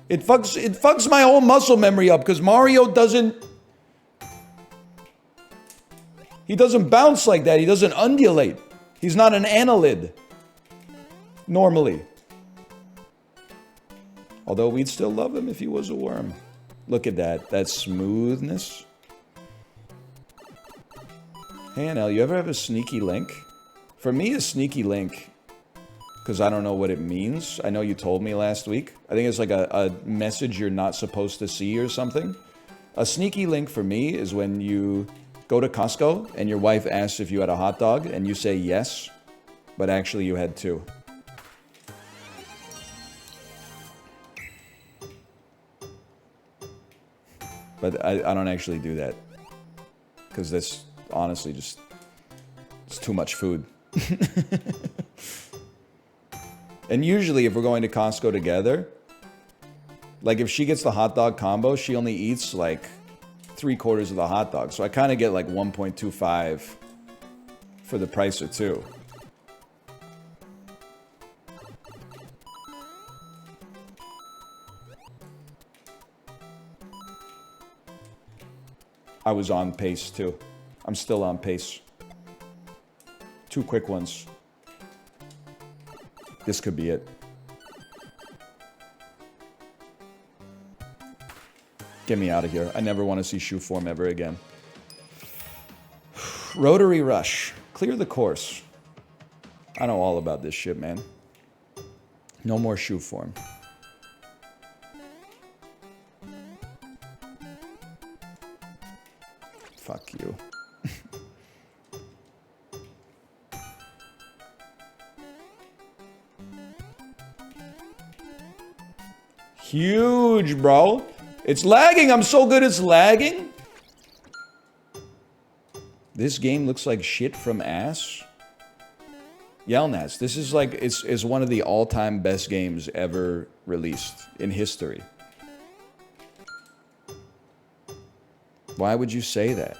It fucks my whole muscle memory up because Mario doesn't... He doesn't bounce like that. He doesn't undulate. He's not an annelid. Normally. Although we'd still love him if he was a worm. Look at that. That smoothness. Hey, NL, you ever have a sneaky link? For me, a sneaky link... Because I don't know what it means. I know you told me last week. I think it's like a message you're not supposed to see or something. A sneaky link for me is when you go to Costco and your wife asks if you had a hot dog and you say yes, but actually you had 2. But I don't actually do that. Because that's honestly just... It's too much food. And usually if we're going to Costco together, like if she gets the hot dog combo, she only eats like 3/4 of the hot dog. So I kind of get like 1.25 for the price of 2. I was on pace too. I'm still on pace. 2 quick ones. This could be it. Get me out of here. I never want to see shoe form ever again. Rotary Rush. Clear the course. I know all about this shit, man. No more shoe form. Fuck you. Huge, bro. It's lagging. I'm so good it's lagging. This game looks like shit from ass. Yelnats, this is like, it's one of the all-time best games ever released in history. Why would you say that?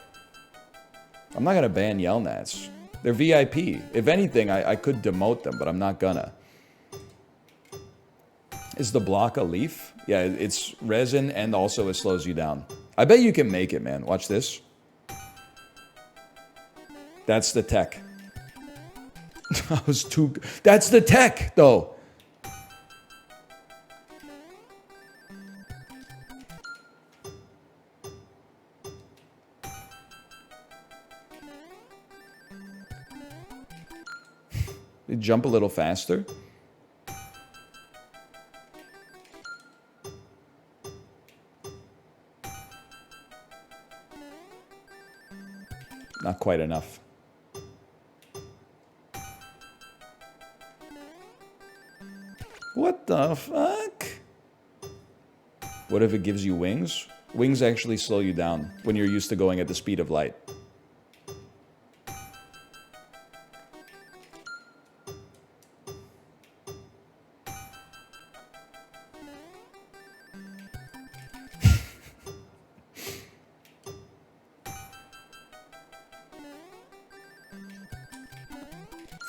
I'm not gonna ban Yelnats. They're VIP. If anything, I could demote them, but I'm not gonna. Is the block a leaf? Yeah, it's resin and also it slows you down. I bet you can make it, man. Watch this. That's the tech. I was too... That's the tech, though. You jump a little faster. Not quite enough. What the fuck? What if it gives you wings? Wings actually slow you down when you're used to going at the speed of light.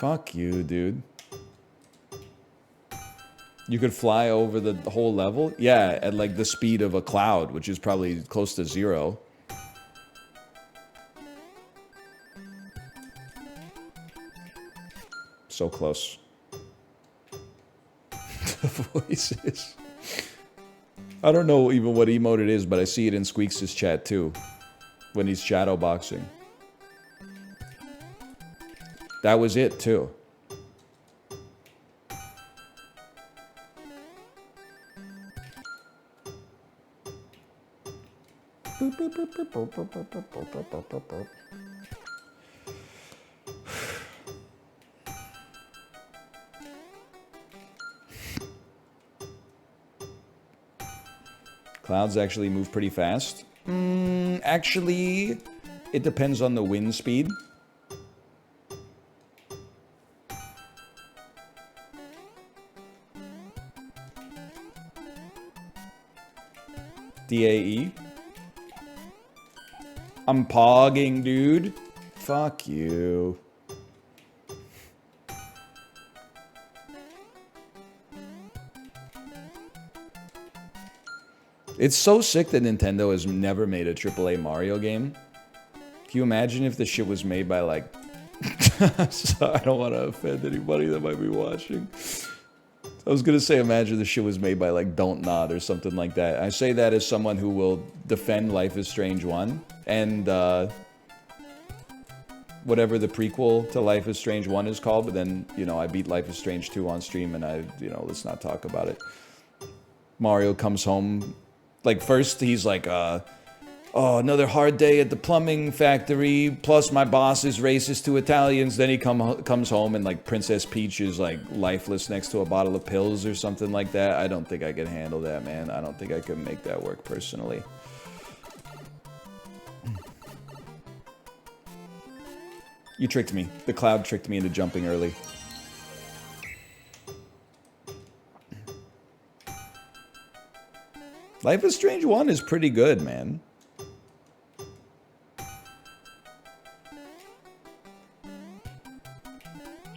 Fuck you, dude. You could fly over the whole level? Yeah, at like the speed of a cloud, which is probably close to 0. So close. The voices. I don't know even what emote it is, but I see it in Squeaks' chat too. When he's shadowboxing. That was it too. Clouds actually move pretty fast. Actually, it depends on the wind speed. DAE. I'm pogging, dude. Fuck you. It's so sick that Nintendo has never made a AAA Mario game. Can you imagine if the shit was made by, like... So I don't want to offend anybody that might be watching. I was gonna say, imagine the shit was made by, like, Don't Nod or something like that. I say that as someone who will defend Life is Strange 1 and, whatever the prequel to Life is Strange 1 is called, but then, you know, I beat Life is Strange 2 on stream and let's not talk about it. Mario comes home, like, first he's like, oh, another hard day at the plumbing factory, plus my boss is racist to Italians. Then he comes home and, like, Princess Peach is, like, lifeless next to a bottle of pills or something like that. I don't think I can handle that, man. I don't think I can make that work personally. You tricked me. The cloud tricked me into jumping early. Life is Strange 1 is pretty good, man.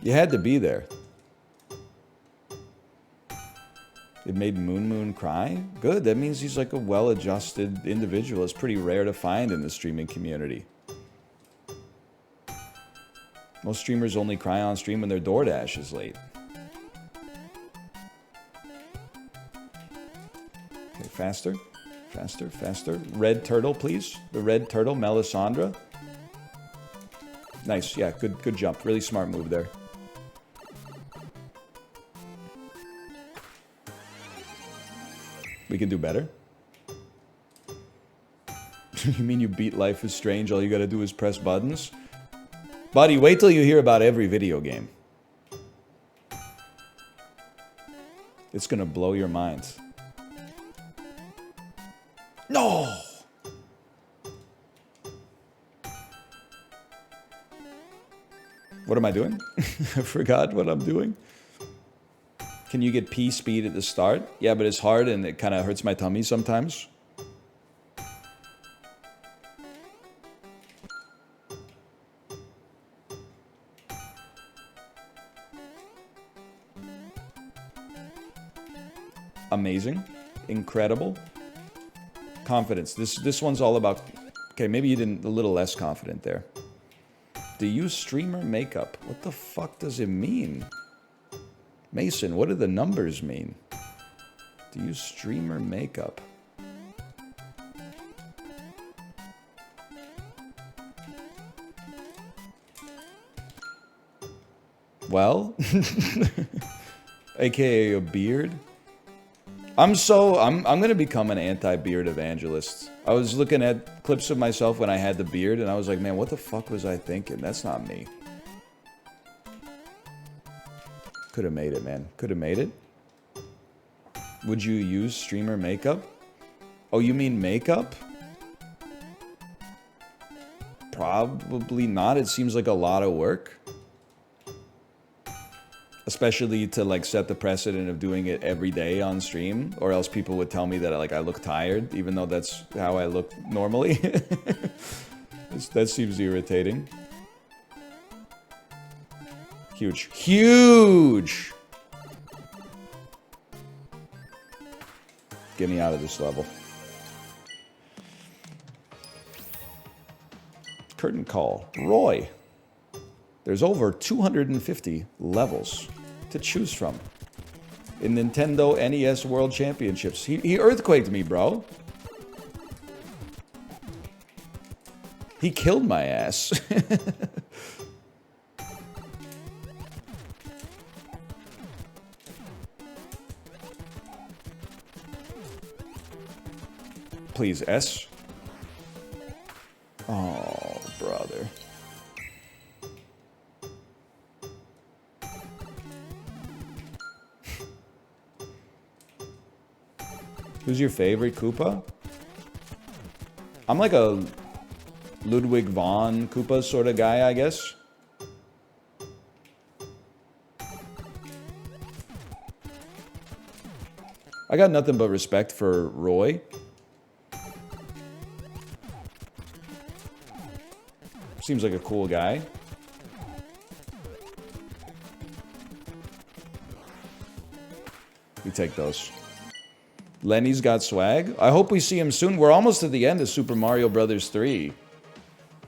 You had to be there. It made Moon Moon cry? Good, that means he's like a well-adjusted individual. It's pretty rare to find in the streaming community. Most streamers only cry on stream when their DoorDash is late. Okay, faster. Faster, faster. Red turtle, please. The red turtle, Melisandre. Nice, yeah, good jump. Really smart move there. We can do better? You mean you beat Life is Strange, all you gotta do is press buttons? Buddy, wait till you hear about every video game. It's gonna blow your mind. No! What am I doing? I forgot what I'm doing. Can you get P speed at the start? Yeah, but it's hard and it kind of hurts my tummy sometimes. Amazing. Incredible. Confidence. This one's all about... Okay, maybe you didn't... A little less confident there. Do you streamer makeup? What the fuck does it mean? Mason, what do the numbers mean? Do you streamer makeup? Well? AKA a beard? I'm gonna become an anti-beard evangelist. I was looking at clips of myself when I had the beard and I was like, man, what the fuck was I thinking? That's not me. Could have made it, man. Could have made it. Would you use streamer makeup? Oh, you mean makeup? Probably not. It seems like a lot of work. Especially to like set the precedent of doing it every day on stream, or else people would tell me that like I look tired, even though that's how I look normally. That seems irritating. Huge. Huge! Get me out of this level. Curtain call. Roy. There's over 250 levels to choose from in Nintendo NES World Championships. He earthquaked me, bro. He killed my ass. Please, S. Oh, brother. Who's your favorite Koopa? I'm like a Ludwig von Koopa sort of guy, I guess. I got nothing but respect for Roy. Seems like a cool guy. We take those. Lenny's got swag. I hope we see him soon. We're almost at the end of Super Mario Bros. 3.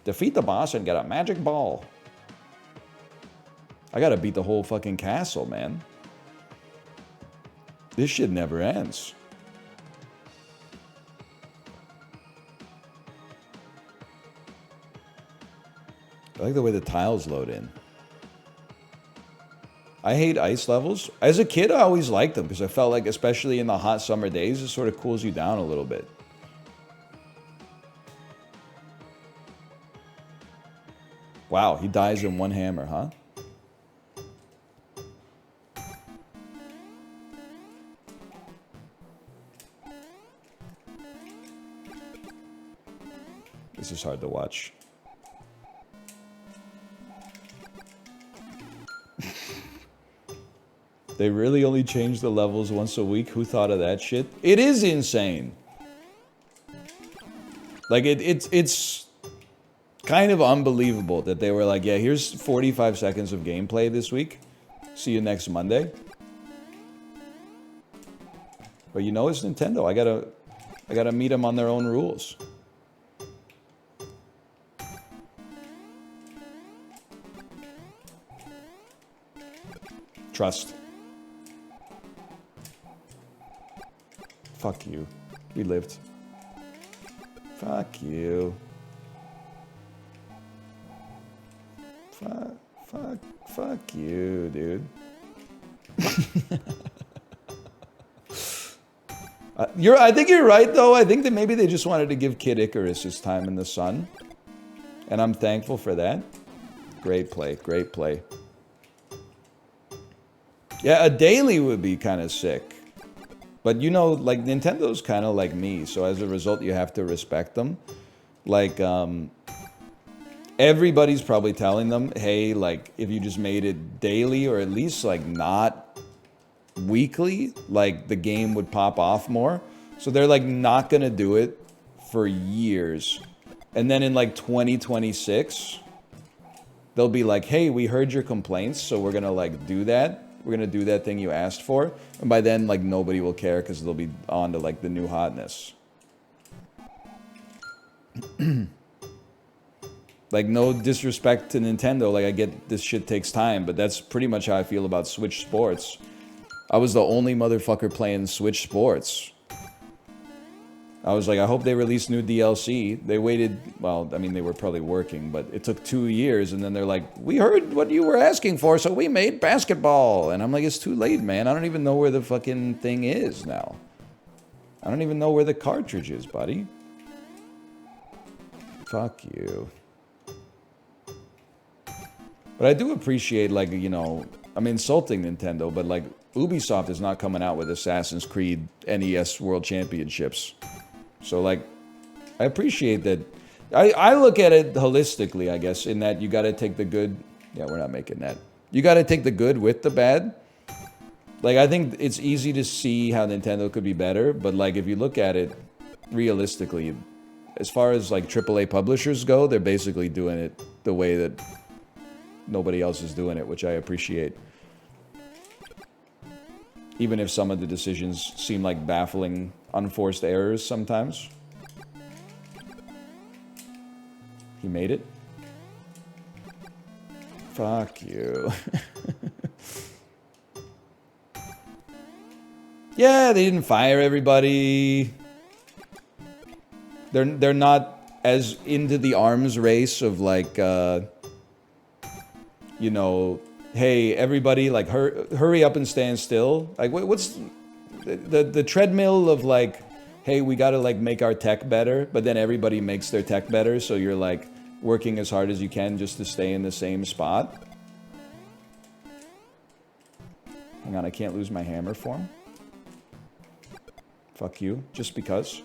Defeat the boss and get a magic ball. I gotta beat the whole fucking castle, man. This shit never ends. I like the way the tiles load in. I hate ice levels. As a kid, I always liked them because I felt like, especially in the hot summer days, it sort of cools you down a little bit. Wow, he dies in one hammer, huh? This is hard to watch. They really only change the levels once a week? Who thought of that shit? It is insane. Like, it's kind of unbelievable that they were like, yeah, here's 45 seconds of gameplay this week. See you next Monday. But you know, it's Nintendo. I gotta meet them on their own rules. Trust. Fuck you. We lived. Fuck you. Fuck you, dude. I think you're right, though. I think that maybe they just wanted to give Kid Icarus his time in the sun. And I'm thankful for that. Great play. Great play. Yeah, a daily would be kind of sick. But, you know, like, Nintendo's kind of like me. So, as a result, you have to respect them. Like, everybody's probably telling them, hey, like, if you just made it daily or at least, like, not weekly, like, the game would pop off more. So they're, like, not going to do it for years. And then in, like, 2026, they'll be like, hey, we heard your complaints, so we're going to, like, do that. We're going to do that thing you asked for. And by then, like, nobody will care because they'll be on to, like, the new hotness. Like, no disrespect to Nintendo. Like, I get this shit takes time, but that's pretty much how I feel about Switch Sports. I was the only motherfucker playing Switch Sports. I was like, I hope they release new DLC. They waited, well, I mean, they were probably working, but it took 2 years, and then they're like, we heard what you were asking for, so we made basketball. And I'm like, it's too late, man. I don't even know where the fucking thing is now. I don't even know where the cartridge is, buddy. Fuck you. But I do appreciate, like, you know, I'm insulting Nintendo, but, like, Ubisoft is not coming out with Assassin's Creed NES World Championships. So, like, I appreciate that. I look at it holistically, I guess, in that you got to take the good. Yeah, we're not making that. You got to take the good with the bad. Like, I think it's easy to see how Nintendo could be better, but, like, if you look at it realistically, as far as, like, AAA publishers go, they're basically doing it the way that nobody else is doing it, which I appreciate. Even if some of the decisions seem like baffling, unforced errors sometimes. He made it? Fuck you. Yeah, they didn't fire everybody. They're not as into the arms race of, like, you know, hey, everybody, like, hurry up and stand still. Like, what's the treadmill of, like, hey, we gotta, like, make our tech better, but then everybody makes their tech better, so you're, like, working as hard as you can just to stay in the same spot. Hang on, I can't lose my hammer form. Fuck you, just because.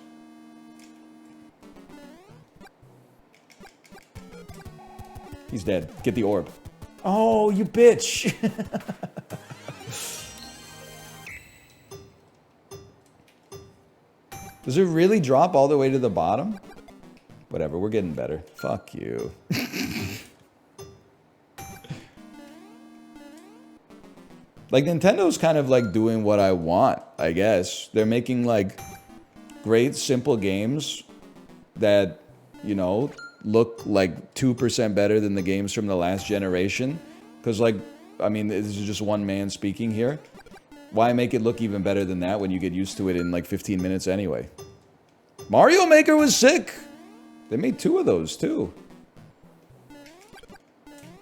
He's dead. Get the orb. Oh, you bitch! Does it really drop all the way to the bottom? Whatever, we're getting better. Fuck you. Like, Nintendo's kind of, like, doing what I want, I guess. They're making, like, great, simple games that, you know, look like 2% better than the games from the last generation. Because, like, I mean, this is just one man speaking here. Why make it look even better than that when you get used to it in, like, 15 minutes anyway? Mario Maker was sick! They made 2 of those, too.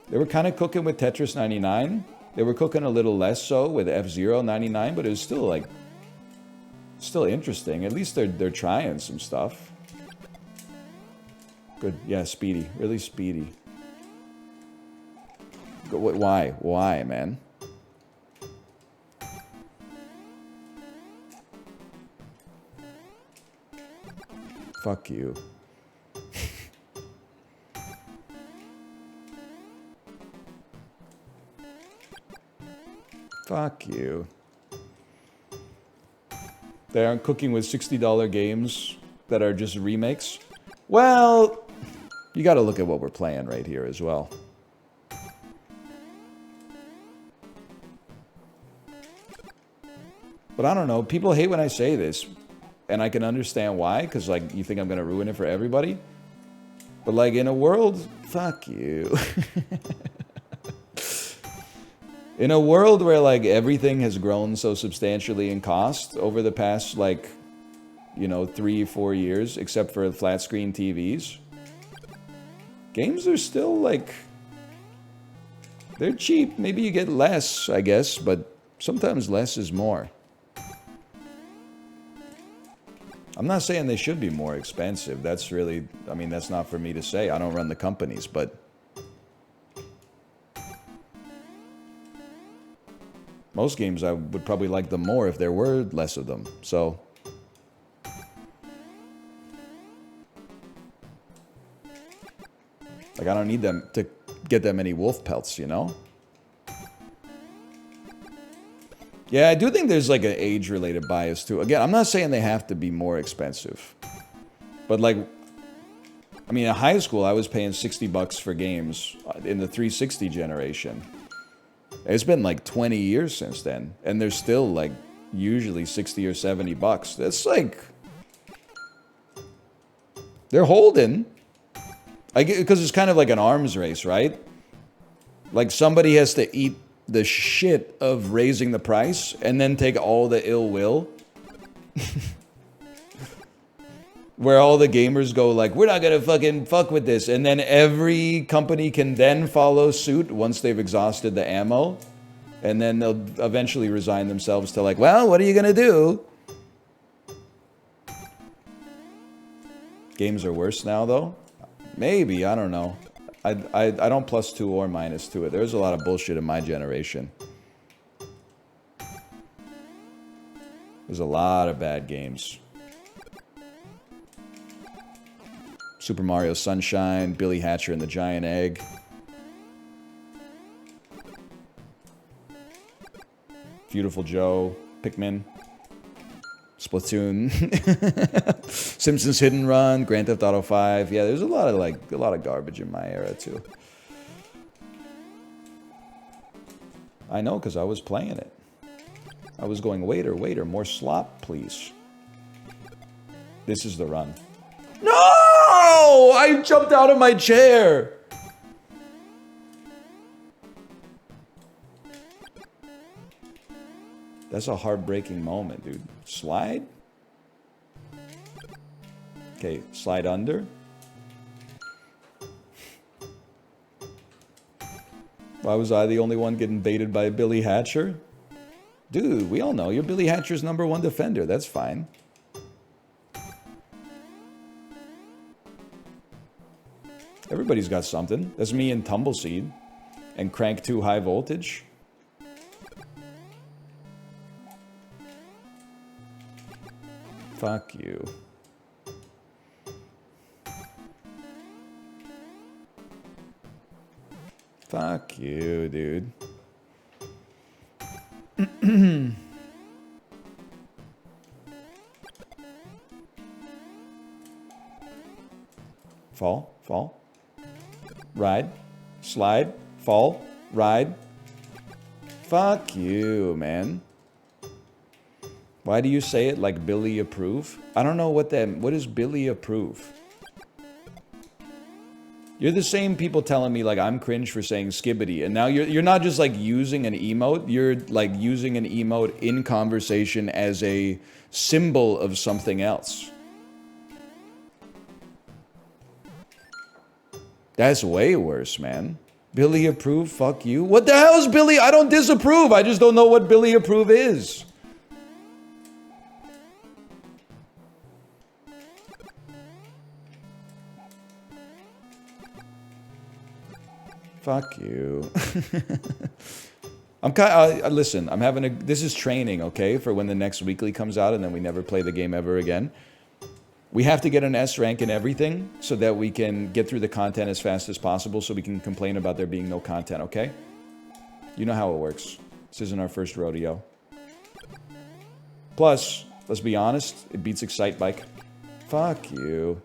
They were kind of cooking with Tetris 99. They were cooking a little less so with F-Zero 99, but it was still, like, still interesting. At least they're trying some stuff. Good. Yeah, speedy. Really speedy. Why? Why, man? Fuck you. Fuck you. They aren't cooking with $60 games that are just remakes. Well, you gotta look at what we're playing right here as well. But I don't know, people hate when I say this. And I can understand why, because, like, you think I'm gonna ruin it for everybody. But, like, in a world... Fuck you. In a world where, like, everything has grown so substantially in cost over the past, like, you know, 3-4 years, except for flat screen TVs, games are still, like, they're cheap. Maybe you get less, I guess, but sometimes less is more. I'm not saying they should be more expensive. That's really, I mean, that's not for me to say. I don't run the companies, but most games I would probably like them more if there were less of them. So like, I don't need them to get that many wolf pelts, you know? Yeah, I do think there's like an age-related bias too. Again, I'm not saying they have to be more expensive. But like, I mean, in high school, I was paying 60 bucks for games in the 360 generation. It's been like 20 years since then. And they're still like usually 60 or 70 bucks. That's like, they're holding. Because it's kind of like an arms race, right? Like somebody has to eat the shit of raising the price and then take all the ill will. Where all the gamers go like, we're not gonna fucking fuck with this. And then every company can then follow suit once they've exhausted the ammo. And then they'll eventually resign themselves to like, well, what are you gonna do? Games are worse now though? Maybe, I don't know. I don't +2 or -2 it. There's a lot of bullshit in my generation. There's a lot of bad games. Super Mario Sunshine, Billy Hatcher and the Giant Egg. Beautiful Joe, Pikmin, Splatoon, Simpsons Hit and Run, Grand Theft Auto 5. Yeah, there's a lot of garbage in my era too. I know, because I was playing it. I was going, waiter, waiter, more slop, please. This is the run. No! I jumped out of my chair! That's a heartbreaking moment, dude. Slide? Okay, slide under. Why was I the only one getting baited by Billy Hatcher? Dude, we all know you're Billy Hatcher's #1 defender. That's fine. Everybody's got something. That's me and Tumbleseed. And Crank 2 High Voltage. Fuck you. Fuck you, dude. Fall, fall. Ride, slide, fall, ride. Fuck you, man. Why do you say it like Billy approve? I don't know what is Billy approve? You're the same people telling me like I'm cringe for saying skibbity, and now you're not just like using an emote, you're like using an emote in conversation as a symbol of something else. That's way worse, man. Billy approve, fuck you. What the hell is Billy? I don't disapprove. I just don't know what Billy approve is. Fuck you. I'm kind of, listen, I'm having a, this is training, okay, for when the next weekly comes out and then we never play the game ever again. We have to get an S rank in everything so that we can get through the content as fast as possible so we can complain about there being no content, okay? You know how it works. This isn't our first rodeo. Plus, let's be honest, it beats Excite Bike. Fuck you.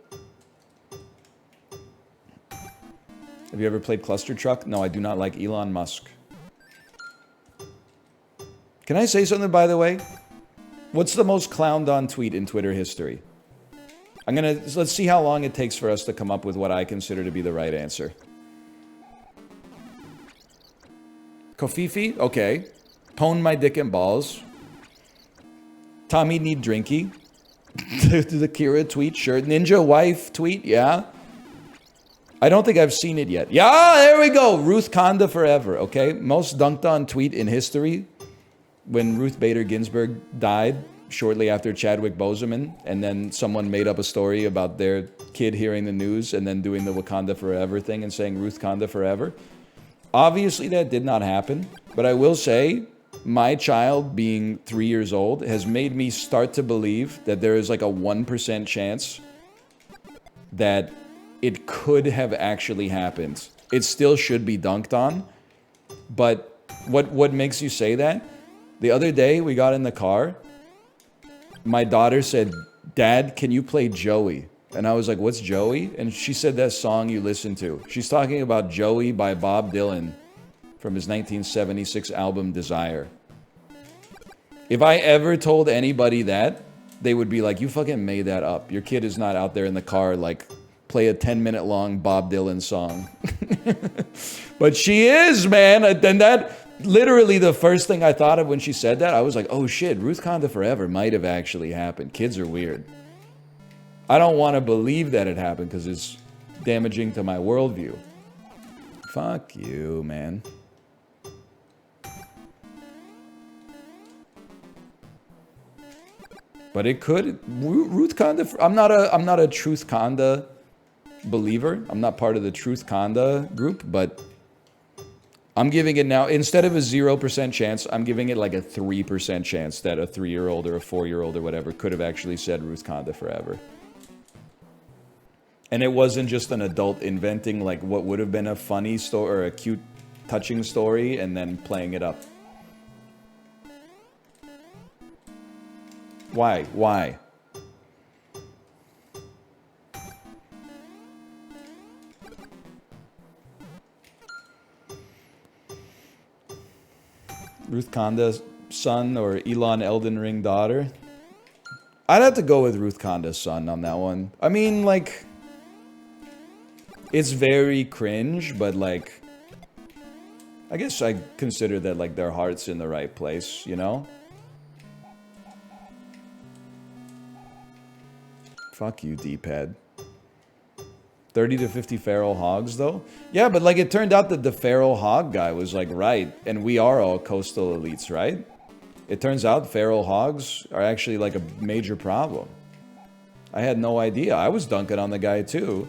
Have you ever played Cluster Truck? No, I do not like Elon Musk. Can I say something, by the way? What's the most clowned on tweet in Twitter history? Let's see how long it takes for us to come up with what I consider to be the right answer. Kofifi? Okay. Pwn my dick and balls. Tommy need drinky. The Kira tweet, sure. Ninja wife tweet, yeah. I don't think I've seen it yet. Yeah, there we go. Ruth Conda forever, okay? Most dunked on tweet in history when Ruth Bader Ginsburg died. shortly after Chadwick Boseman, and then someone made up a story about their kid hearing the news and then doing the Wakanda Forever thing and saying Ruth Konda Forever. Obviously, that did not happen, but I will say my child being 3 years old has made me start to believe that there is like a 1% chance that it could have actually happened. It still should be dunked on, but what makes you say that? The other day we got in the car, my daughter said, "Dad, can you play Joey?" And I was like, "What's Joey?" And she said that song you listen to. She's talking about Joey by Bob Dylan from his 1976 album Desire. If I ever told anybody that, they would be like, "You fucking made that up. Your kid is not out there in the car like play a 10-minute long Bob Dylan song." But she is, man. And that literally the first thing I thought of when she said that, I was like, "Oh shit, Ruth Konda Forever might have actually happened." Kids are weird. I don't want to believe that it happened because it's damaging to my worldview. Fuck you, man. But it could. Ruth Konda. I'm not a Truth Konda believer. I'm not part of the Truth Konda group, but I'm giving it now, instead of a 0% chance, I'm giving it like a 3% chance that a 3-year-old or a 4-year-old or whatever could have actually said Ruth Konda Forever. And it wasn't just an adult inventing like what would have been a funny story or a cute, touching story and then playing it up. Why? Why? Ruth Konda's son or Elon Elden Ring daughter? I'd have to go with Ruth Konda's son on that one. I mean, like, it's very cringe, but like, I guess I consider that like their heart's in the right place, you know? Fuck you, D-pad. 30 to 50 feral hogs, though? Yeah, but like it turned out that the feral hog guy was like right, and we are all coastal elites, right? It turns out feral hogs are actually like a major problem. I had no idea. I was dunking on the guy too,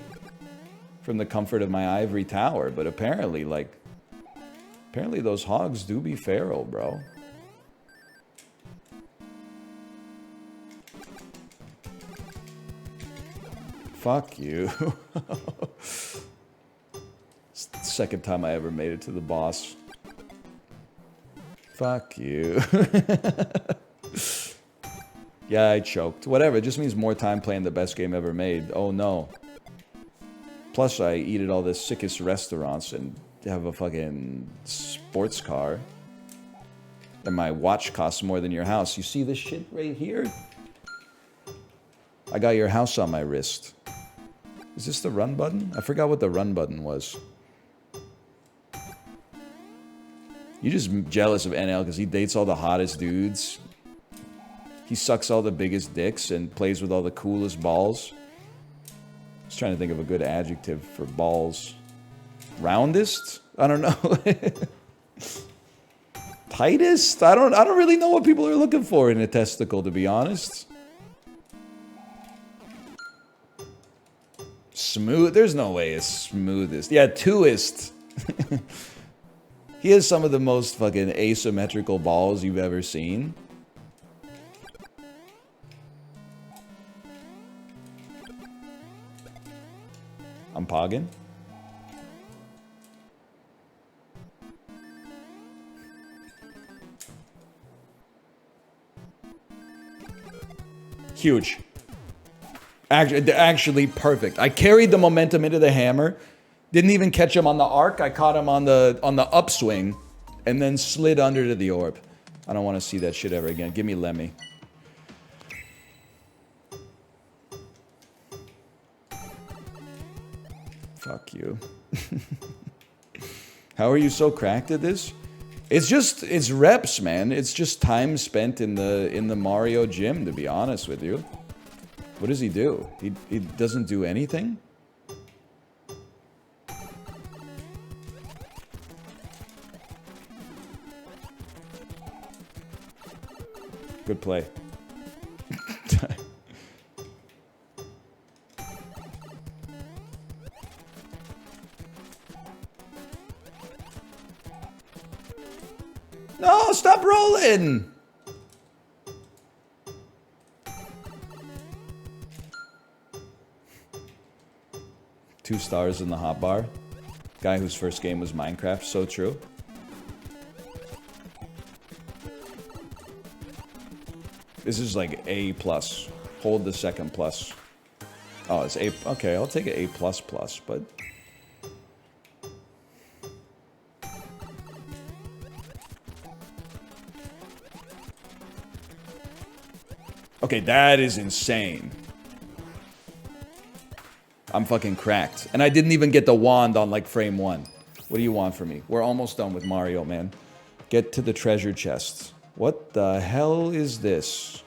from the comfort of my ivory tower, but apparently those hogs do be feral, bro. Fuck you. It's the second time I ever made it to the boss. Fuck you. Yeah, I choked. Whatever, it just means more time playing the best game ever made. Oh no. Plus I eat at all the sickest restaurants and have a fucking sports car. And my watch costs more than your house. You see this shit right here? I got your house on my wrist. Is this the run button? I forgot what the run button was. You're just jealous of NL because he dates all the hottest dudes. He sucks all the biggest dicks and plays with all the coolest balls. I was trying to think of a good adjective for balls. Roundest? I don't know. Tightest? I don't really know what people are looking for in a testicle, to be honest. Smooth? There's no way it's smoothest. Yeah, twoist. He has some of the most fucking asymmetrical balls you've ever seen. I'm pogging. Huge. Actually perfect. I carried the momentum into the hammer. Didn't even catch him on the arc. I caught him on the upswing and then slid under to the orb. I don't want to see that shit ever again. Give me Lemmy. Fuck you. How are you so cracked at this? It's reps, man. It's just time spent in the Mario gym, to be honest with you. What does he do? He doesn't do anything? Good play. No, stop rolling! 2 stars in the hotbar. Guy whose first game was Minecraft. So true. This is like A+. Hold the second plus. Oh, it's A. Okay, I'll take an A++, but... Okay, that is insane. I'm fucking cracked. And I didn't even get the wand on, like, frame 1. What do you want from me? We're almost done with Mario, man. Get to the treasure chest. What the hell is this?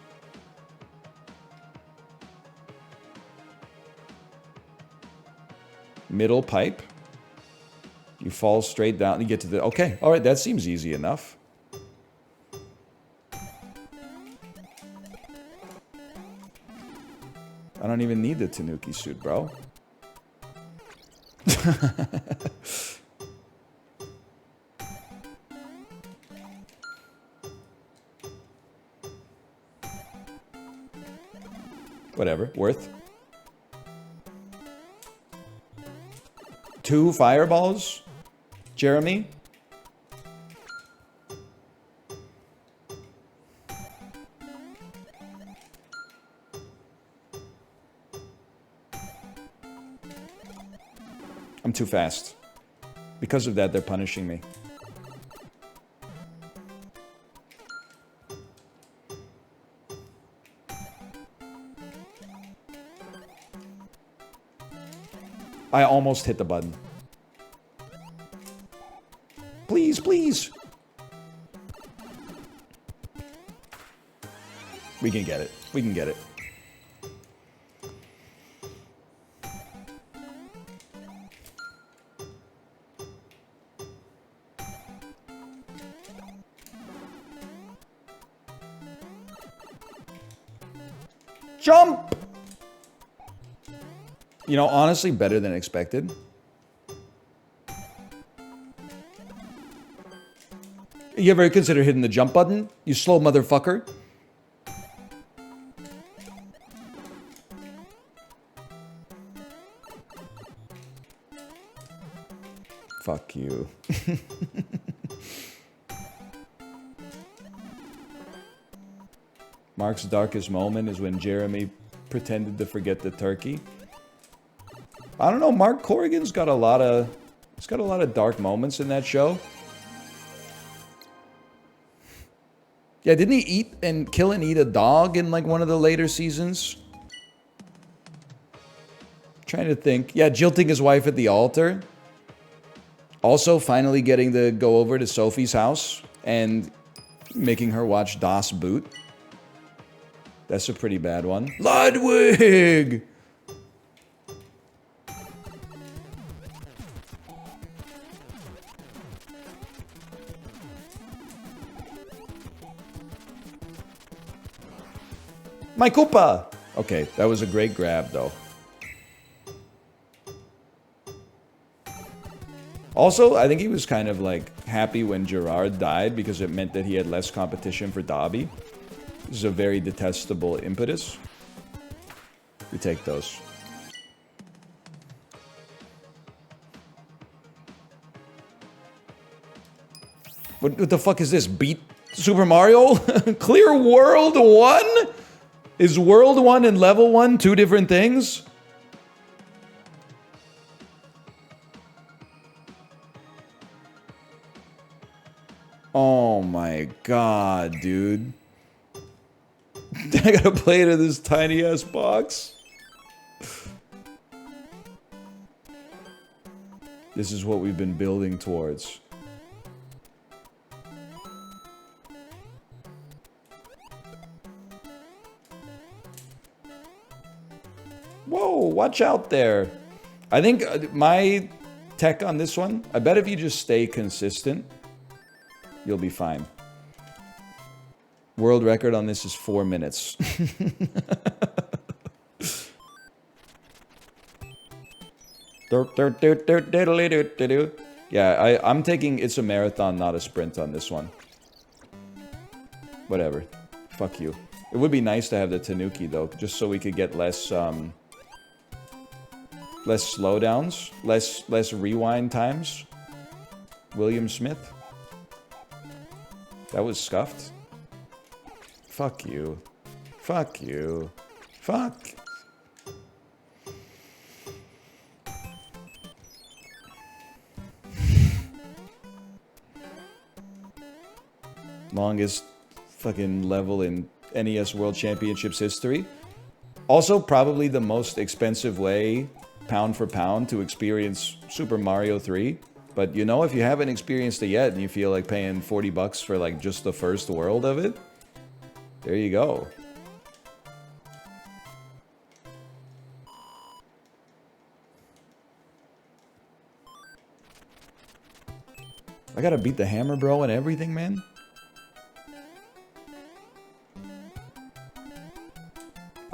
Middle pipe. You fall straight down and you get to the... Okay, alright, that seems easy enough. I don't even need the Tanuki suit, bro. Whatever, worth. 2 fireballs? Jeremy? I'm too fast. Because of that, they're punishing me. I almost hit the button. Please, please. We can get it. We can get it. Jump! You know, honestly, better than expected. You ever consider hitting the jump button? You slow motherfucker. Fuck you. Mark's darkest moment is when Jeremy pretended to forget the turkey. I don't know, Mark Corrigan's got a lot of... He's got a lot of dark moments in that show. Yeah, didn't he eat and kill and eat a dog in like one of the later seasons? Trying to think. Yeah, jilting his wife at the altar. Also, finally getting to go over to Sophie's house and making her watch Das Boot. That's a pretty bad one. Ludwig! My Koopa! Okay, that was a great grab, though. Also, I think he was kind of, like, happy when Gerard died because it meant that he had less competition for Dobby. This is a very detestable impetus. We take those. What the fuck is this? Beat Super Mario? Clear World 1? Is World 1 and Level 1 two different things? Oh my god, dude. I gotta play it in this tiny ass box. This is what we've been building towards. Whoa, watch out there. I think my tech on this one, I bet if you just stay consistent, you'll be fine. World record on this is 4 minutes. Yeah, I'm taking it's a marathon, not a sprint on this one. Whatever. Fuck you. It would be nice to have the Tanuki, though, just so we could get less, less slowdowns, less rewind times. William Smith. That was scuffed. Fuck you. Fuck you. Fuck. Longest fucking level in NES World Championships history. Also, probably the most expensive way, pound for pound, to experience Super Mario 3. But you know, if you haven't experienced it yet and you feel like paying 40 bucks for like just the first world of it, there you go. I gotta beat the hammer, bro, and everything, man.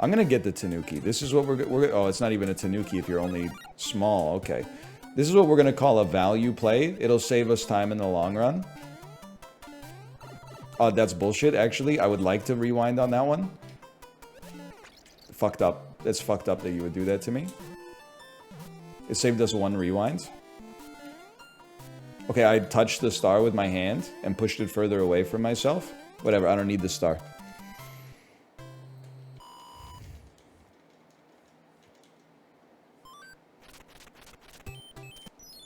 I'm gonna get the Tanuki. This is what we're oh, it's not even a Tanuki if you're only small. Okay. This is what we're gonna call a value play. It'll save us time in the long run. That's bullshit, actually. I would like to rewind on that one. Fucked up. That's fucked up that you would do that to me. It saved us one rewind. Okay, I touched the star with my hand and pushed it further away from myself. Whatever, I don't need the star.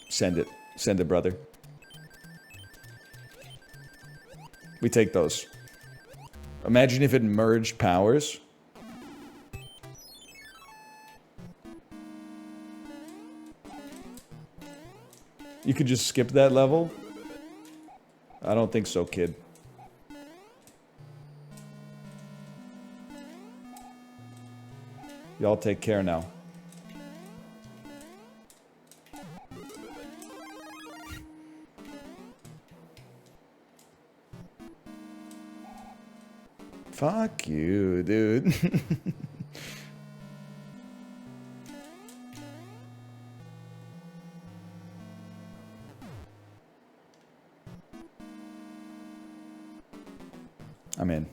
Send it. Send it, brother. We take those. Imagine if it merged powers. You could just skip that level? I don't think so, kid. Y'all take care now. Fuck you, dude. I'm in.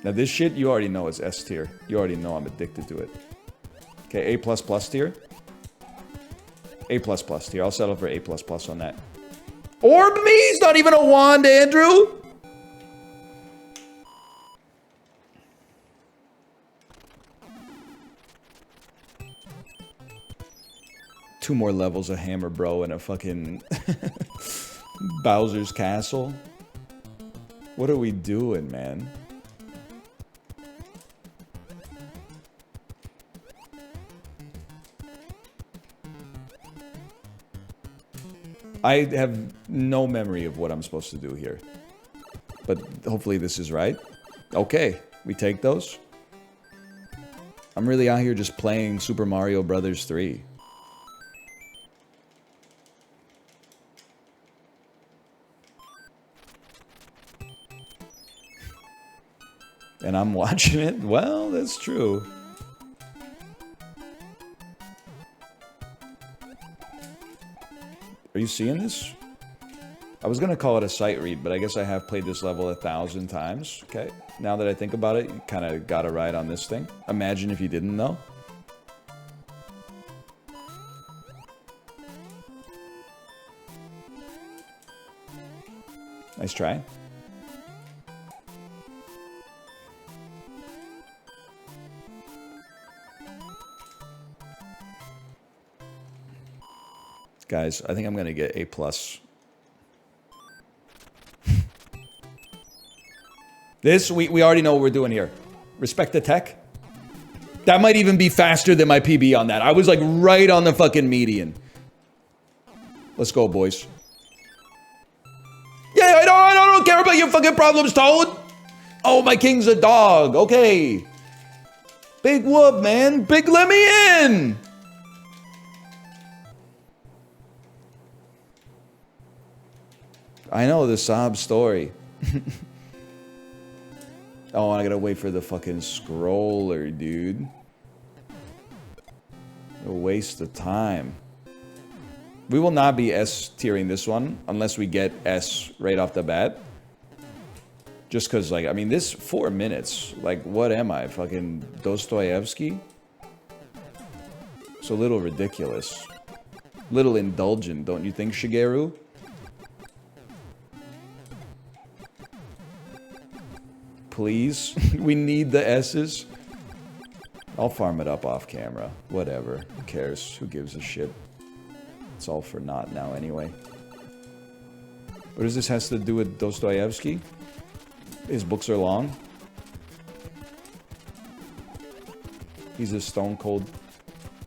Now this shit, you already know is S tier. You already know I'm addicted to it. Okay, A++ tier. A++ tier. I'll settle for A++ on that. Orb me? It's not even a wand, Andrew! Two more levels of Hammer Bro and a fucking Bowser's Castle. What are we doing, man? I have no memory of what I'm supposed to do here. But hopefully this is right. Okay, we take those. I'm really out here just playing Super Mario Brothers 3. And I'm watching it? Well, that's true. Are you seeing this? I was gonna call it a sight read, but I guess I have played this level 1,000 times. Okay, now that I think about it, you kind of got a ride on this thing. Imagine if you didn't know. Nice try. Guys, I think I'm gonna get A+. This, we already know what we're doing here. Respect the tech. That might even be faster than my PB on that. I was like right on the fucking median. Let's go, boys. Yeah, I don't care about your fucking problems, Toad. Oh, my king's a dog. Okay. Big whoop, man. Big let me in. I know the sob story. Oh, I gotta wait for the fucking scroller, dude. A waste of time. We will not be S tiering this one unless we get S right off the bat. Just because, like, I mean, this 4 minutes, like, what am I? Fucking Dostoevsky? It's a little ridiculous. Little indulgent, don't you think, Shigeru? Please? We need the S's. I'll farm it up off camera. Whatever. Who cares? Who gives a shit? It's all for naught now anyway. What does this has to do with Dostoevsky? His books are long. He's a stone cold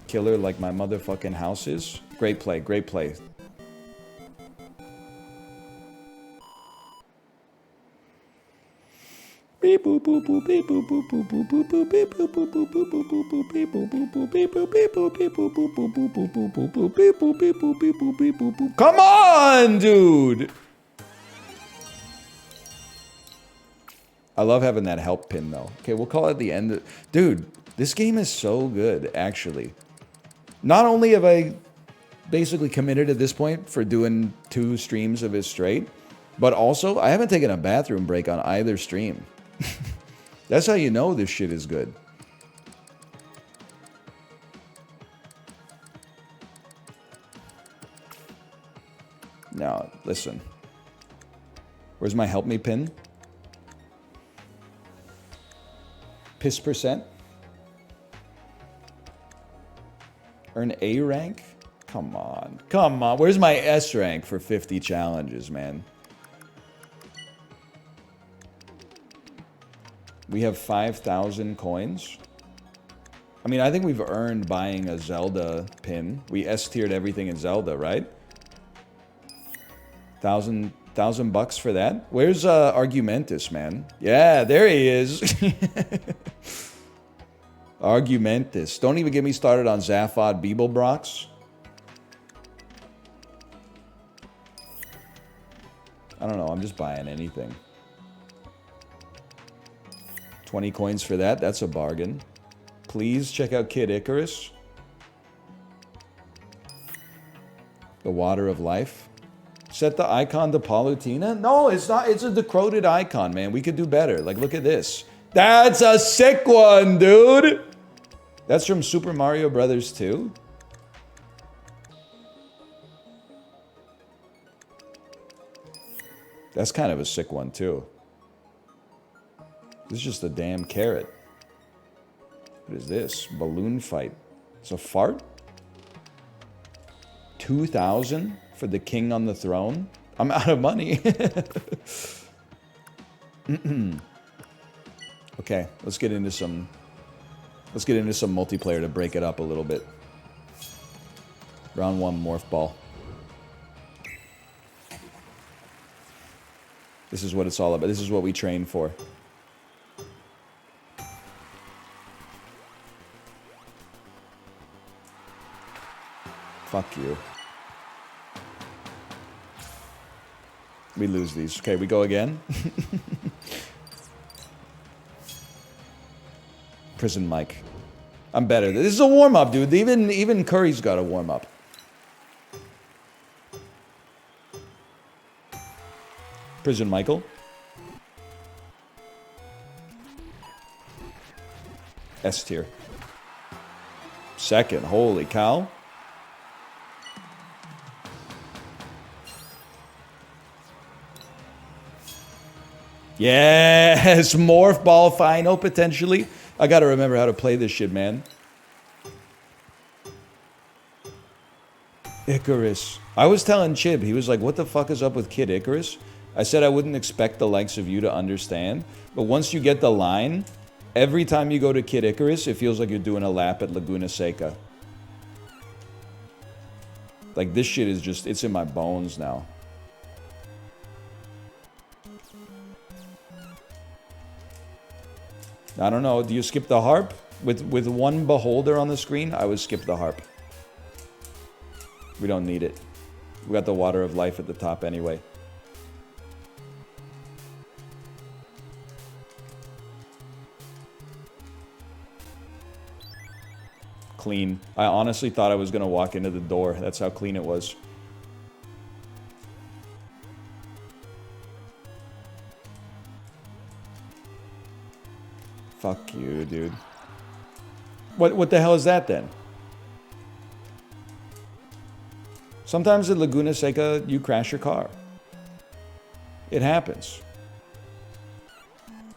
killer like my motherfucking house is. Great play, great play. Come on, dude! I love having that help pin, though. Okay, we'll call it the end. Dude, this game is so good, actually. Not only have I basically committed at this point for doing 2 streams of it straight, but also I haven't taken a bathroom break on either stream. That's how you know this shit is good. Now, listen. Where's my help me pin? Piss percent? Earn A rank? Come on. Come on. Where's my S rank for 50 challenges, man? We have 5,000 coins. I mean, I think we've earned buying a Zelda pin. We S-tiered everything in Zelda, right? Thousand bucks for that? Where's Argumentus, man? Yeah, there he is. Argumentus. Don't even get me started on Zaphod Beeblebrox. I don't know, I'm just buying anything. 20 coins for that, that's a bargain. Please check out Kid Icarus. The Water of Life. Set the icon to Palutena? No, it's not. It's a decoded icon, man. We could do better. Like, look at this. That's a sick one, dude! That's from Super Mario Brothers 2. That's kind of a sick one, too. This is just a damn carrot. What is this? Balloon fight. It's a fart? 2,000 for the king on the throne? I'm out of money. Okay, let's get into some multiplayer to break it up a little bit. Round 1 morph ball. This is what it's all about. This is what we train for. Fuck you. We lose these. Okay, we go again. Prison Mike. I'm better. This is a warm-up, dude. Even Curry's got a warm-up. Prison Michael. S tier. Second. Holy cow. Yes! Morph ball final, potentially. I gotta remember how to play this shit, man. Icarus. I was telling Chib, he was like, what the fuck is up with Kid Icarus? I said I wouldn't expect the likes of you to understand, but once you get the line, every time you go to Kid Icarus, it feels like you're doing a lap at Laguna Seca. Like, this shit is just, it's in my bones now. I don't know. Do you skip the harp? With one beholder on the screen, I would skip the harp. We don't need it. We got the Water of Life at the top anyway. Clean. I honestly thought I was going to walk into the door. That's how clean it was. Fuck you, dude. What the hell is that then? Sometimes at Laguna Seca, you crash your car. It happens.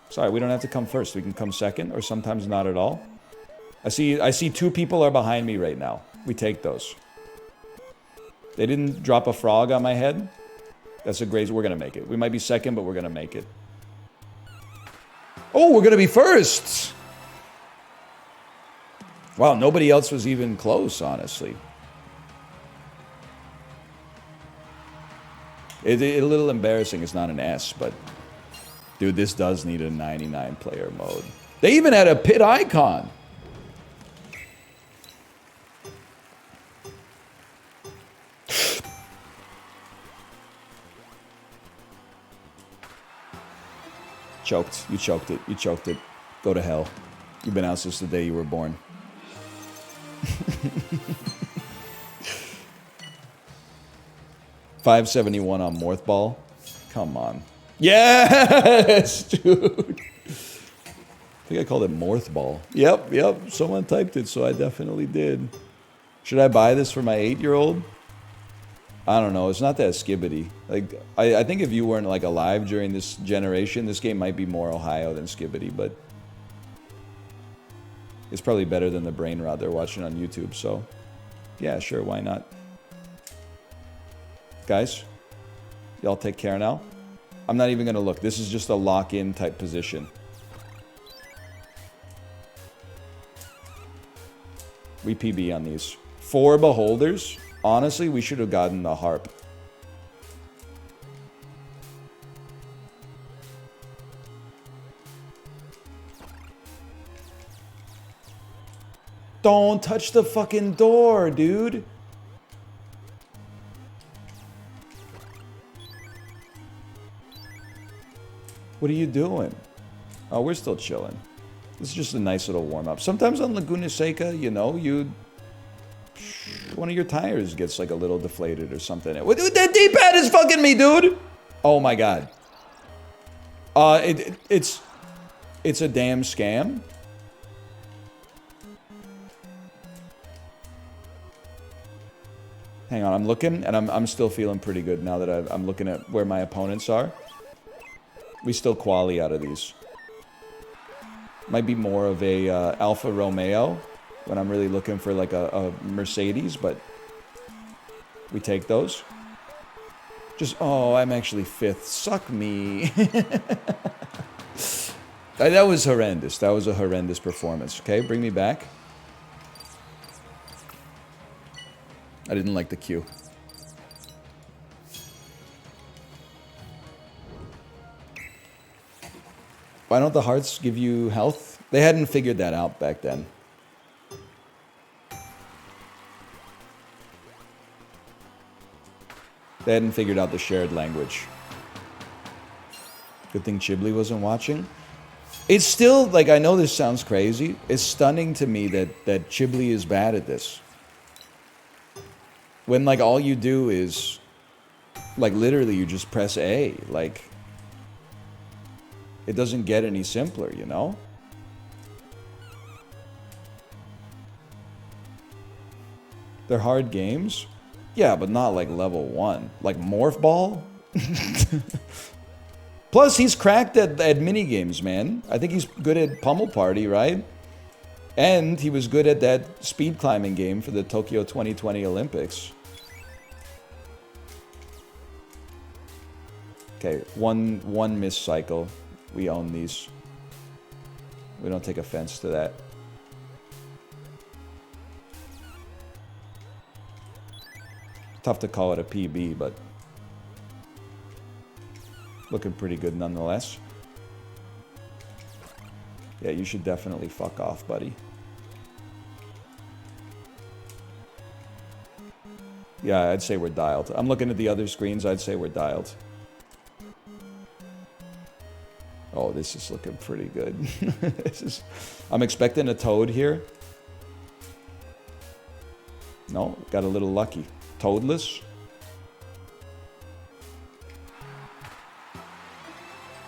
Sorry, we don't have to come first. We can come second, or sometimes not at all. I see 2 people are behind me right now. We take those. They didn't drop a frog on my head. That's a great... We're going to make it. We might be second, but we're going to make it. Oh, we're going to be first! Wow, nobody else was even close, honestly. It's a little embarrassing. It's not an S, but... Dude, this does need a 99 player mode. They even had a pit icon. Choked. You choked it. You choked it. Go to hell. You've been out since the day you were born. $571 on Morthball. Come on. Yes, dude. I think I called it Morthball. Yep. Someone typed it, so I definitely did. Should I buy this for my 8-year-old? I don't know. It's not that skibbity. Like, I think if you weren't like alive during this generation, this game might be more Ohio than skibbity, but it's probably better than the brain rot they're watching on YouTube. So, yeah, sure, why not? Guys, y'all take care now. I'm not even gonna look. This is just a lock-in type position. We PB on these. 4 beholders. Honestly, we should have gotten the harp. Don't touch the fucking door, dude. What are you doing? Oh, we're still chilling. This is just a nice little warm-up. Sometimes on Laguna Seca, you know, one of your tires gets like a little deflated or something. That D-pad is fucking me, dude! Oh my god. It's a damn scam. Hang on, I'm looking, and I'm still feeling pretty good now that I'm looking at where my opponents are. We still quali out of these. Might be more of a Alfa Romeo when I'm really looking for like a Mercedes, but we take those. Just, oh, I'm actually 5th. Suck me. That was horrendous. That was a horrendous performance. Okay, bring me back. I didn't like the cue. Why don't the hearts give you health? They hadn't figured that out back then. They hadn't figured out the shared language. Good thing Chibli wasn't watching. It's still, like, I know this sounds crazy. It's stunning to me that Chibli is bad at this. When, like, all you do is, like, literally you just press A. Like, it doesn't get any simpler, you know? They're hard games. Yeah, but not like level 1. Like Morph Ball? Plus, he's cracked at minigames, man. I think he's good at Pummel Party, right? And he was good at that speed climbing game for the Tokyo 2020 Olympics. Okay, one miss cycle. We own these. We don't take offense to that. Tough to call it a PB, but looking pretty good nonetheless. Yeah, you should definitely fuck off, buddy. Yeah, I'd say we're dialed. I'm looking at the other screens, I'd say we're dialed. Oh, this is looking pretty good. I'm expecting a toad here. No, got a little lucky. Toadless.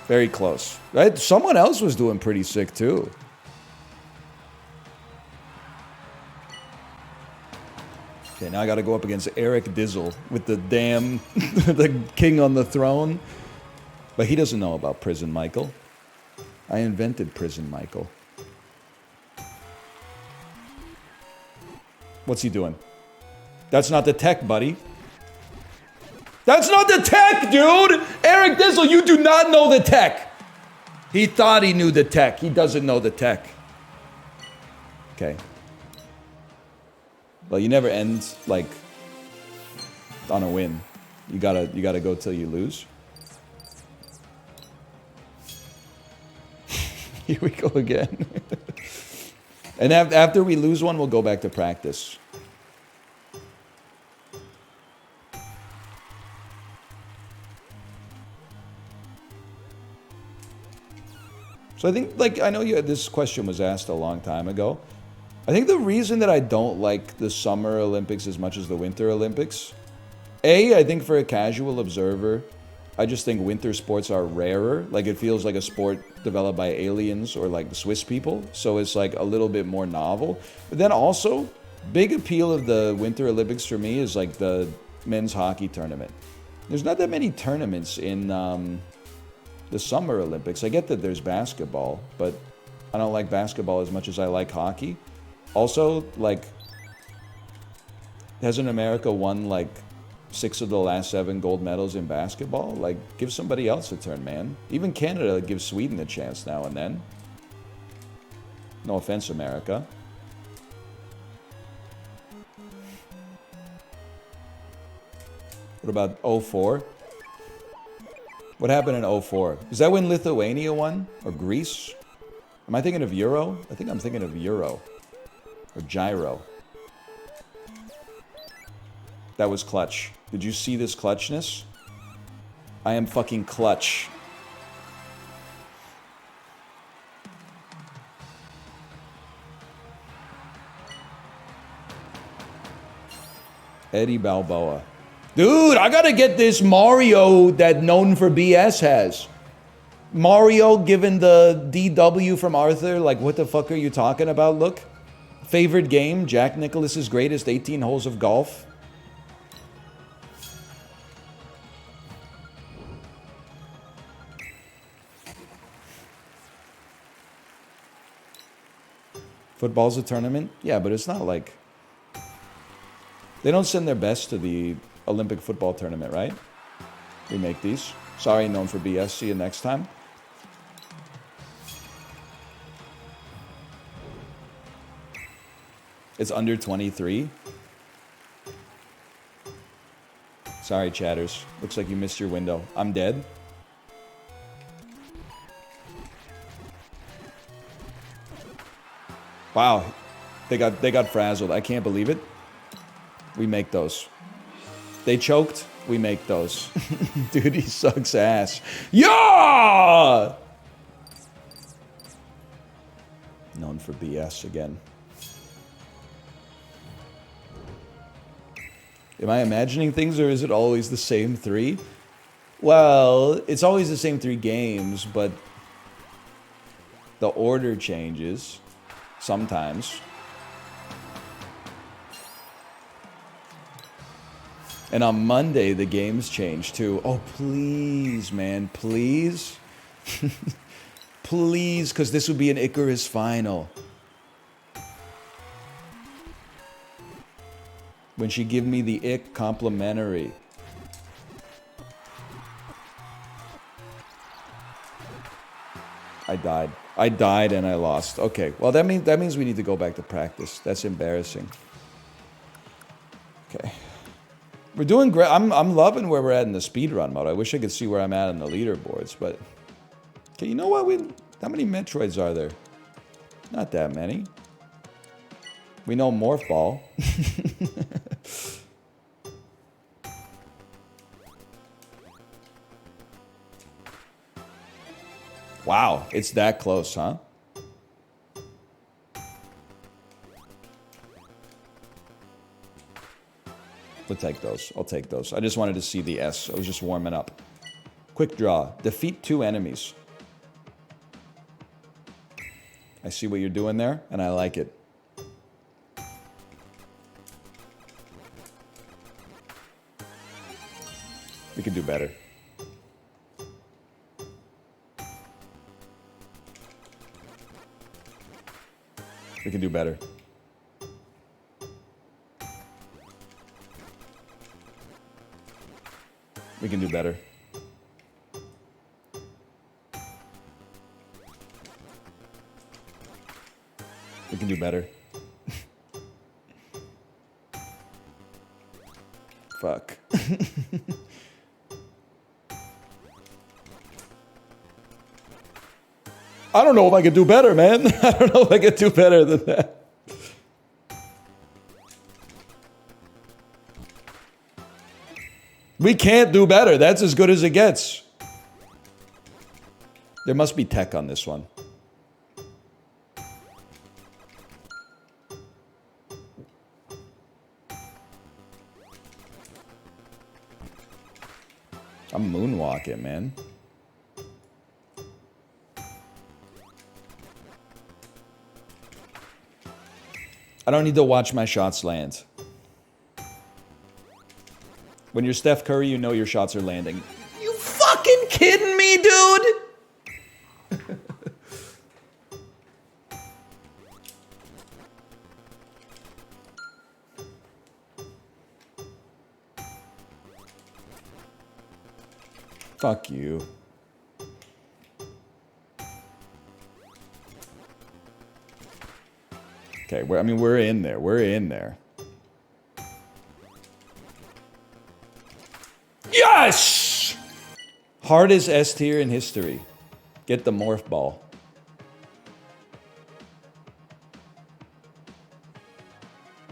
Very close. Right? Someone else was doing pretty sick too. Okay, now I gotta go up against Eric Dizzle with the damn... the king on the throne. But he doesn't know about Prison Michael. I invented Prison Michael. What's he doing? That's not the tech, buddy. That's not the tech, dude! Eric Dizzle, you do not know the tech! He thought he knew the tech. He doesn't know the tech. Okay. Well, you never end, like, on a win. You gotta go till you lose. Here we go again. And after we lose one, we'll go back to practice. So I think, like, I know this question was asked a long time ago. I think the reason that I don't like the Summer Olympics as much as the Winter Olympics, I think for a casual observer, I just think winter sports are rarer. Like, it feels like a sport developed by aliens or, like, the Swiss people. So it's, like, a little bit more novel. But then also, big appeal of the Winter Olympics for me is, like, the men's hockey tournament. There's not that many tournaments in the Summer Olympics. I get that there's basketball, but I don't like basketball as much as I like hockey. Also, like, hasn't America won, like, 6 of the last 7 gold medals in basketball? Like, give somebody else a turn, man. Even Canada gives Sweden a chance now and then. No offense, America. What about 04? What happened in 04? Is that when Lithuania won? Or Greece? Am I thinking of Euro? I think I'm thinking of Euro. Or Gyro. That was clutch. Did you see this clutchness? I am fucking clutch. Eddie Balboa. Dude, I gotta get this Mario that Known for BS has. Mario given the DW from Arthur. Like, what the fuck are you talking about? Look. Favorite game, Jack Nicklaus's greatest 18 holes of golf. Football's a tournament? Yeah, but it's not like... They don't send their best to the Olympic football tournament, right? We make these. Sorry, Known for BS. See you next time. It's under 23. Sorry, chatters. Looks like you missed your window. I'm dead. Wow. They got frazzled. I can't believe it. We make those. They choked. We make those. Dude, he sucks ass. Yeah! Known for BS again. Am I imagining things, or is it always the same 3? Well, it's always the same 3 games, but the order changes sometimes. And on Monday, the games change too. Oh, please, man, please. Please, because this would be an Icarus final. When she give me the ick complimentary. I died. I died and I lost. Okay, well that means we need to go back to practice. That's embarrassing. Okay. We're doing great. I'm loving where we're at in the speedrun mode. I wish I could see where I'm at in the leaderboards, but... Okay, you know what? How many Metroids are there? Not that many. We know Morph Ball. Wow, it's that close, huh? We'll take those. I'll take those. I just wanted to see the S. I was just warming up. Quick draw. Defeat 2 enemies. I see what you're doing there, and I like it. We can do better. We can do better. We can do better. We can do better. Fuck. I don't know if I could do better, man. I don't know if I could do better than that. We can't do better. That's as good as it gets. There must be tech on this one. I'm moonwalking, man. I don't need to watch my shots land. When you're Steph Curry, you know your shots are landing. You fucking kidding me, dude? Fuck you. Okay, we're in there. We're in there. Yes! Hardest S tier in history. Get the morph ball.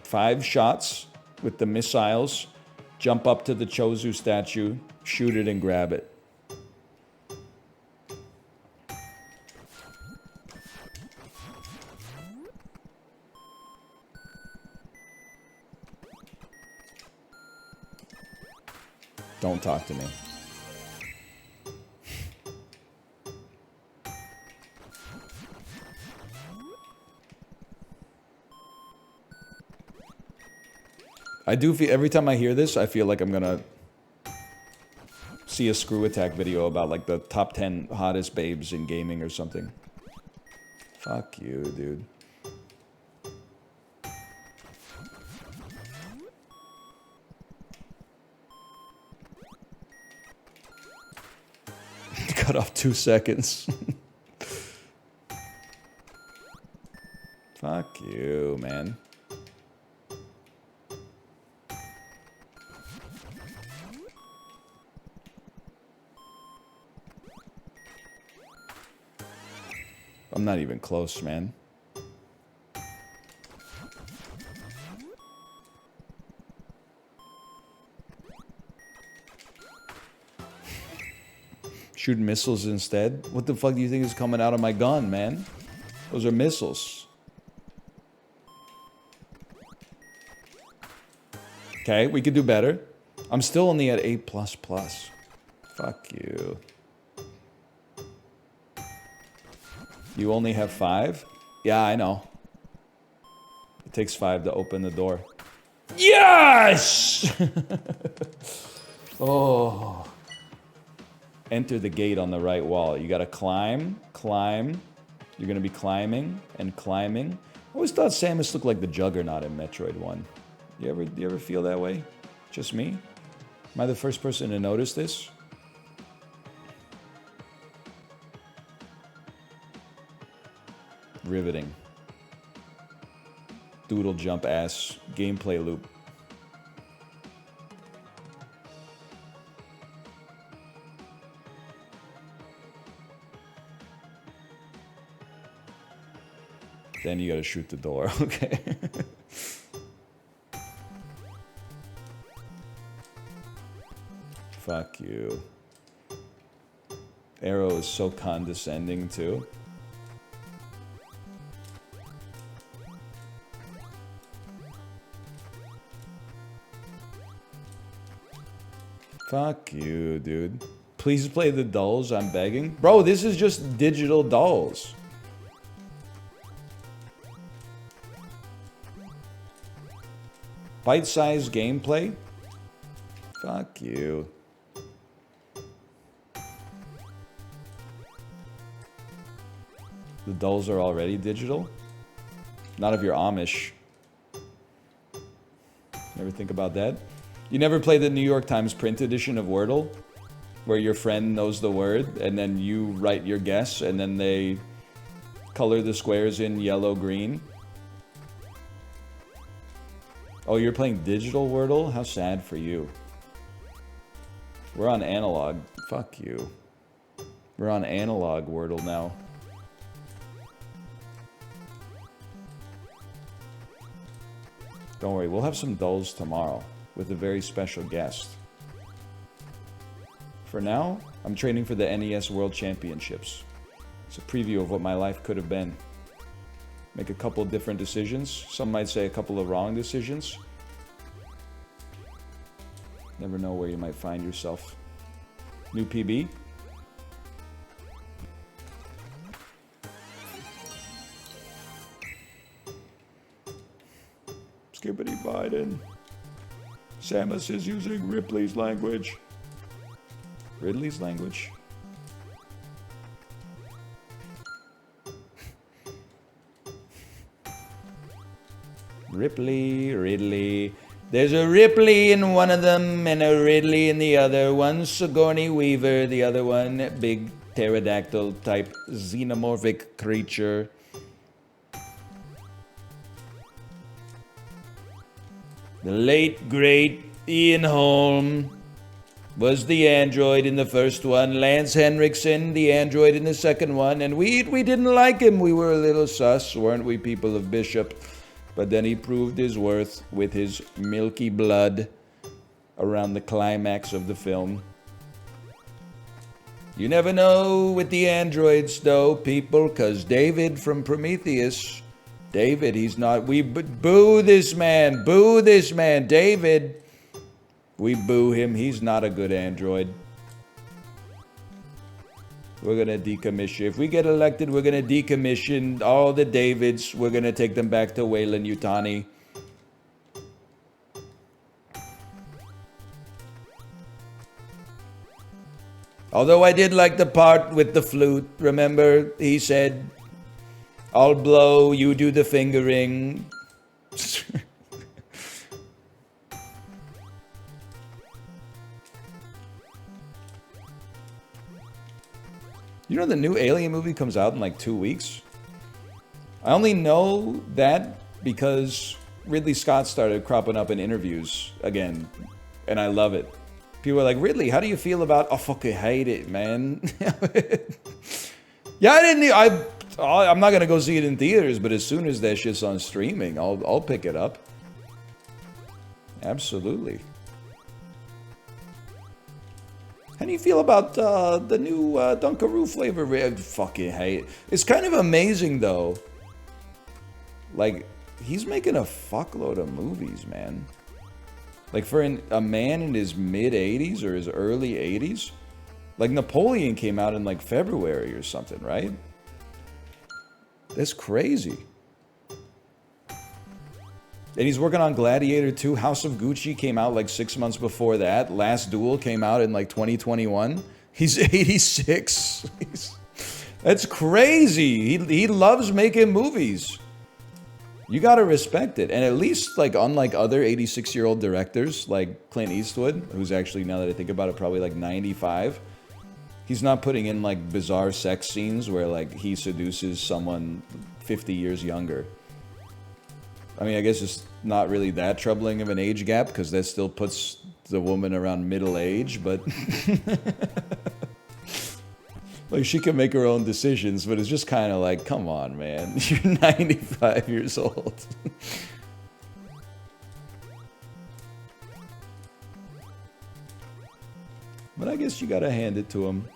Five shots with the missiles. Jump up to the Chozu statue. Shoot it and grab it. Don't talk to me. I do feel, every time I hear this, I feel like I'm gonna see a Screw Attack video about like the top 10 hottest babes in gaming or something. Fuck you, dude. Cut off 2 seconds. Fuck you, man. I'm not even close, man. Shoot missiles instead? What the fuck do you think is coming out of my gun, man? Those are missiles. Okay, we could do better. I'm still only at A++. Fuck you. You only have 5? Yeah, I know. It takes 5 to open the door. Yes! Oh. Enter the gate on the right wall. You gotta climb, climb. You're gonna be climbing and climbing. I always thought Samus looked like the Juggernaut in Metroid 1. You ever feel that way? Just me? Am I the first person to notice this? Riveting. Doodle jump ass gameplay loop. Then you gotta shoot the door, okay. Fuck you. Arrow is so condescending too. Fuck you, dude. Please play the dolls, I'm begging. Bro, this is just digital dolls. Bite-sized gameplay? Fuck you. The dolls are already digital? Not if you're Amish. Never think about that? You never play the New York Times print edition of Wordle? Where your friend knows the word, and then you write your guess, and then they color the squares in yellow, green? Oh, you're playing digital Wordle? How sad for you. We're on analog. Fuck you. We're on analog Wordle now. Don't worry, we'll have some dolls tomorrow with a very special guest. For now, I'm training for the NES World Championships. It's a preview of what my life could have been. Make a couple different decisions. Some might say a couple of wrong decisions. Never know where you might find yourself. New PB? Skippity Biden. Samus is using Ripley's language. Ridley's language? Ripley, Ridley. There's a Ripley in one of them and a Ridley in the other. One Sigourney Weaver, the other one big pterodactyl type xenomorphic creature. The late, great Ian Holm was the android in the first one. Lance Henriksen, the android in the second one. And we didn't like him. We were a little sus, weren't we, people of Bishop? But then he proved his worth with his milky blood around the climax of the film. You never know with the androids, though, people, because David from Prometheus... David, he's not... We boo this man. Boo this man. David. We boo him. He's not a good android. We're going to decommission. If we get elected, we're going to decommission all the Davids. We're going to take them back to Weyland-Yutani. Although I did like the part with the flute. Remember, he said... I'll blow, you do the fingering. You know the new Alien movie comes out in like 2 weeks? I only know that because Ridley Scott started cropping up in interviews again. And I love it. People are like, Ridley, how do you feel about... I fucking hate it, man. Yeah, I'm not gonna go see it in theaters, but as soon as that shit's on streaming, I'll pick it up. Absolutely. How do you feel about the new Dunkaroo flavor? I fucking hate it. It's kind of amazing though. Like, he's making a fuckload of movies, man. Like for a man in his mid-80s or his early 80s. Like Napoleon came out in like February or something, right? That's crazy. And he's working on Gladiator 2. House of Gucci came out like 6 months before that. Last Duel came out in like 2021. He's 86. That's crazy. He loves making movies. You gotta respect it. And at least, like, unlike other 86-year-old directors, like Clint Eastwood, who's actually, now that I think about it, probably like 95, he's not putting in, like, bizarre sex scenes where, like, he seduces someone 50 years younger. I mean, I guess it's not really that troubling of an age gap, because that still puts the woman around middle age, but... like, she can make her own decisions, but it's just kind of like, come on, man. You're 95 years old. But I guess you gotta hand it to him.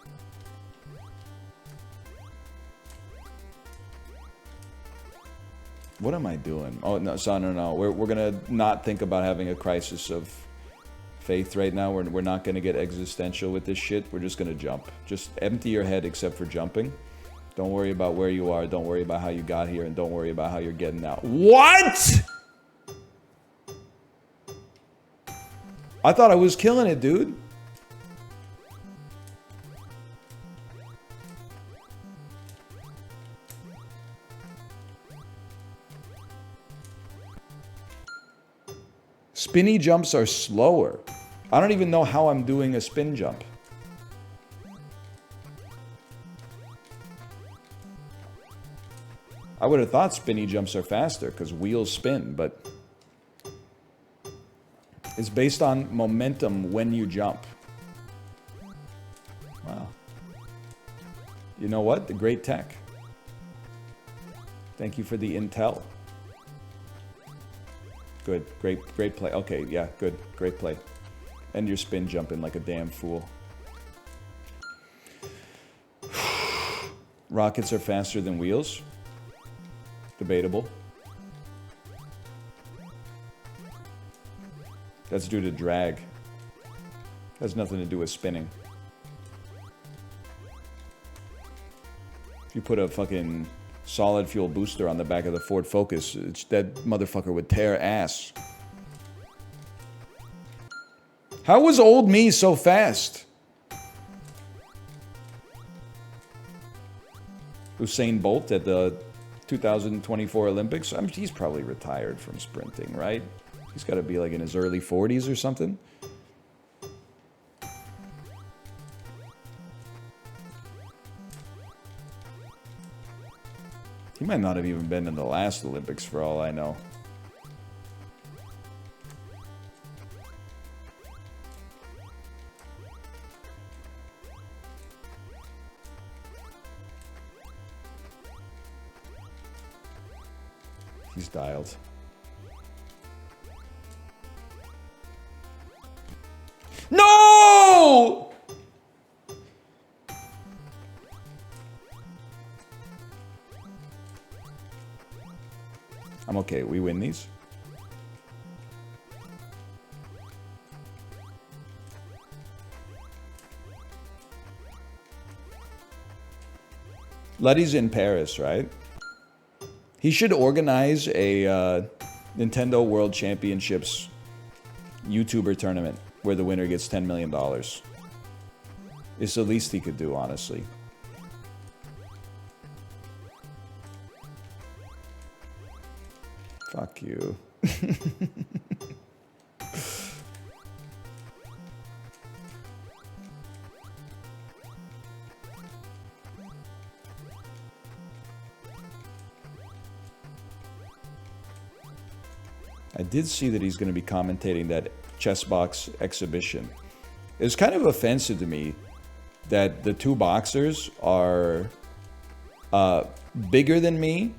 What am I doing? Oh, no, so no. We're gonna not think about having a crisis of faith right now. We're not gonna get existential with this shit. We're just gonna jump. Just empty your head except for jumping. Don't worry about where you are. Don't worry about how you got here. And don't worry about how you're getting out. What? I thought I was killing it, dude. Spinny jumps are slower. I don't even know how I'm doing a spin jump. I would have thought spinny jumps are faster because wheels spin, but it's based on momentum when you jump. Wow. You know what? The great tech. Thank you for the intel. Good. Great play. Okay, yeah, good. Great play. And you're spin jumping like a damn fool. Rockets are faster than wheels. Debatable. That's due to drag. Has nothing to do with spinning. If you put a fucking solid fuel booster on the back of the Ford Focus, that motherfucker would tear ass. How was old me so fast? Usain Bolt at the 2024 Olympics? I mean, he's probably retired from sprinting, right? He's got to be like in his early 40s or something. He might not have even been in the last Olympics for all I know. He's dialed. No! I'm okay. We win these. Letty's in Paris, right? He should organize a Nintendo World Championships YouTuber tournament where the winner gets $10 million. It's the least he could do, honestly. Fuck you. I did see that he's going to be commentating that Chessbox exhibition. It's kind of offensive to me that the two boxers are bigger than me,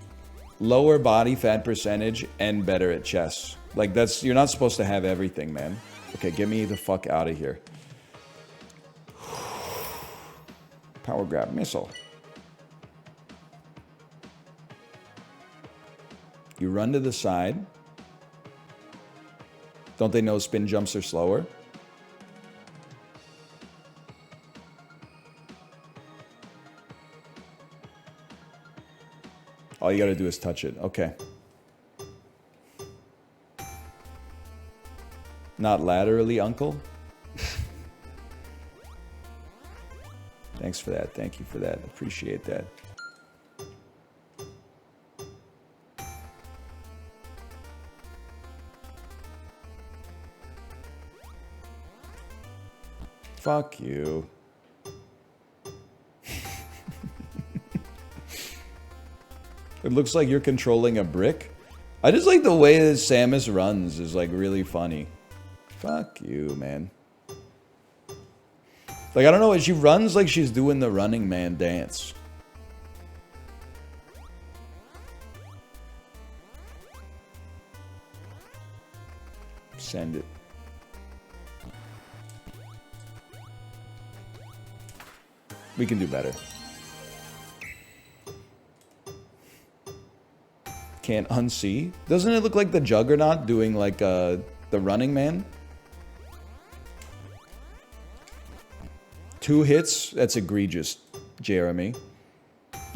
lower body fat percentage, and better at chess. Like, that's, you're not supposed to have everything, man. Okay, get me the fuck out of here. Power grab missile. You run to the side. Don't they know spin jumps are slower? All you gotta do is touch it. Okay. Not laterally, uncle? Thanks for that. Thank you for that. Appreciate that. Fuck you. It looks like you're controlling a brick. I just like the way that Samus runs is like really funny. Fuck you, man. Like, I don't know, she runs like she's doing the Running Man dance. Send it. We can do better. Can't unsee. Doesn't it look like the Juggernaut doing like the Running Man? 2 hits? That's egregious, Jeremy.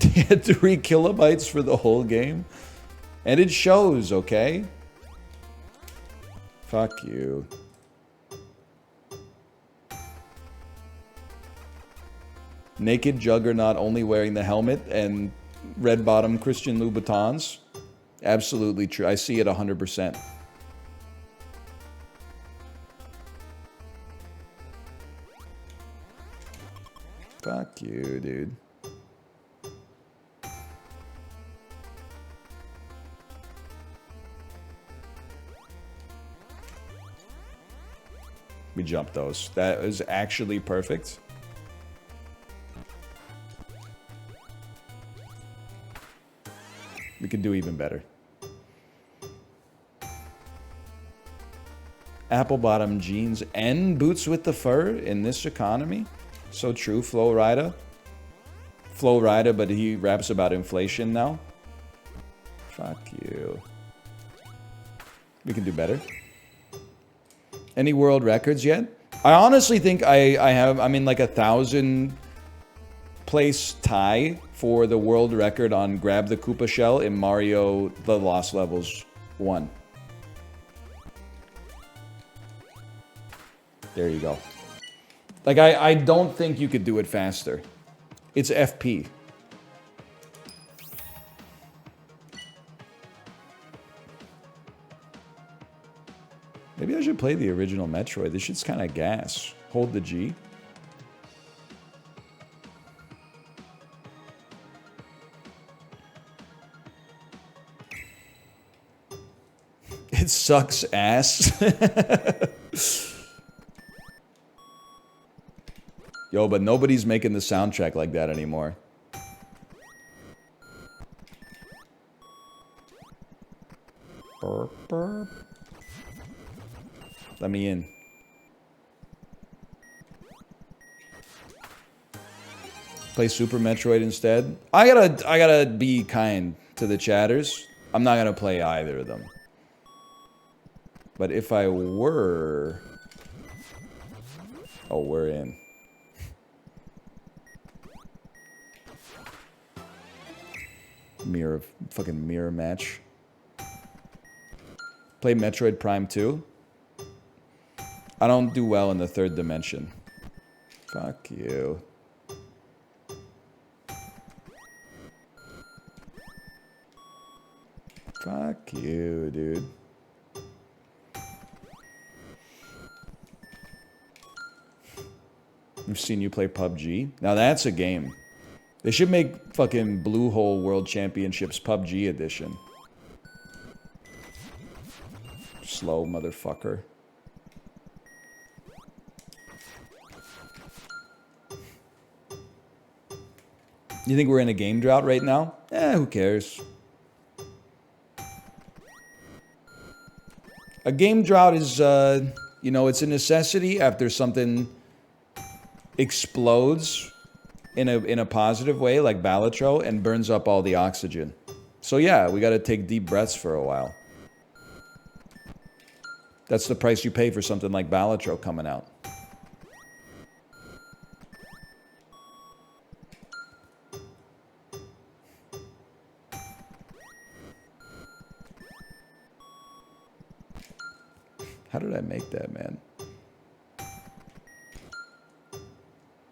He had 3 kilobytes for the whole game. And it shows, okay? Fuck you. Naked Juggernaut only wearing the helmet and red bottom Christian Louboutins. Absolutely true. I see it 100%. Fuck you, dude. We jumped those. That was actually perfect. We can do even better. Apple bottom jeans and boots with the fur in this economy? So true, Flo Rida. Flo Rida, but he raps about inflation now. Fuck you. We can do better. Any world records yet? I honestly think I'm in like 1,000 place tie for the world record on grab the Koopa shell in Mario The Lost Levels 1. There you go. Like, I don't think you could do it faster. It's FP. Maybe I should play the original Metroid. This shit's kind of gas. Hold the G. It sucks ass. Yo, but nobody's making the soundtrack like that anymore. Burp, burp. Let me in. Play Super Metroid instead. I gotta be kind to the chatters. I'm not gonna play either of them. But if I were... Oh, we're in. Fucking mirror match. Play Metroid Prime 2. I don't do well in the third dimension. Fuck you. Fuck you, dude. I've seen you play PUBG. Now that's a game. They should make fucking Blue Hole World Championships PUBG edition. Slow motherfucker. You think we're in a game drought right now? Eh, who cares? A game drought is, you know, it's a necessity after something explodes in a positive way, like Balatro, and burns up all the oxygen. So yeah, we gotta take deep breaths for a while. That's the price you pay for something like Balatro coming out. How did I make that, man?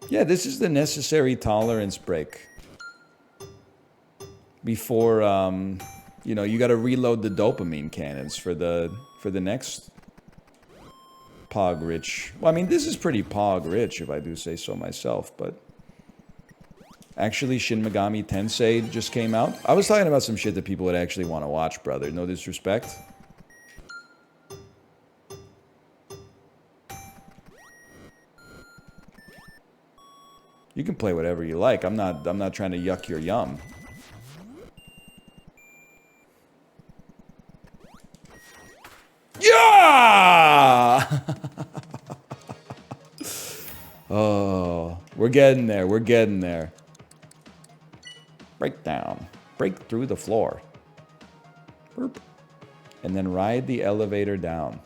Yeah, this is the necessary tolerance break. Before, you know, you gotta reload the dopamine cannons for the next Pog Rich. Well, I mean, this is pretty Pog Rich, if I do say so myself, but... Actually, Shin Megami Tensei just came out. I was talking about some shit that people would actually want to watch, brother. No disrespect. You can play whatever you like. I'm not trying to yuck your yum. Yeah! Oh, we're getting there. We're getting there. Break down. Break through the floor. Burp. And then ride the elevator down.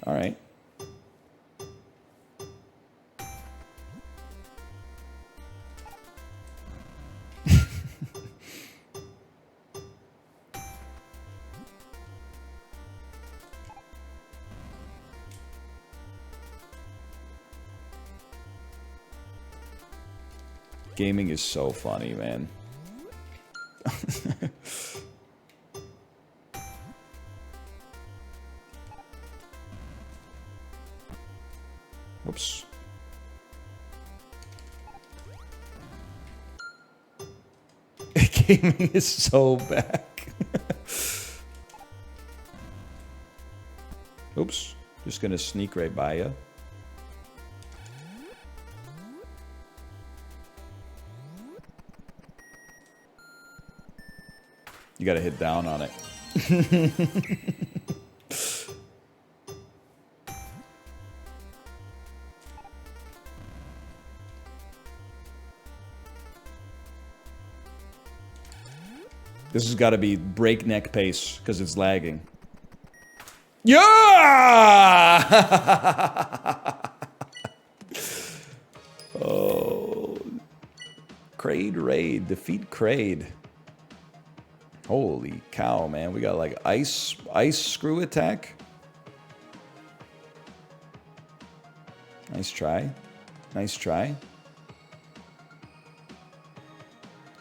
All right. Gaming is so funny, man. Oops. Gaming is so back. Oops. Just gonna sneak right by you. You gotta hit down on it. This has got to be breakneck pace because it's lagging. Yeah! Oh. Kraid raid. Defeat Kraid. Holy cow, man. We got like ice screw attack. Nice try. Nice try.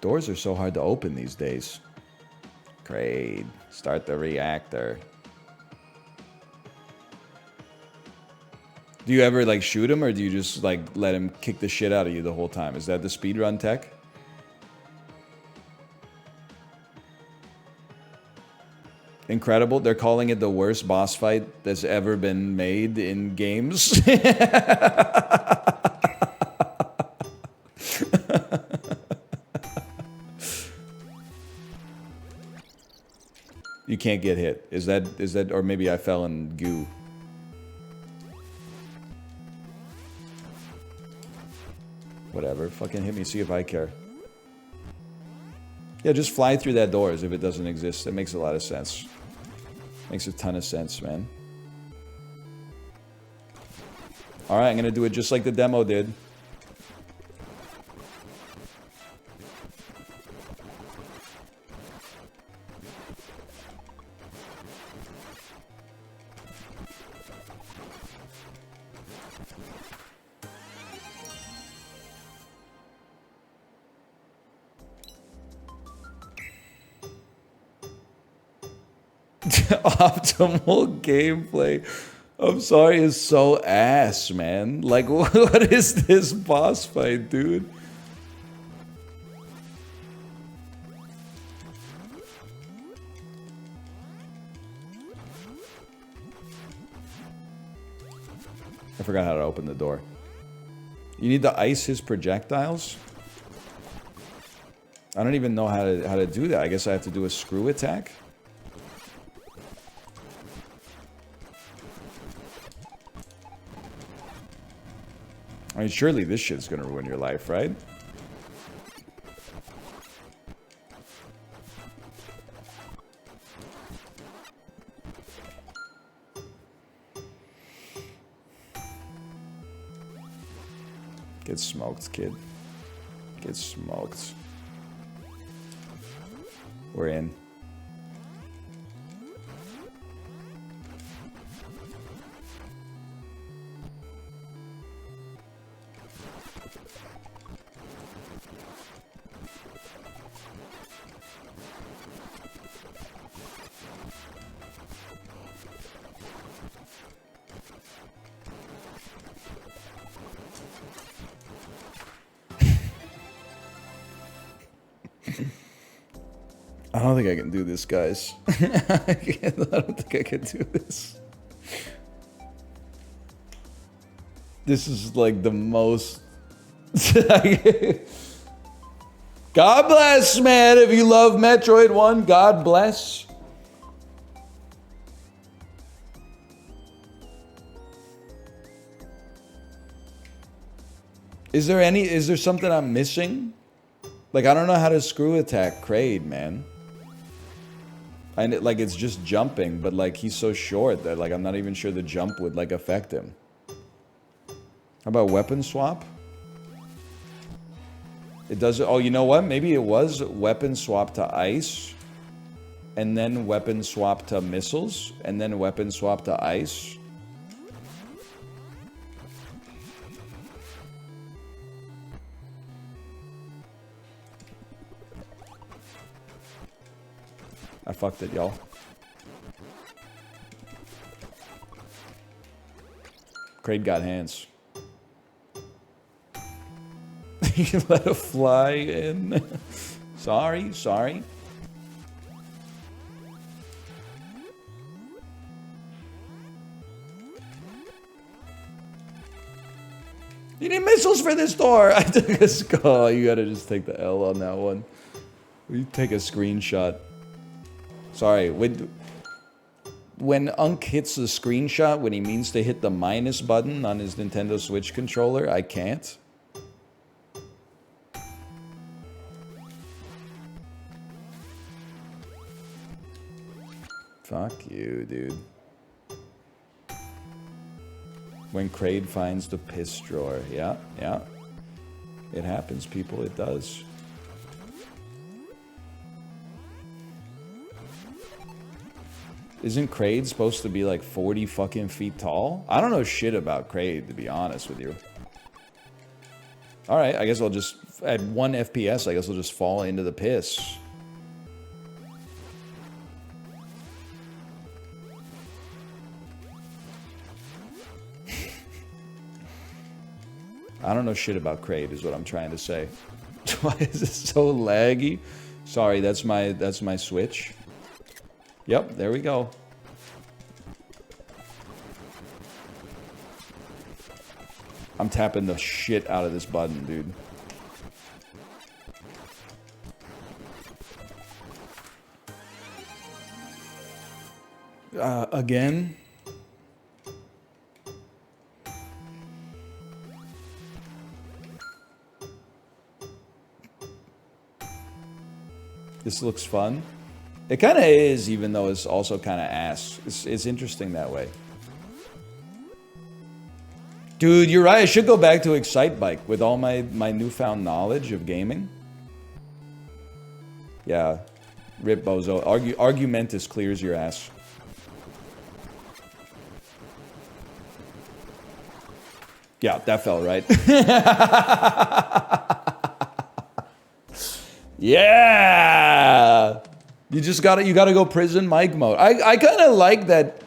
Doors are so hard to open these days. Kraid. Start the reactor. Do you ever like shoot him or do you just like let him kick the shit out of you the whole time? Is that the speedrun tech? Incredible. They're calling it the worst boss fight that's ever been made in games. You can't get hit. Is that, or maybe I fell in goo. Whatever. Fucking hit me, see if I care. Yeah, just fly through that door as if it doesn't exist. That makes a lot of sense. Makes a ton of sense, man. Alright, I'm gonna do it just like the demo did. Optimal gameplay. I'm sorry, is so ass, man. Like, what is this boss fight, dude? I forgot how to open the door. You need to ice his projectiles? I don't even know how to do that. I guess I have to do a screw attack? I mean, surely this shit's gonna ruin your life, right? Get smoked, kid. Get smoked. We're in. I don't think I can do this, guys. I don't think I can do this. This is like the most... God bless, man. If you love Metroid 1, God bless. Is there something I'm missing? Like, I don't know how to screw attack Kraid, man. And like, it's just jumping, but like, he's so short that like, I'm not even sure the jump would like affect him. How about weapon swap? It does, oh, you know what? Maybe it was weapon swap to ice, and then weapon swap to missiles, and then weapon swap to ice. I fucked it, y'all. Kraid got hands. You let a fly in. Sorry, sorry. You need missiles for this door. I took a skull. You gotta just take the L on that one. We take a screenshot. Sorry, when Unk hits the screenshot, when he means to hit the minus button on his Nintendo Switch controller, I can't. Fuck you, dude. When Kraid finds the piss drawer. Yeah, yeah. It happens, people. It does. Isn't Kraid supposed to be like 40 fucking feet tall? I don't know shit about Kraid, to be honest with you. Alright, I guess I'll just... At 1 FPS, I guess I'll just fall into the piss. I don't know shit about Kraid, is what I'm trying to say. Why is it so laggy? Sorry, that's my Switch. Yep, there we go. I'm tapping the shit out of this button, dude. Again? This looks fun. It kind of is, even though it's also kind of ass. It's interesting that way. Dude, you're right. I should go back to Excite Bike with all my newfound knowledge of gaming. Yeah. Rip Bozo. Argumentus clears your ass. Yeah, that felt right. Yeah! You gotta go prison Mike mode. I kind of like that.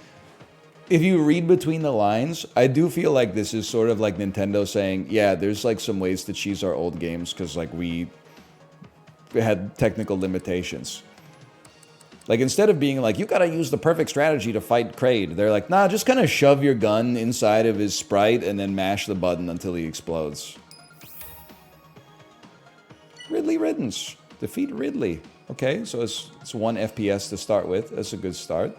If you read between the lines, I do feel like this is sort of like Nintendo saying, yeah, there's like some ways to cheese our old games because like we had technical limitations. Like instead of being like, you gotta use the perfect strategy to fight Kraid, they're like, nah, just kind of shove your gun inside of his sprite and then mash the button until he explodes. Ridley Riddance. Defeat Ridley. Okay, so it's 1 FPS to start with. That's a good start.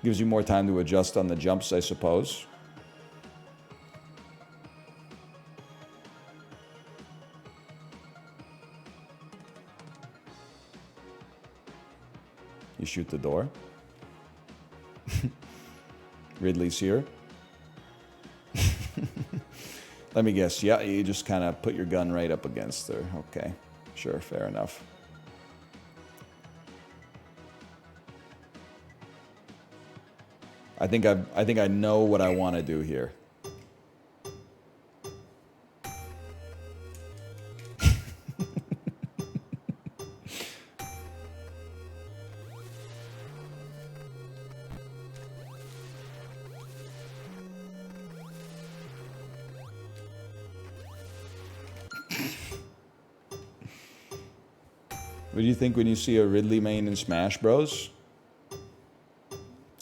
Gives you more time to adjust on the jumps, I suppose. You shoot the door. Ridley's here. Let me guess. Yeah, you just kind of put your gun right up against her. Okay. Sure, fair enough. I think I know what I want to do here. What do you think when you see a Ridley main in Smash Bros?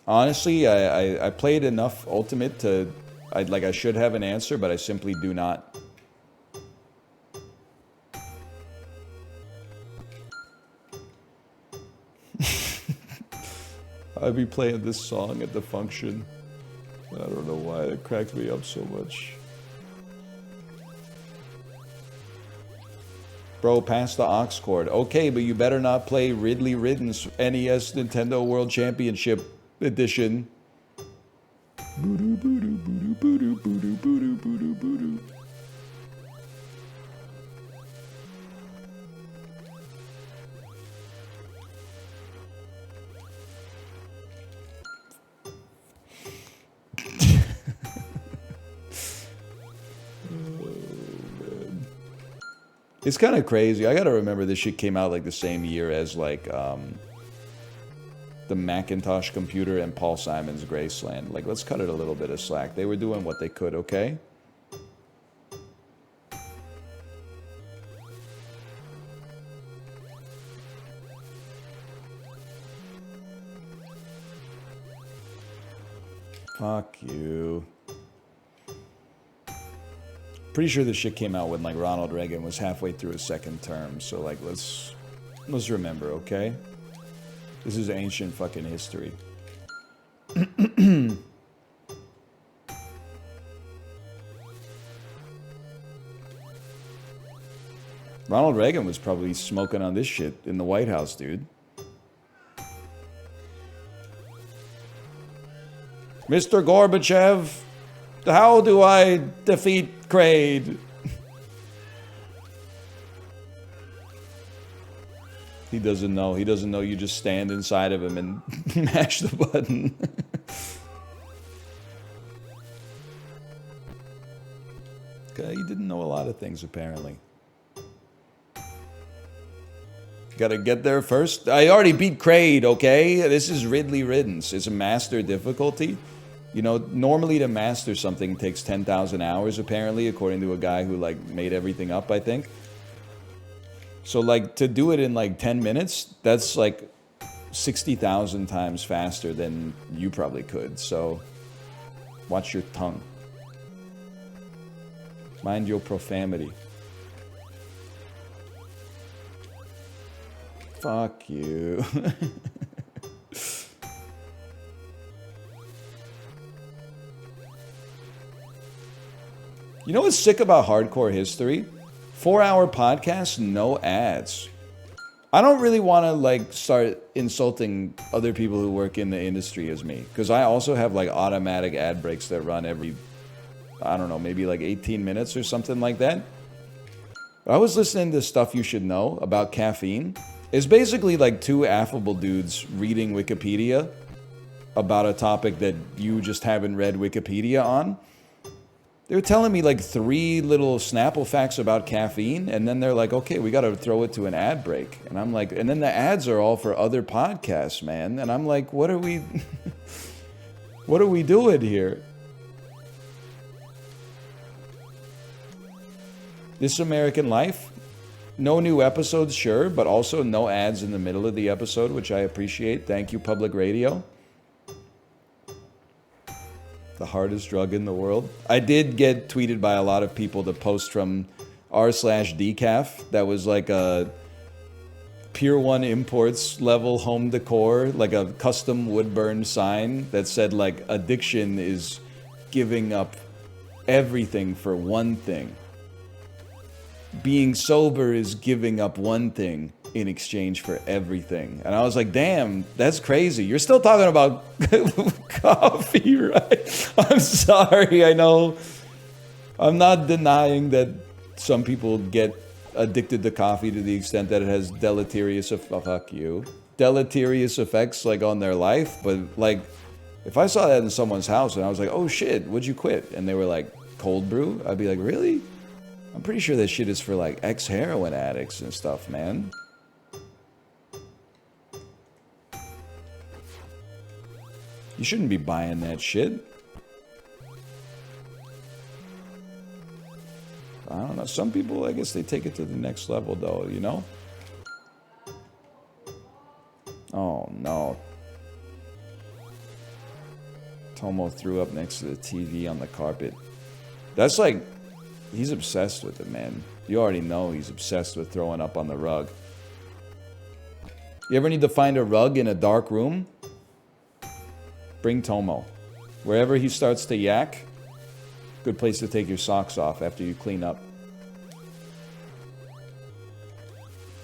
Honestly, I played enough Ultimate to... I should have an answer, but I simply do not. I'd be playing this song at the function. I don't know why it cracked me up so much. Bro, pass the aux cord. Okay, but you better not play Ridley Riddance NES Nintendo World Championship Edition. It's kind of crazy. I gotta remember this shit came out like the same year as like the Macintosh computer and Paul Simon's Graceland. Like, let's cut it a little bit of slack. They were doing what they could, okay? Fuck you. Pretty sure this shit came out when like Ronald Reagan was halfway through his second term. So like let's remember, okay? This is ancient fucking history. Ronald Reagan was probably smoking on this shit in the White House, dude. Mr. Gorbachev, how do I defeat Kraid? He doesn't know. He doesn't know you just stand inside of him and mash the button. Okay, he didn't know a lot of things, apparently. Gotta get there first. I already beat Kraid, okay? This is Ridley Riddance. It's a master difficulty. You know, normally to master something takes 10,000 hours, apparently, according to a guy who, like, made everything up, I think. So, like, to do it in, like, 10 minutes, that's, like, 60,000 times faster than you probably could. So, watch your tongue. Mind your profanity. Fuck you. You know what's sick about hardcore history? 4-hour podcast, no ads. I don't really want to like start insulting other people who work in the industry as me, because I also have like automatic ad breaks that run every, I don't know, maybe like 18 minutes or something like that. I was listening to Stuff You Should Know about caffeine. It's basically like two affable dudes reading Wikipedia about a topic that you just haven't read Wikipedia on. They were telling me like 3 little Snapple facts about caffeine, and then they're like, okay, we got to throw it to an ad break. And I'm like, and then the ads are all for other podcasts, man. And I'm like, what are we, what are we doing here? This American Life, no new episodes, sure, but also no ads in the middle of the episode, which I appreciate. Thank you, Public Radio. The hardest drug in the world. I did get tweeted by a lot of people the post from r/decaf that was like a Pier 1 Imports level home decor, like a custom wood burn sign that said like addiction is giving up everything for one thing. Being sober is giving up one thing in exchange for everything. And I was like, damn, that's crazy. You're still talking about coffee, right? I'm sorry, I know. I'm not denying that some people get addicted to coffee to the extent that it has deleterious effects like on their life. But like, if I saw that in someone's house and I was like, oh shit, what'd you quit? And they were like, cold brew? I'd be like, really? I'm pretty sure that shit is for like ex-heroin addicts and stuff, man. You shouldn't be buying that shit. I don't know. Some people, I guess they take it to the next level though, you know? Oh no. Tomo threw up next to the TV on the carpet. That's like... He's obsessed with it, man. You already know he's obsessed with throwing up on the rug. You ever need to find a rug in a dark room? Bring Tomo. Wherever he starts to yak, good place to take your socks off after you clean up.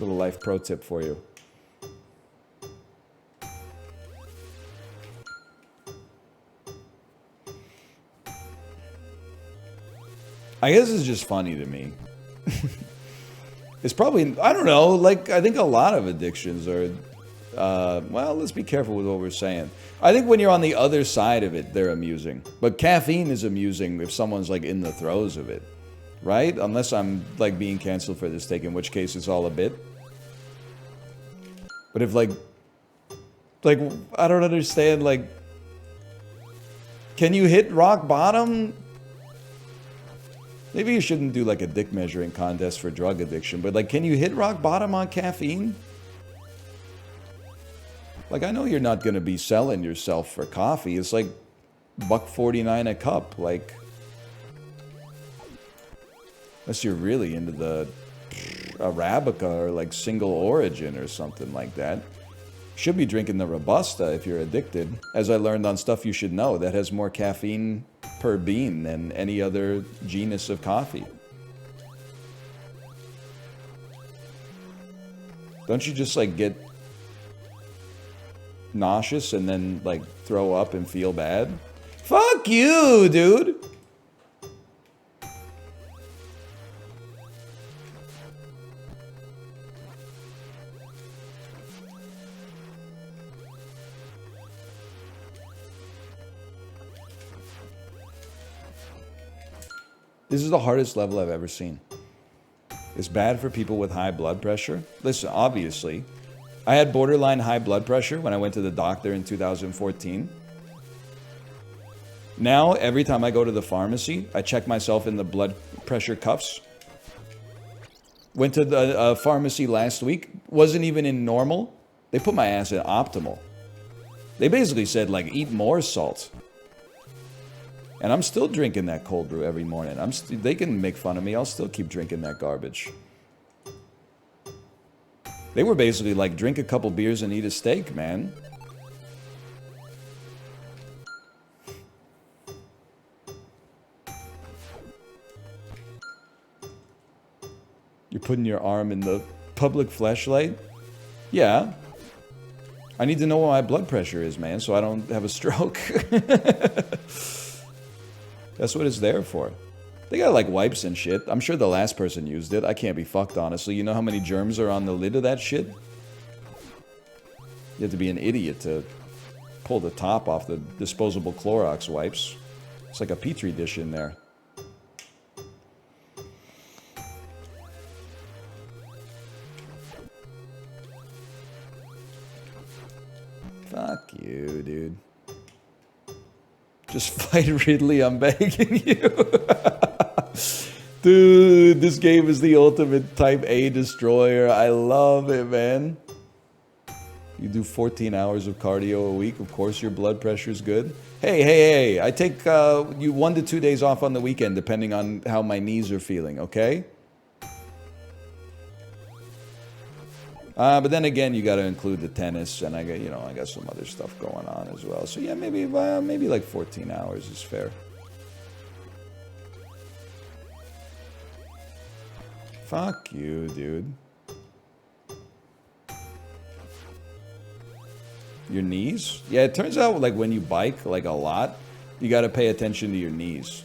Little life pro tip for you. I guess it's just funny to me. It's probably, I don't know, like, I think a lot of addictions are, well, let's be careful with what we're saying. I think when you're on the other side of it, they're amusing. But caffeine is amusing if someone's, like, in the throes of it. Right? Unless I'm, like, being canceled for this take, in which case it's all a bit. But if, like, I don't understand, like, can you hit rock bottom? Maybe you shouldn't do like a dick measuring contest for drug addiction, but like, can you hit rock bottom on caffeine? Like, I know you're not going to be selling yourself for coffee. It's like, $1.49 a cup. Like, unless you're really into the Arabica or like single origin or something like that. Should be drinking the Robusta if you're addicted. As I learned on Stuff You Should Know, that has more caffeine per bean than any other genus of coffee. Don't you just like get nauseous and then like throw up and feel bad? Fuck you, dude! This is the hardest level I've ever seen. It's bad for people with high blood pressure. Listen, obviously, I had borderline high blood pressure when I went to the doctor in 2014. Now, every time I go to the pharmacy, I check myself in the blood pressure cuffs. Went to the pharmacy last week, wasn't even in normal. They put my ass in optimal. They basically said, like, eat more salt. And I'm still drinking that cold brew every morning. They can make fun of me. I'll still keep drinking that garbage. They were basically like, drink a couple beers and eat a steak, man. You're putting your arm in the public fleshlight? Yeah. I need to know what my blood pressure is, man, so I don't have a stroke. That's what it's there for. They got like wipes and shit. I'm sure the last person used it. I can't be fucked, honestly. You know how many germs are on the lid of that shit? You have to be an idiot to pull the top off the disposable Clorox wipes. It's like a petri dish in there. Fuck you, dude. Just fight Ridley, I'm begging you. Dude, this game is the ultimate Type A destroyer. I love it, man. You do 14 hours of cardio a week. Of course your blood pressure's good. Hey. I take you 1 to 2 days off on the weekend, depending on how my knees are feeling, okay? But then again, you got to include the tennis, and I got some other stuff going on as well. So yeah, maybe like 14 hours is fair. Fuck you, dude. Your knees? Yeah, it turns out like when you bike like a lot, you got to pay attention to your knees.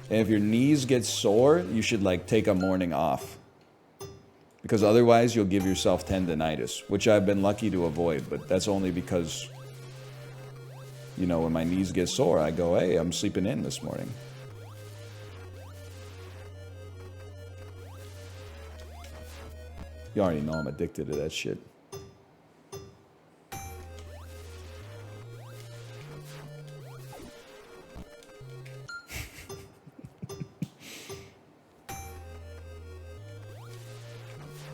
And if your knees get sore, you should like take a morning off. Because otherwise you'll give yourself tendinitis, which I've been lucky to avoid, but that's only because, you know, when my knees get sore, I go, hey, I'm sleeping in this morning. You already know I'm addicted to that shit.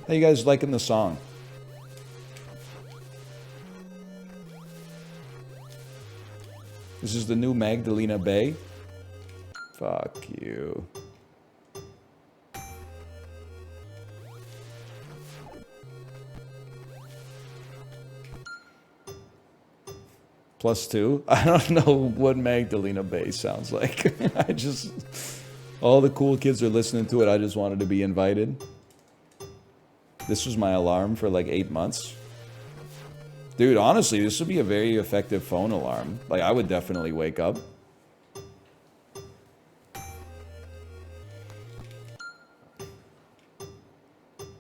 How you guys liking the song? This is the new Magdalena Bay. Fuck you. +2? I don't know what Magdalena Bay sounds like. All the cool kids are listening to it. I just wanted to be invited. This was my alarm for like 8 months. Dude, honestly, this would be a very effective phone alarm. Like, I would definitely wake up.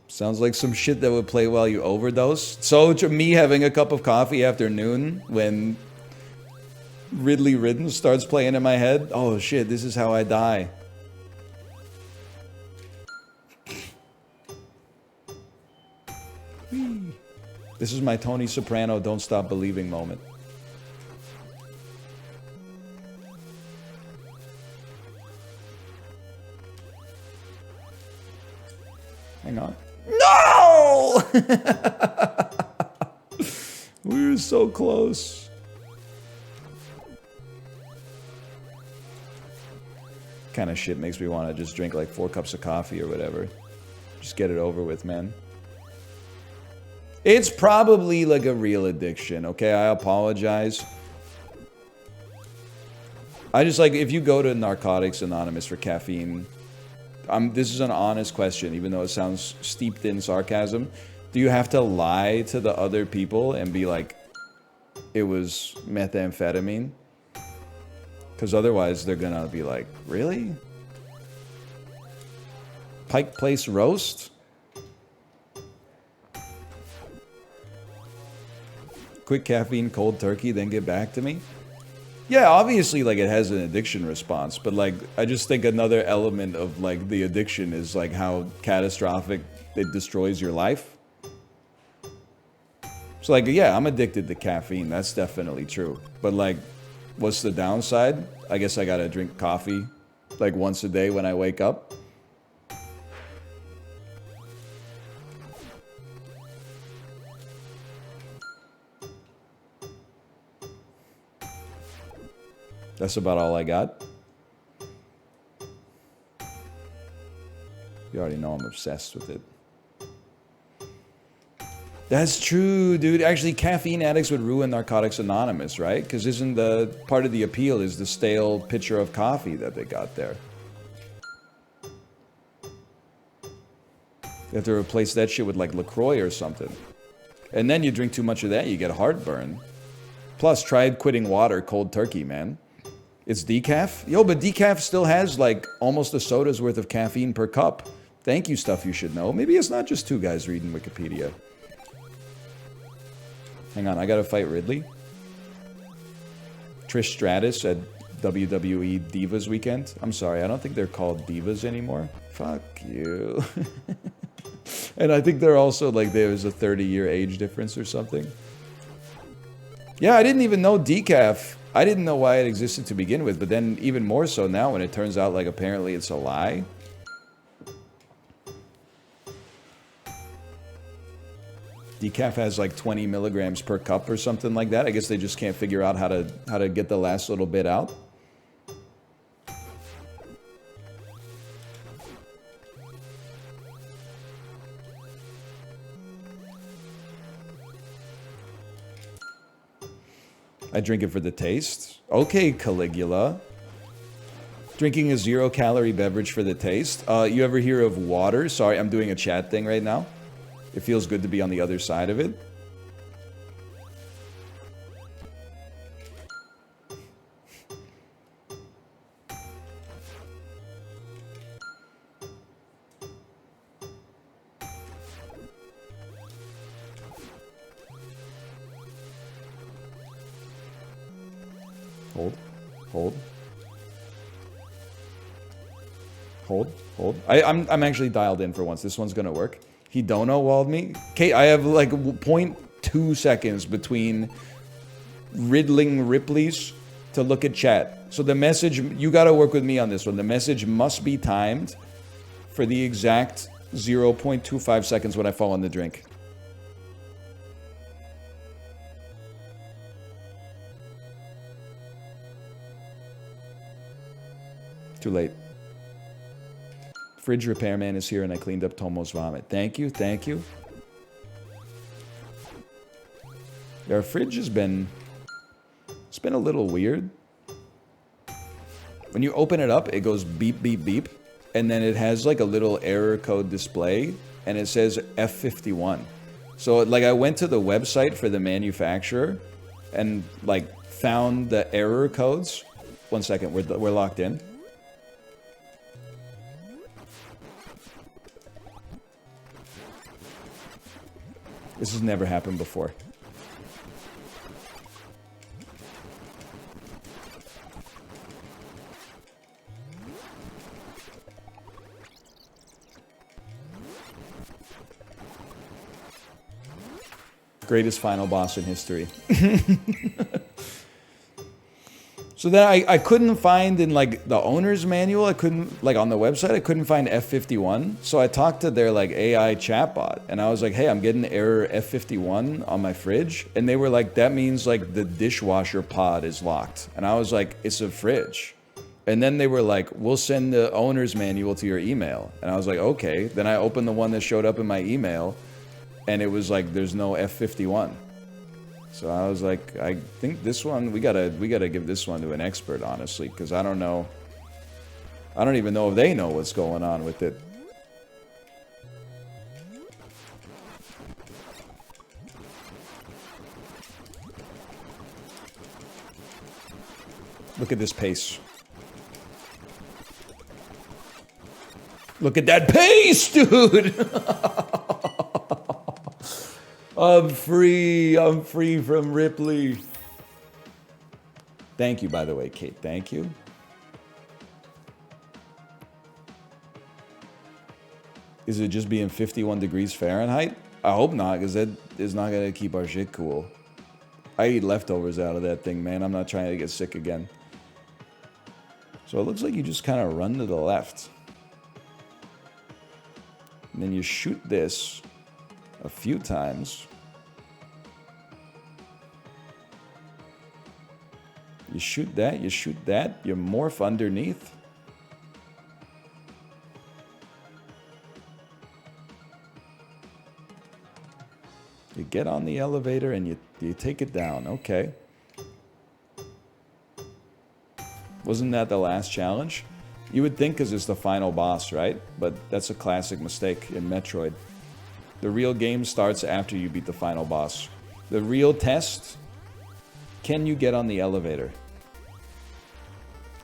Sounds like some shit that would play while you overdose. So, me having a cup of coffee after noon when Ridley Ridden starts playing in my head. Oh shit, this is how I die. This is my Tony Soprano Don't Stop Believing moment. Hang on. No! We were so close. kind of shit makes me want to just drink like 4 cups of coffee or whatever. Just get it over with, man. It's probably like a real addiction, okay? I apologize. I just like, if you go to Narcotics Anonymous for caffeine, this is an honest question, even though it sounds steeped in sarcasm. Do you have to lie to the other people and be like, it was methamphetamine? Because otherwise they're gonna be like, really? Pike Place roast? Quick caffeine, cold turkey, then get back to me? Yeah, obviously, like, it has an addiction response, but, like, I just think another element of, like, the addiction is, like, how catastrophic it destroys your life. So, like, yeah, I'm addicted to caffeine. That's definitely true. But, like, what's the downside? I guess I gotta drink coffee, like, once a day when I wake up. That's about all I got. You already know I'm obsessed with it. That's true, dude. Actually, caffeine addicts would ruin Narcotics Anonymous, right? Because isn't the part of the appeal is the stale pitcher of coffee that they got there? You have to replace that shit with like LaCroix or something. And then you drink too much of that, you get heartburn. Plus, try quitting water cold turkey, man. It's decaf? Yo, but decaf still has like almost a soda's worth of caffeine per cup. Thank you, stuff you should know. Maybe it's not just 2 guys reading Wikipedia. Hang on, I gotta fight Ridley. Trish Stratus at WWE Divas Weekend. I'm sorry, I don't think they're called Divas anymore. Fuck you. And I think they're also like there's a 30-year age difference or something. Yeah, I didn't even know decaf. I didn't know why it existed to begin with, but then even more so now when it turns out like apparently it's a lie. Decaf has like 20 milligrams per cup or something like that. I guess they just can't figure out how to get the last little bit out. I drink it for the taste. Okay, Caligula. Drinking a 0-calorie beverage for the taste. You ever hear of water? Sorry, I'm doing a chat thing right now. It feels good to be on the other side of it. Hold. I'm actually dialed in for once. This one's gonna work. He dono walled me. Okay, I have like 0.2 seconds between riddling Ripley's to look at chat. So the message, you gotta work with me on this one. The message must be timed for the exact 0.25 seconds when I fall in the drink. Too late. Fridge repairman is here and I cleaned up Tomo's vomit. Thank you, thank you. Our fridge has been... It's been a little weird. When you open it up, it goes beep, beep, beep. And then it has like a little error code display. And it says F51. So like I went to the website for the manufacturer. And like found the error codes. 1 second, we're locked in. This has never happened before. Greatest final boss in history. So then I couldn't find in like the owner's manual, I couldn't, like on the website, I couldn't find F51. So I talked to their like AI chatbot and I was like, hey, I'm getting error F51 on my fridge. And they were like, that means like the dishwasher pod is locked. And I was like, it's a fridge. And then they were like, we'll send the owner's manual to your email. And I was like, okay. Then I opened the one that showed up in my email, and it was like, there's no F51. So I was like, I think this one, we gotta give this one to an expert, honestly, because I don't know. I don't even know if they know what's going on with it. Look at this pace. Look at that pace, dude! I'm free from Ripley. Thank you, by the way, Kate. Thank you. Is it just being 51 degrees Fahrenheit? I hope not, because that is not going to keep our shit cool. I eat leftovers out of that thing, man. I'm not trying to get sick again. So it looks like you just kind of run to the left. And then you shoot this a few times. You shoot that, you morph underneath. You get on the elevator and you take it down. Okay. Wasn't that the last challenge? You would think because it's the final boss, right? But that's a classic mistake in Metroid. The real game starts after you beat the final boss. The real test, can you get on the elevator?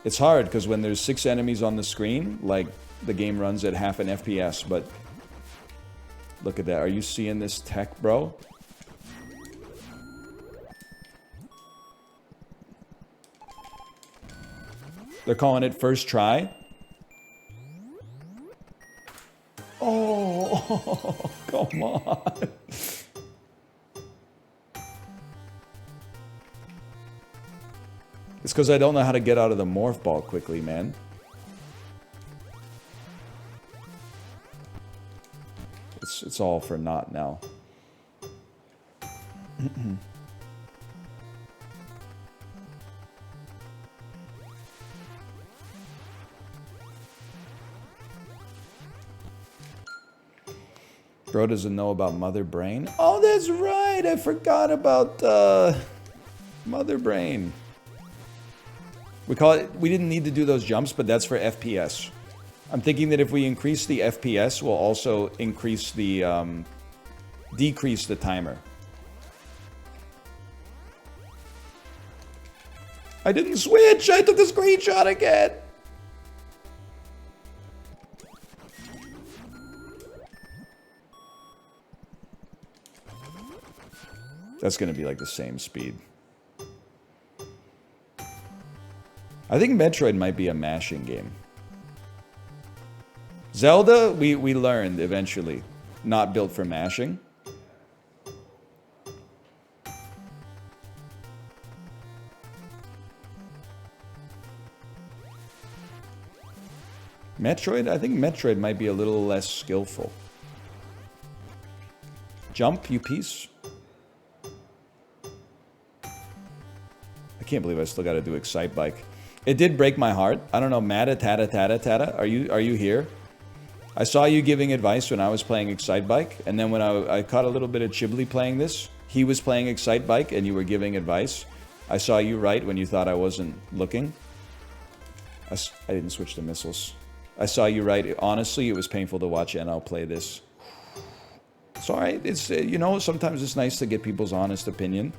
It's hard because when there's 6 enemies on the screen, like the game runs at half an FPS, but look at that. Are you seeing this tech, bro? They're calling it first try. Oh, come on. It's because I don't know how to get out of the morph ball quickly, man. It's all for naught now. Bro doesn't know about Mother Brain. Oh, that's right. I forgot about Mother Brain. We call it. We didn't need to do those jumps, but that's for FPS. I'm thinking that if we increase the FPS, we'll also increase the decrease the timer. I didn't switch. I took the screenshot again. That's going to be like the same speed. I think Metroid might be a mashing game. Zelda, we learned eventually, not built for mashing. Metroid, I think Metroid might be a little less skillful. Jump, you piece. I can't believe I still got to do Excite Bike. It did break my heart. I don't know, Mata Tata Tata Tata. Are you here? I saw you giving advice when I was playing Excite Bike, and then when I caught a little bit of Chibli playing this, he was playing Excite Bike and you were giving advice. I saw you right when you thought I wasn't looking. I didn't switch to missiles. I saw you right. Honestly, it was painful to watch NL play this. It's alright. It's, you know, sometimes it's nice to get people's honest opinion.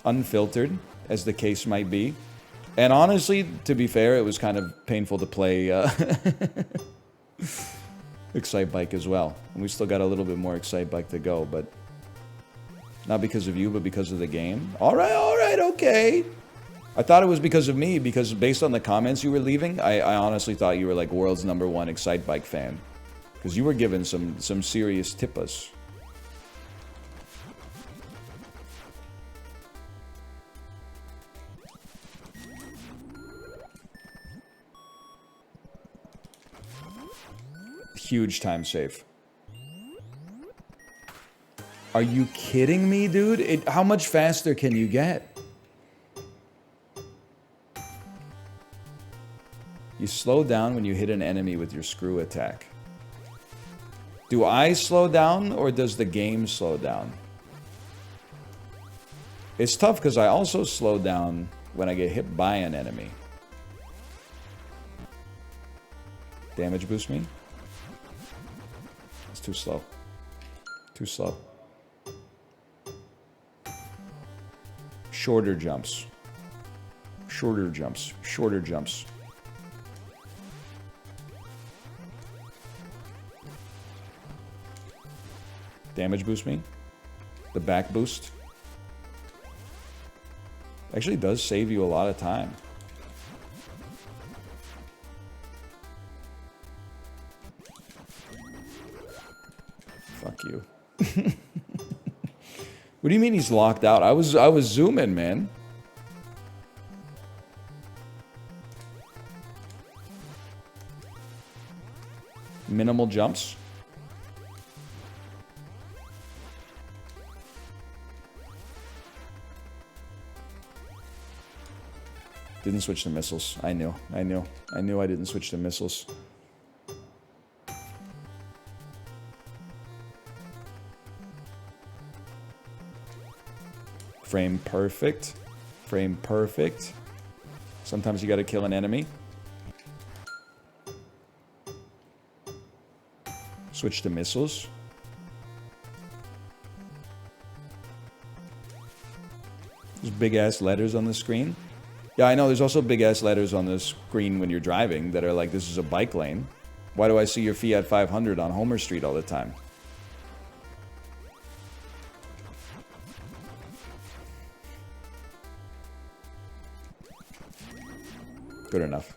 Unfiltered, as the case might be. And honestly, to be fair, it was kind of painful to play Excite Bike as well. And we still got a little bit more Excite Bike to go, but not because of you, but because of the game. Alright, okay. I thought it was because of me, because based on the comments you were leaving, I honestly thought you were like world's #1 Excite Bike fan. Because you were given some serious tippas. Huge time save. Are you kidding me, dude? How much faster can you get? You slow down when you hit an enemy with your screw attack. Do I slow down or does the game slow down? It's tough because I also slow down when I get hit by an enemy. Damage boost me? It's too slow. Too slow. Shorter jumps. Shorter jumps. Shorter jumps. Damage boost me. The back boost. Actually does save you a lot of time. Fuck you. What do you mean he's locked out? I was zooming, man. Minimal jumps. Didn't switch to missiles. I knew I didn't switch to missiles. Frame perfect. Frame perfect. Sometimes you gotta kill an enemy. Switch to missiles. There's big ass letters on the screen. Yeah, I know there's also big ass letters on the screen when you're driving that are like, this is a bike lane. Why do I see your Fiat 500 on Homer Street all the time? Good enough.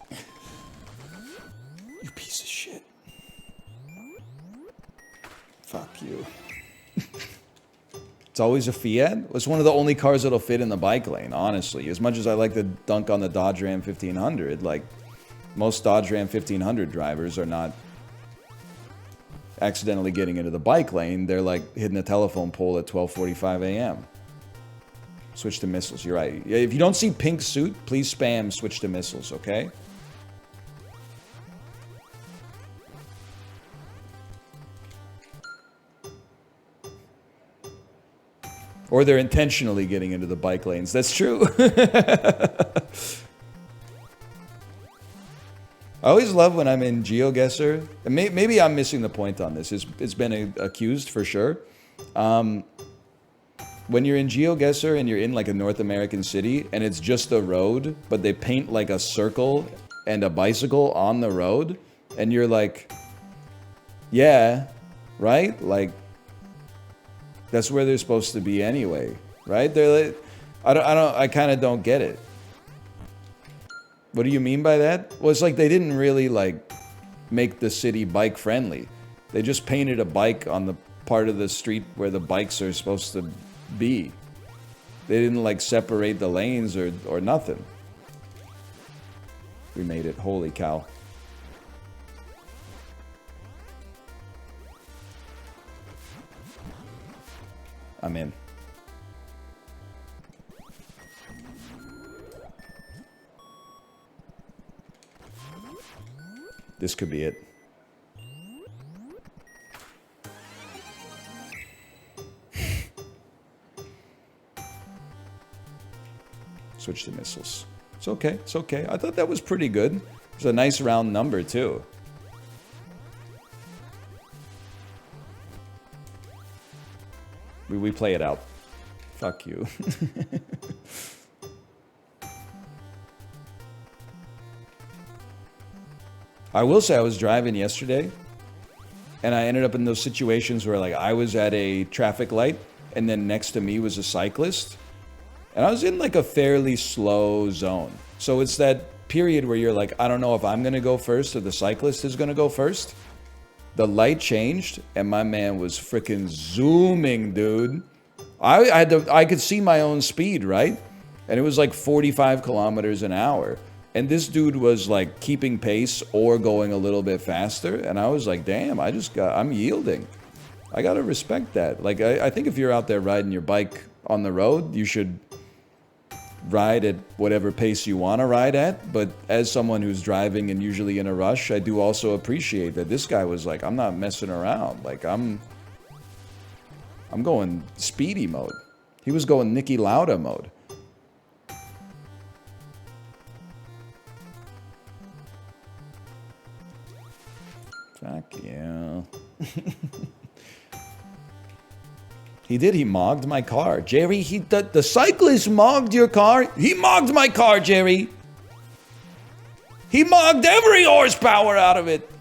You piece of shit. Fuck you. It's always a Fiat. It's one of the only cars that'll fit in the bike lane, honestly. As much as I like to dunk on the Dodge Ram 1500, like, most Dodge Ram 1500 drivers are not accidentally getting into the bike lane. They're like hitting a telephone pole at 12:45 a.m. Switch to missiles. You're right. If you don't see pink suit, please spam switch to missiles, okay? Or they're intentionally getting into the bike lanes. That's true. I always love when I'm in GeoGuessr. And maybe I'm missing the point on this. It's been accused for sure. When you're in GeoGuessr and you're in like a North American city and it's just a road, but they paint like a circle and a bicycle on the road, and you're like, yeah, right? Like, that's where they're supposed to be anyway, right? They're like, I kind of don't get it. What do you mean by that? Well, it's like they didn't really like make the city bike friendly. They just painted a bike on the part of the street where the bikes are supposed to be. They didn't like separate the lanes or nothing. We made it. Holy cow. I'm in. This could be it. Switch to missiles. It's okay. It's okay. I thought that was pretty good. It's a nice round number, too. We play it out. Fuck you. I will say I was driving yesterday, and I ended up in those situations where like I was at a traffic light, and then next to me was a cyclist, and I was in like a fairly slow zone. So it's that period where you're like, I don't know if I'm gonna go first or the cyclist is gonna go first. The light changed, and my man was freaking zooming, dude. I could see my own speed, right? And it was like 45 kilometers an hour. And this dude was like keeping pace or going a little bit faster. And I was like, damn, I'm yielding. I gotta respect that. Like, I think if you're out there riding your bike on the road, you should ride at whatever pace you want to ride at, but as someone who's driving and usually in a rush, I do also appreciate that this guy was like, I'm not messing around. Like, I'm going speedy mode. He was going Niki Lauda mode. Fuck yeah. He did. He mogged my car. Jerry, the cyclist mogged your car. He mogged my car, Jerry. He mogged every horsepower out of it.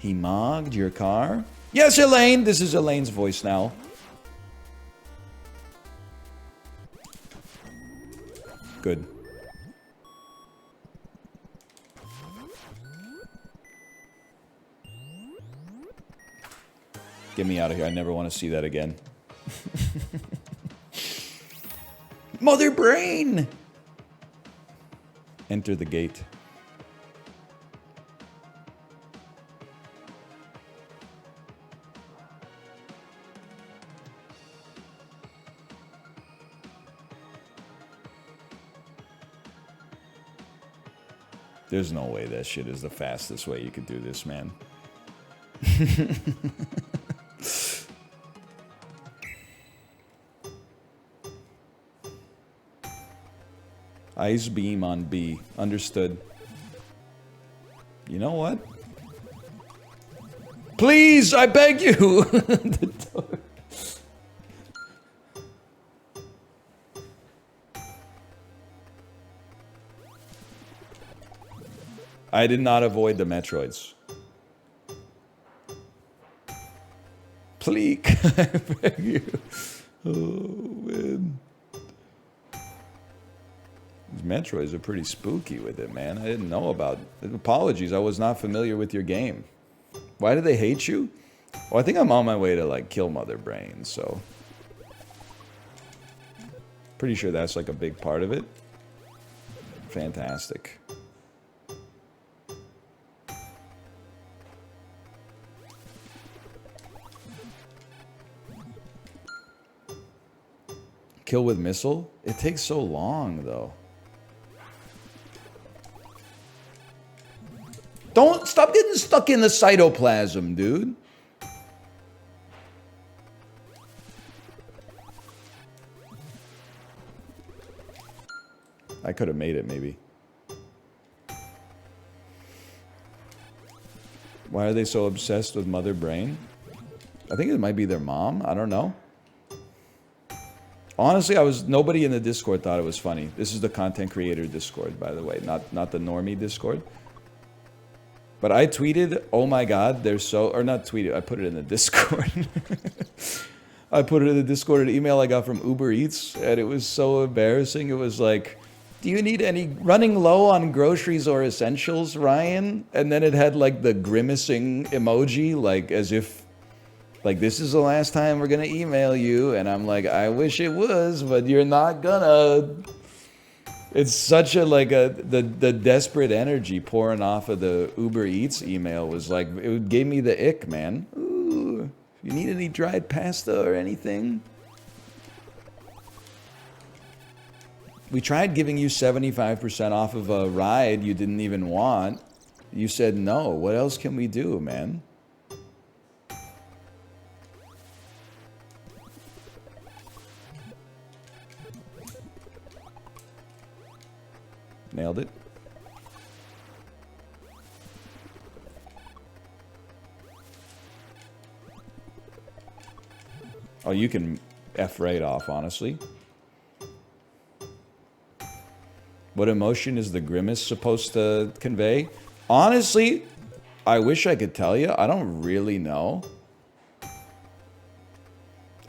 He mogged your car? Yes, Elaine. This is Elaine's voice now. Good. Get me out of here. I never want to see that again. Mother brain! Enter the gate. There's no way that shit is the fastest way you could do this, man. Ice beam on B. Understood. You know what? Please, I beg you! The door. I did not avoid the Metroids. Please, I beg you. Oh, man. These Metroids are pretty spooky with it, man. I didn't know about it. Apologies, I was not familiar with your game. Why do they hate you? Well, I think I'm on my way to, like, kill Mother Brain, so... Pretty sure that's, like, a big part of it. Fantastic. Kill with missile? It takes so long, though. Don't stop getting stuck in the cytoplasm, dude. I could have made it, maybe. Why are they so obsessed with Mother Brain? I think it might be their mom. I don't know. Honestly, nobody in the Discord thought it was funny. This is the content creator Discord, by the way, not the normie Discord. But I tweeted, oh my god, they're so... Or not tweeted, I put it in the Discord. I put it in the Discord, an email I got from Uber Eats, and it was so embarrassing. It was like, do you need any... Running low on groceries or essentials, Ryan? And then it had, like, the grimacing emoji, like, as if... Like, this is the last time we're gonna email you, and I'm like, I wish it was, but you're not gonna. It's such a, like, the desperate energy pouring off of the Uber Eats email was like, it gave me the ick, man. Ooh, you need any dried pasta or anything? We tried giving you 75% off of a ride you didn't even want. You said no. What else can we do, man? Nailed it. Oh, you can F right off, honestly. What emotion is the grimace supposed to convey? Honestly, I wish I could tell you. I don't really know.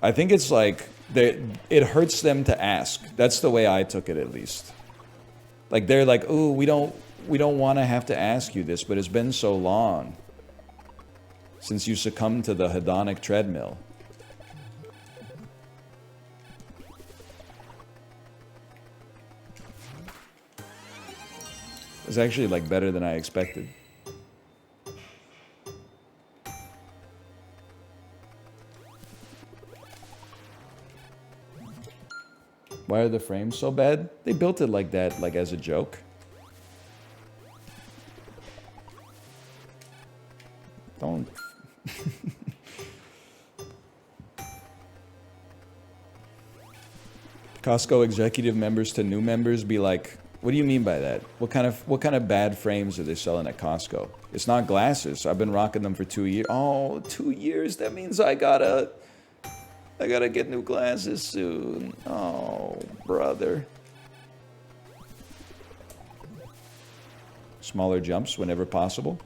I think it's like, it hurts them to ask. That's the way I took it, at least. Like, they're like, ooh, we don't want to have to ask you this, but it's been so long since you succumbed to the hedonic treadmill. It's actually, like, better than I expected. Why are the frames so bad? They built it like that, like as a joke. Don't. Costco executive members to new members be like, what do you mean by that? What kind of bad frames are they selling at Costco? It's not glasses. I've been rocking them for 2 years. Oh, 2 years. That means I gotta get new glasses soon. Oh, brother. Smaller jumps whenever possible.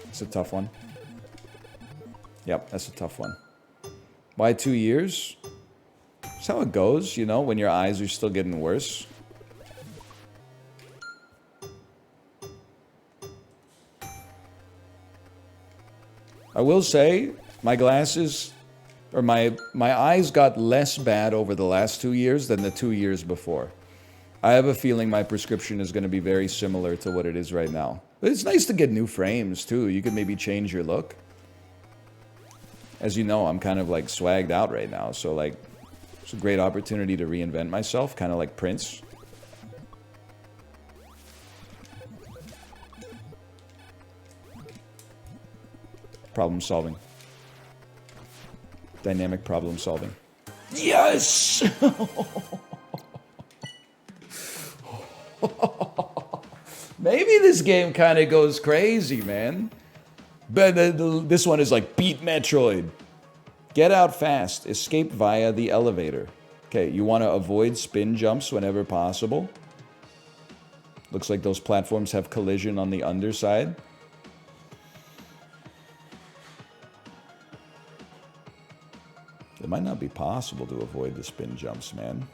It's a tough one. Yep, that's a tough one. Why 2 years? That's how it goes, you know, when your eyes are still getting worse. I will say, my glasses, or my eyes got less bad over the last 2 years than the 2 years before. I have a feeling my prescription is going to be very similar to what it is right now. But it's nice to get new frames, too. You could maybe change your look. As you know, I'm kind of like swagged out right now, so like, it's a great opportunity to reinvent myself, kind of like Prince. Problem solving. Dynamic problem solving. Yes! Maybe this game kind of goes crazy, man. But this one is like, beat Metroid. Get out fast. Escape via the elevator. Okay, you want to avoid spin jumps whenever possible. Looks like those platforms have collision on the underside. It might not be possible to avoid the spin jumps, man.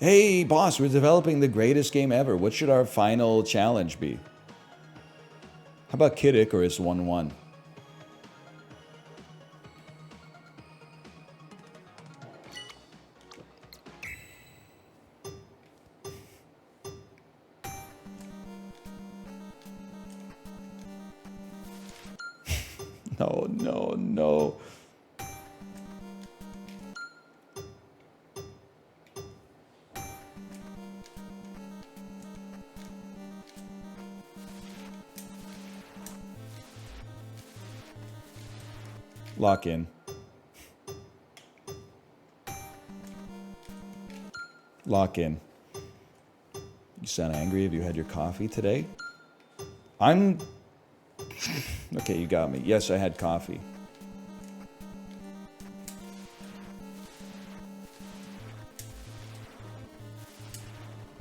Hey, boss, we're developing the greatest game ever. What should our final challenge be? How about Kid Icarus 1-1? No, no, no. Lock in. Lock in. You sound angry. Have you had your coffee today? I'm... Okay, you got me. Yes, I had coffee.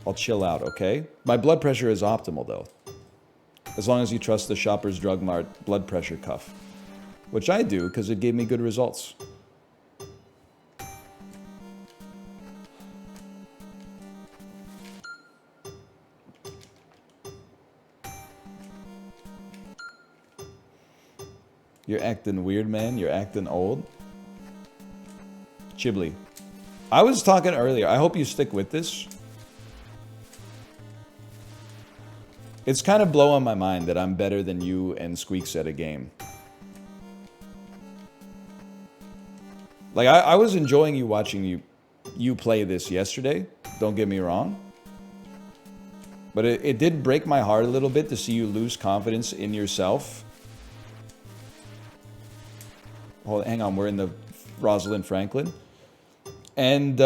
I'll chill out, okay? My blood pressure is optimal, though. As long as you trust the Shoppers Drug Mart blood pressure cuff. Which I do, because it gave me good results. You're acting weird, man. You're acting old. Chibli. I was talking earlier. I hope you stick with this. It's kind of blowing my mind that I'm better than you and Squeaks at a game. Like, I was enjoying you watching you play this yesterday. Don't get me wrong. But it did break my heart a little bit to see you lose confidence in yourself. Hold, hang on, we're in the Rosalind Franklin. And,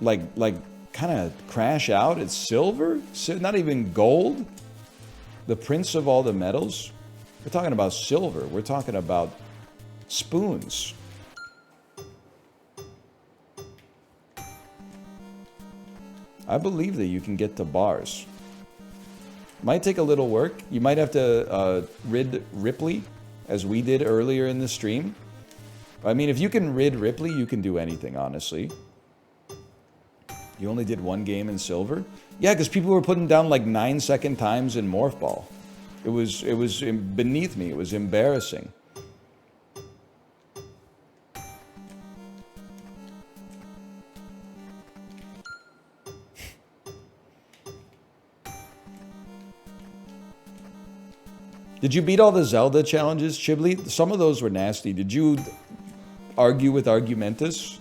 like kind of crash out. It's silver? Not even gold? The prince of all the metals? We're talking about silver. We're talking about spoons. I believe that you can get to bars. Might take a little work. You might have to rid Ripley, as we did earlier in the stream. I mean, if you can rid Ripley, you can do anything, honestly. You only did one game in silver? Yeah, because people were putting down like 9-second times in Morph Ball. It was beneath me. It was embarrassing. Did you beat all the Zelda challenges, Chibli? Some of those were nasty. Did you argue with Argumentus?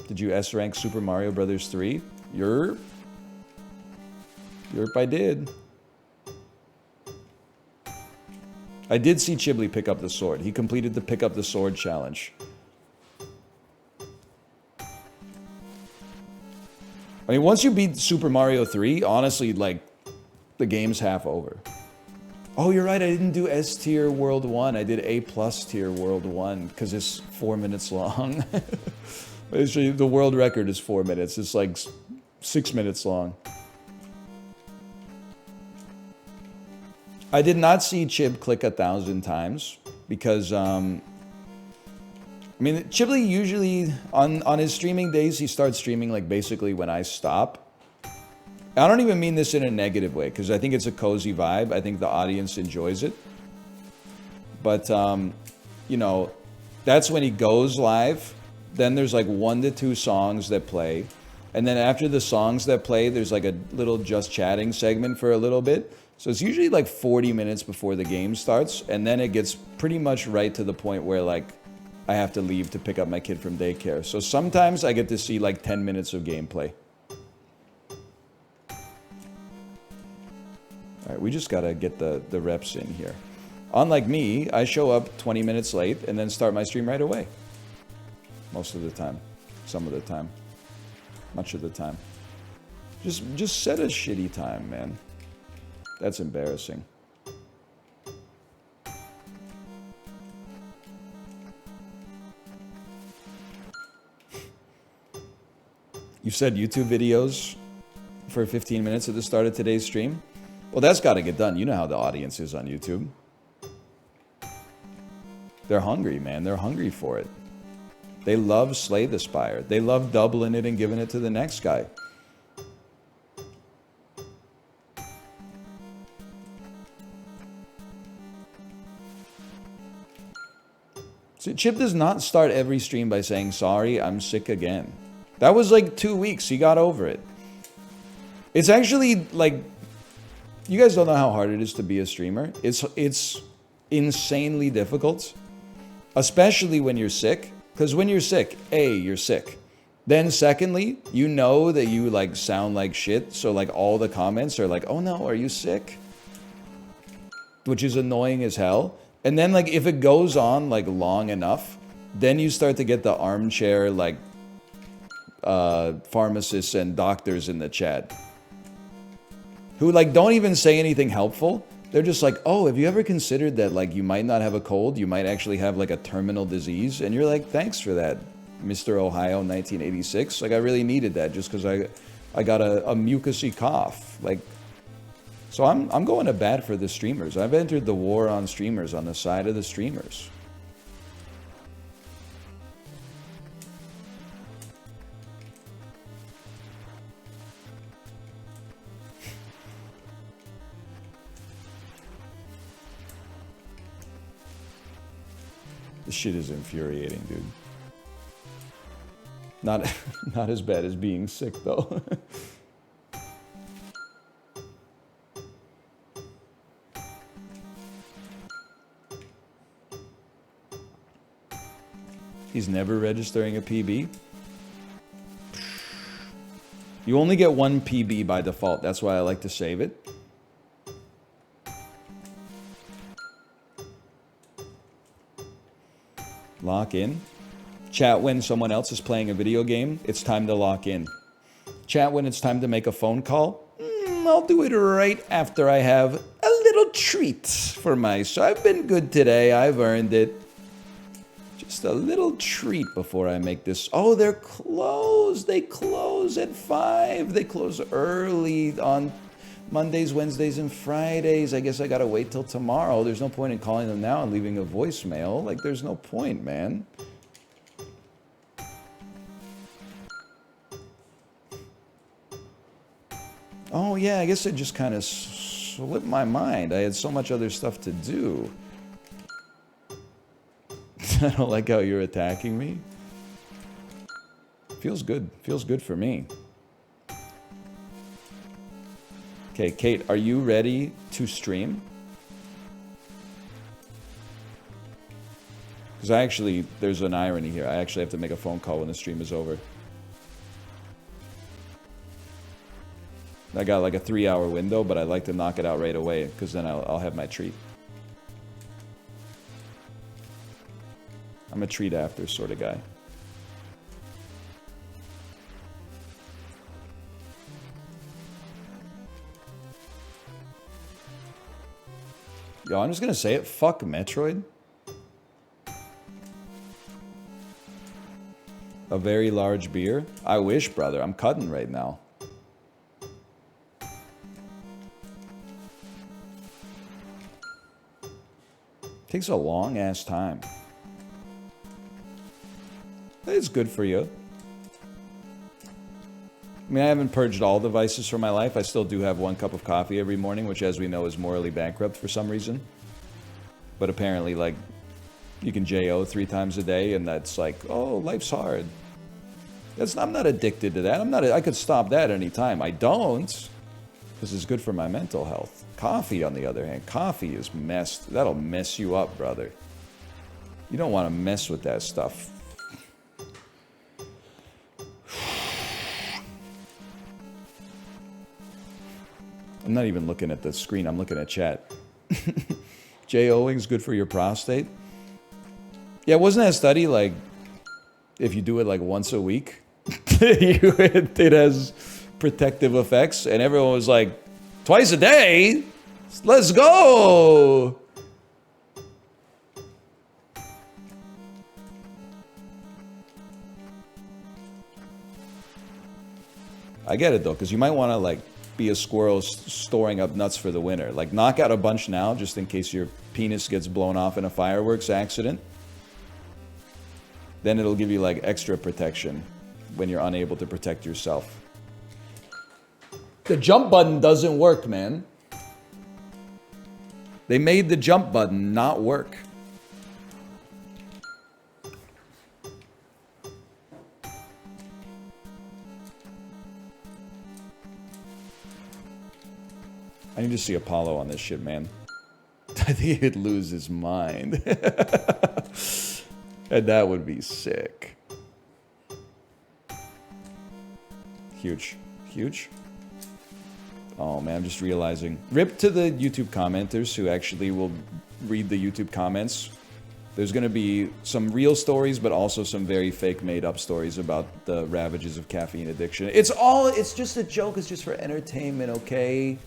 Did you S rank Super Mario Brothers 3? Yerp. Yerp, I did. I did see Chibli pick up the sword. He completed the pick up the sword challenge. I mean, once you beat Super Mario 3, honestly, like, the game's half over. Oh, you're right, I didn't do S tier World 1. I did A plus tier World 1, because it's 4 minutes long. Actually, the world record is 4 minutes. It's like 6 minutes long. I did not see Chib click 1,000 times, because, I mean, Chibli usually, on his streaming days, he starts streaming, like, basically when I stop. I don't even mean this in a negative way, because I think it's a cozy vibe. I think the audience enjoys it. But, you know, that's when he goes live. Then there's like 1 to 2 songs that play. And then after the songs that play, there's like a little just chatting segment for a little bit. So it's usually like 40 minutes before the game starts. And then it gets pretty much right to the point where like I have to leave to pick up my kid from daycare. So sometimes I get to see like 10 minutes of gameplay. All right, we just gotta get the reps in here. Unlike me, I show up 20 minutes late and then start my stream right away. Most of the time. Some of the time. Much of the time. Just set a shitty time, man. That's embarrassing. You said YouTube videos for 15 minutes at the start of today's stream? Well, that's got to get done. You know how the audience is on YouTube. They're hungry, man. They're hungry for it. They love Slay the Spire. They love doubling it and giving it to the next guy. See, Chip does not start every stream by saying, sorry, I'm sick again. That was like 2 weeks. He got over it. It's actually like... You guys don't know how hard it is to be a streamer. It's insanely difficult. Especially when you're sick. Because when you're sick, A, you're sick. Then secondly, you know that you like sound like shit. So like all the comments are like, oh no, are you sick? Which is annoying as hell. And then like if it goes on like long enough, then you start to get the armchair like pharmacists and doctors in the chat. Who like don't even say anything helpful. They're just like, oh, have you ever considered that like you might not have a cold? You might actually have like a terminal disease. And you're like, thanks for that, Mr. Ohio 1986. Like I really needed that just because I got a mucusy cough. Like, so I'm going to bat for the streamers. I've entered the war on streamers on the side of the streamers. This shit is infuriating, dude. Not as bad as being sick, though. He's never registering a PB. You only get 1 PB by default. That's why I like to save it. Lock in. Chat when someone else is playing a video game. It's time to lock in. Chat when it's time to make a phone call. I'll do it right after I have a little treat for myself. I've been good today. I've earned it. Just a little treat before I make this. Oh, they're closed. They close at 5. They close early on Mondays, Wednesdays, and Fridays. I guess I gotta wait till tomorrow. There's no point in calling them now and leaving a voicemail. Like, there's no point, man. Oh, yeah, I guess it just kind of slipped my mind. I had so much other stuff to do. I don't like how you're attacking me. Feels good. Feels good for me. Okay, Kate, are you ready to stream? Because there's an irony here. I actually have to make a phone call when the stream is over. I got like a 3-hour window, but I'd like to knock it out right away, because then I'll have my treat. I'm a treat after sort of guy. Yo, I'm just gonna say it. Fuck Metroid. A very large beer? I wish, brother. I'm cutting right now. Takes a long ass time. It's good for you. I mean, I haven't purged all the vices from my life. I still do have 1 cup of coffee every morning, which, as we know, is morally bankrupt for some reason. But apparently, like, you can JO 3 times a day, and that's like, oh, life's hard. I'm not addicted to that. I could stop that any time. I don't, because it's good for my mental health. Coffee, on the other hand, coffee is messed. That'll mess you up, brother. You don't want to mess with that stuff. I'm not even looking at the screen. I'm looking at chat. JOing's good for your prostate. Yeah, wasn't that study like if you do it like once a week, it has protective effects? And everyone was like, twice a day? Let's go! I get it though, because you might want to like be a squirrel storing up nuts for the winter. Like, knock out a bunch now, just in case your penis gets blown off in a fireworks accident. Then it'll give you, like, extra protection when you're unable to protect yourself. The jump button doesn't work, man. They made the jump button not work. I need to see Apollo on this shit, man. I think he'd lose his mind. And that would be sick. Huge. Huge. Oh, man, I'm just realizing. Rip to the YouTube commenters who actually will read the YouTube comments. There's going to be some real stories, but also some very fake made-up stories about the ravages of caffeine addiction. It's just a joke. It's just for entertainment, okay?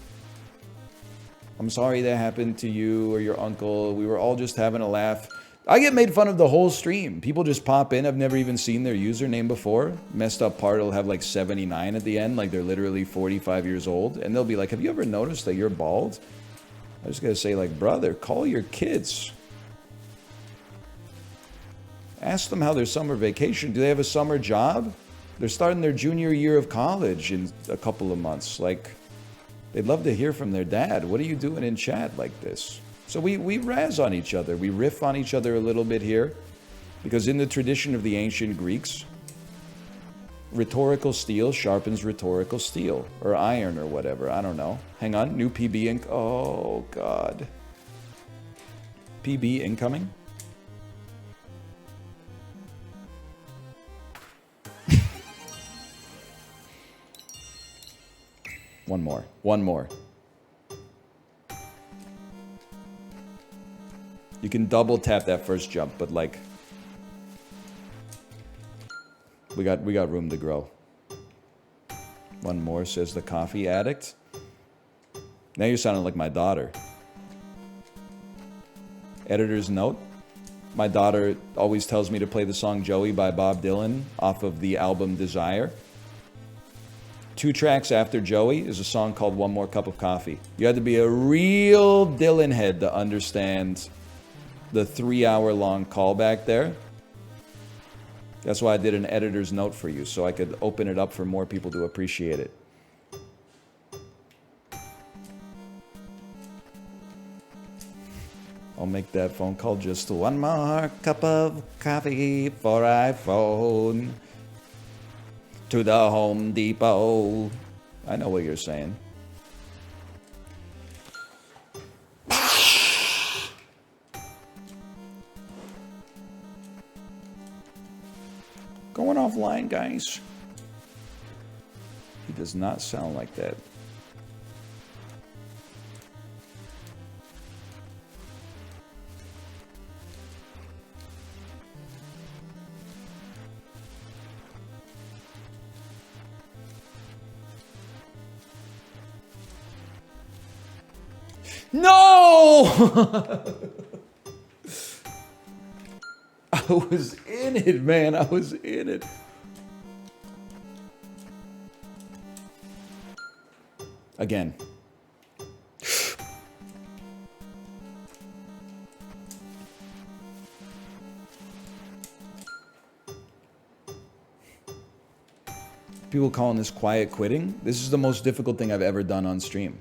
I'm sorry that happened to you or your uncle. We were all just having a laugh. I get made fun of the whole stream. People just pop in. I've never even seen their username before. Messed up part will have like 79 at the end, like they're literally 45 years old. And they'll be like, have you ever noticed that you're bald? I just gotta say, like, brother, call your kids. Ask them how their summer vacation. Do they have a summer job? They're starting their junior year of college in a couple of months. Like, they'd love to hear from their dad. What are you doing in chat like this? So we razz on each other. We riff on each other a little bit here. Because in the tradition of the ancient Greeks, rhetorical steel sharpens rhetorical steel. Or iron or whatever. I don't know. Hang on. New PB ink. Oh, God. PB incoming? One more. One more. You can double tap that first jump, but like we got room to grow. One more, says the coffee addict. Now you're sounding like my daughter. Editor's note. My daughter always tells me to play the song Joey by Bob Dylan off of the album Desire. 2 tracks after Joey is a song called One More Cup of Coffee. You had to be a real Dylan head to understand the 3-hour-long callback there. That's why I did an editor's note for you, so I could open it up for more people to appreciate it. I'll make that phone call. Just one more cup of coffee for iPhone. To the Home Depot. I know what you're saying. Going offline, guys. He does not sound like that. No! I was in it, man. I was in it. Again. People calling this quiet quitting. This is the most difficult thing I've ever done on stream.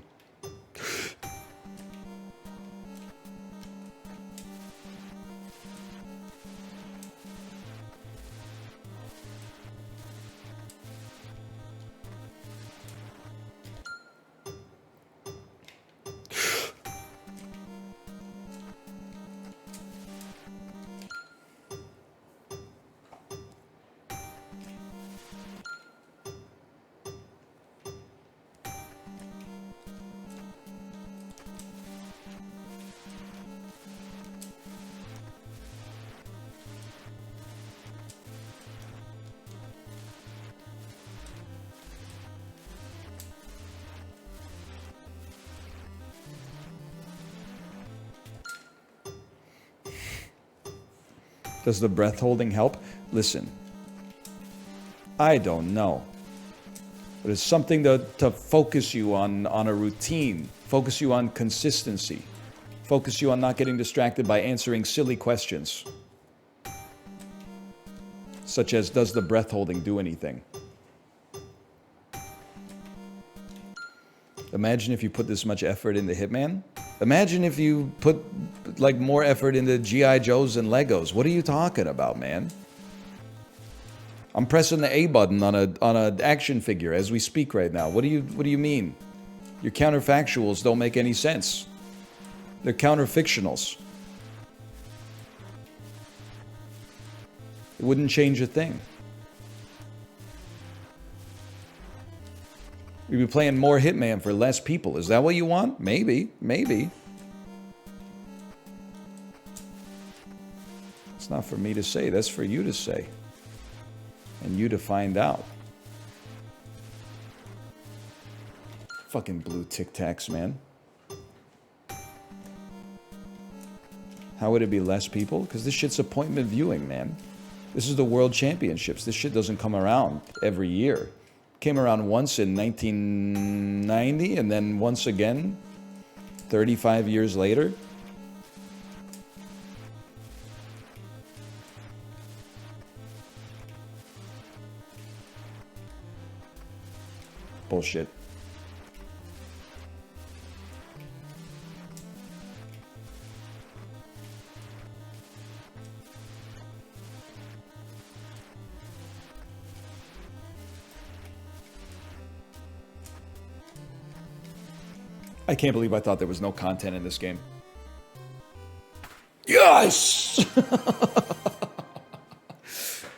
Does the breath holding help? Listen, I don't know. But it's something to focus you on a routine, focus you on consistency, focus you on not getting distracted by answering silly questions. Such as, does the breath holding do anything? Imagine if you put this much effort into Hitman. Imagine if you put like more effort into G.I. Joes and Legos. What are you talking about, man? I'm pressing the A button on a action figure as we speak right now. What do you mean? Your counterfactuals don't make any sense. They're counterfictionals. It wouldn't change a thing. We'd be playing more Hitman for less people. Is that what you want? Maybe. Maybe. It's not for me to say. That's for you to say. And you to find out. Fucking blue Tic Tacs, man. How would it be less people? Because this shit's appointment viewing, man. This is the World Championships. This shit doesn't come around every year. Came around once in 1990 and then once again 35 years later. Bullshit. I can't believe I thought there was no content in this game. Yes!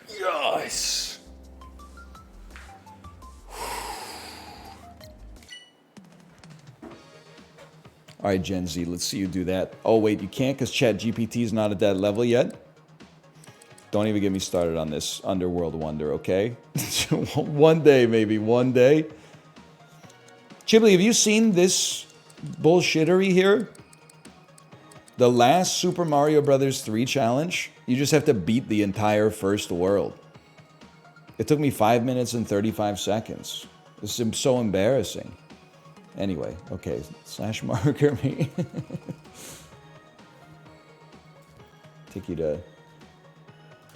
Yes! All right, Gen Z, let's see you do that. Oh, wait, you can't because ChatGPT is not at that level yet? Don't even get me started on this underworld wonder, okay? One day, maybe, one day. Chibli, have you seen this bullshittery here? The last Super Mario Bros. 3 challenge, you just have to beat the entire first world. It took me 5 minutes and 35 seconds. This is so embarrassing. Anyway, okay, slash marker me. Take you to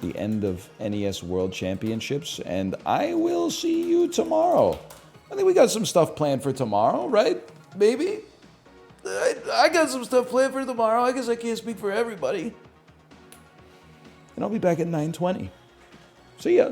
the end of NES World Championships, and I will see you tomorrow. I think we got some stuff planned for tomorrow, right? Maybe? I got some stuff planned for tomorrow. I guess I can't speak for everybody. And I'll be back at 9:20. See ya.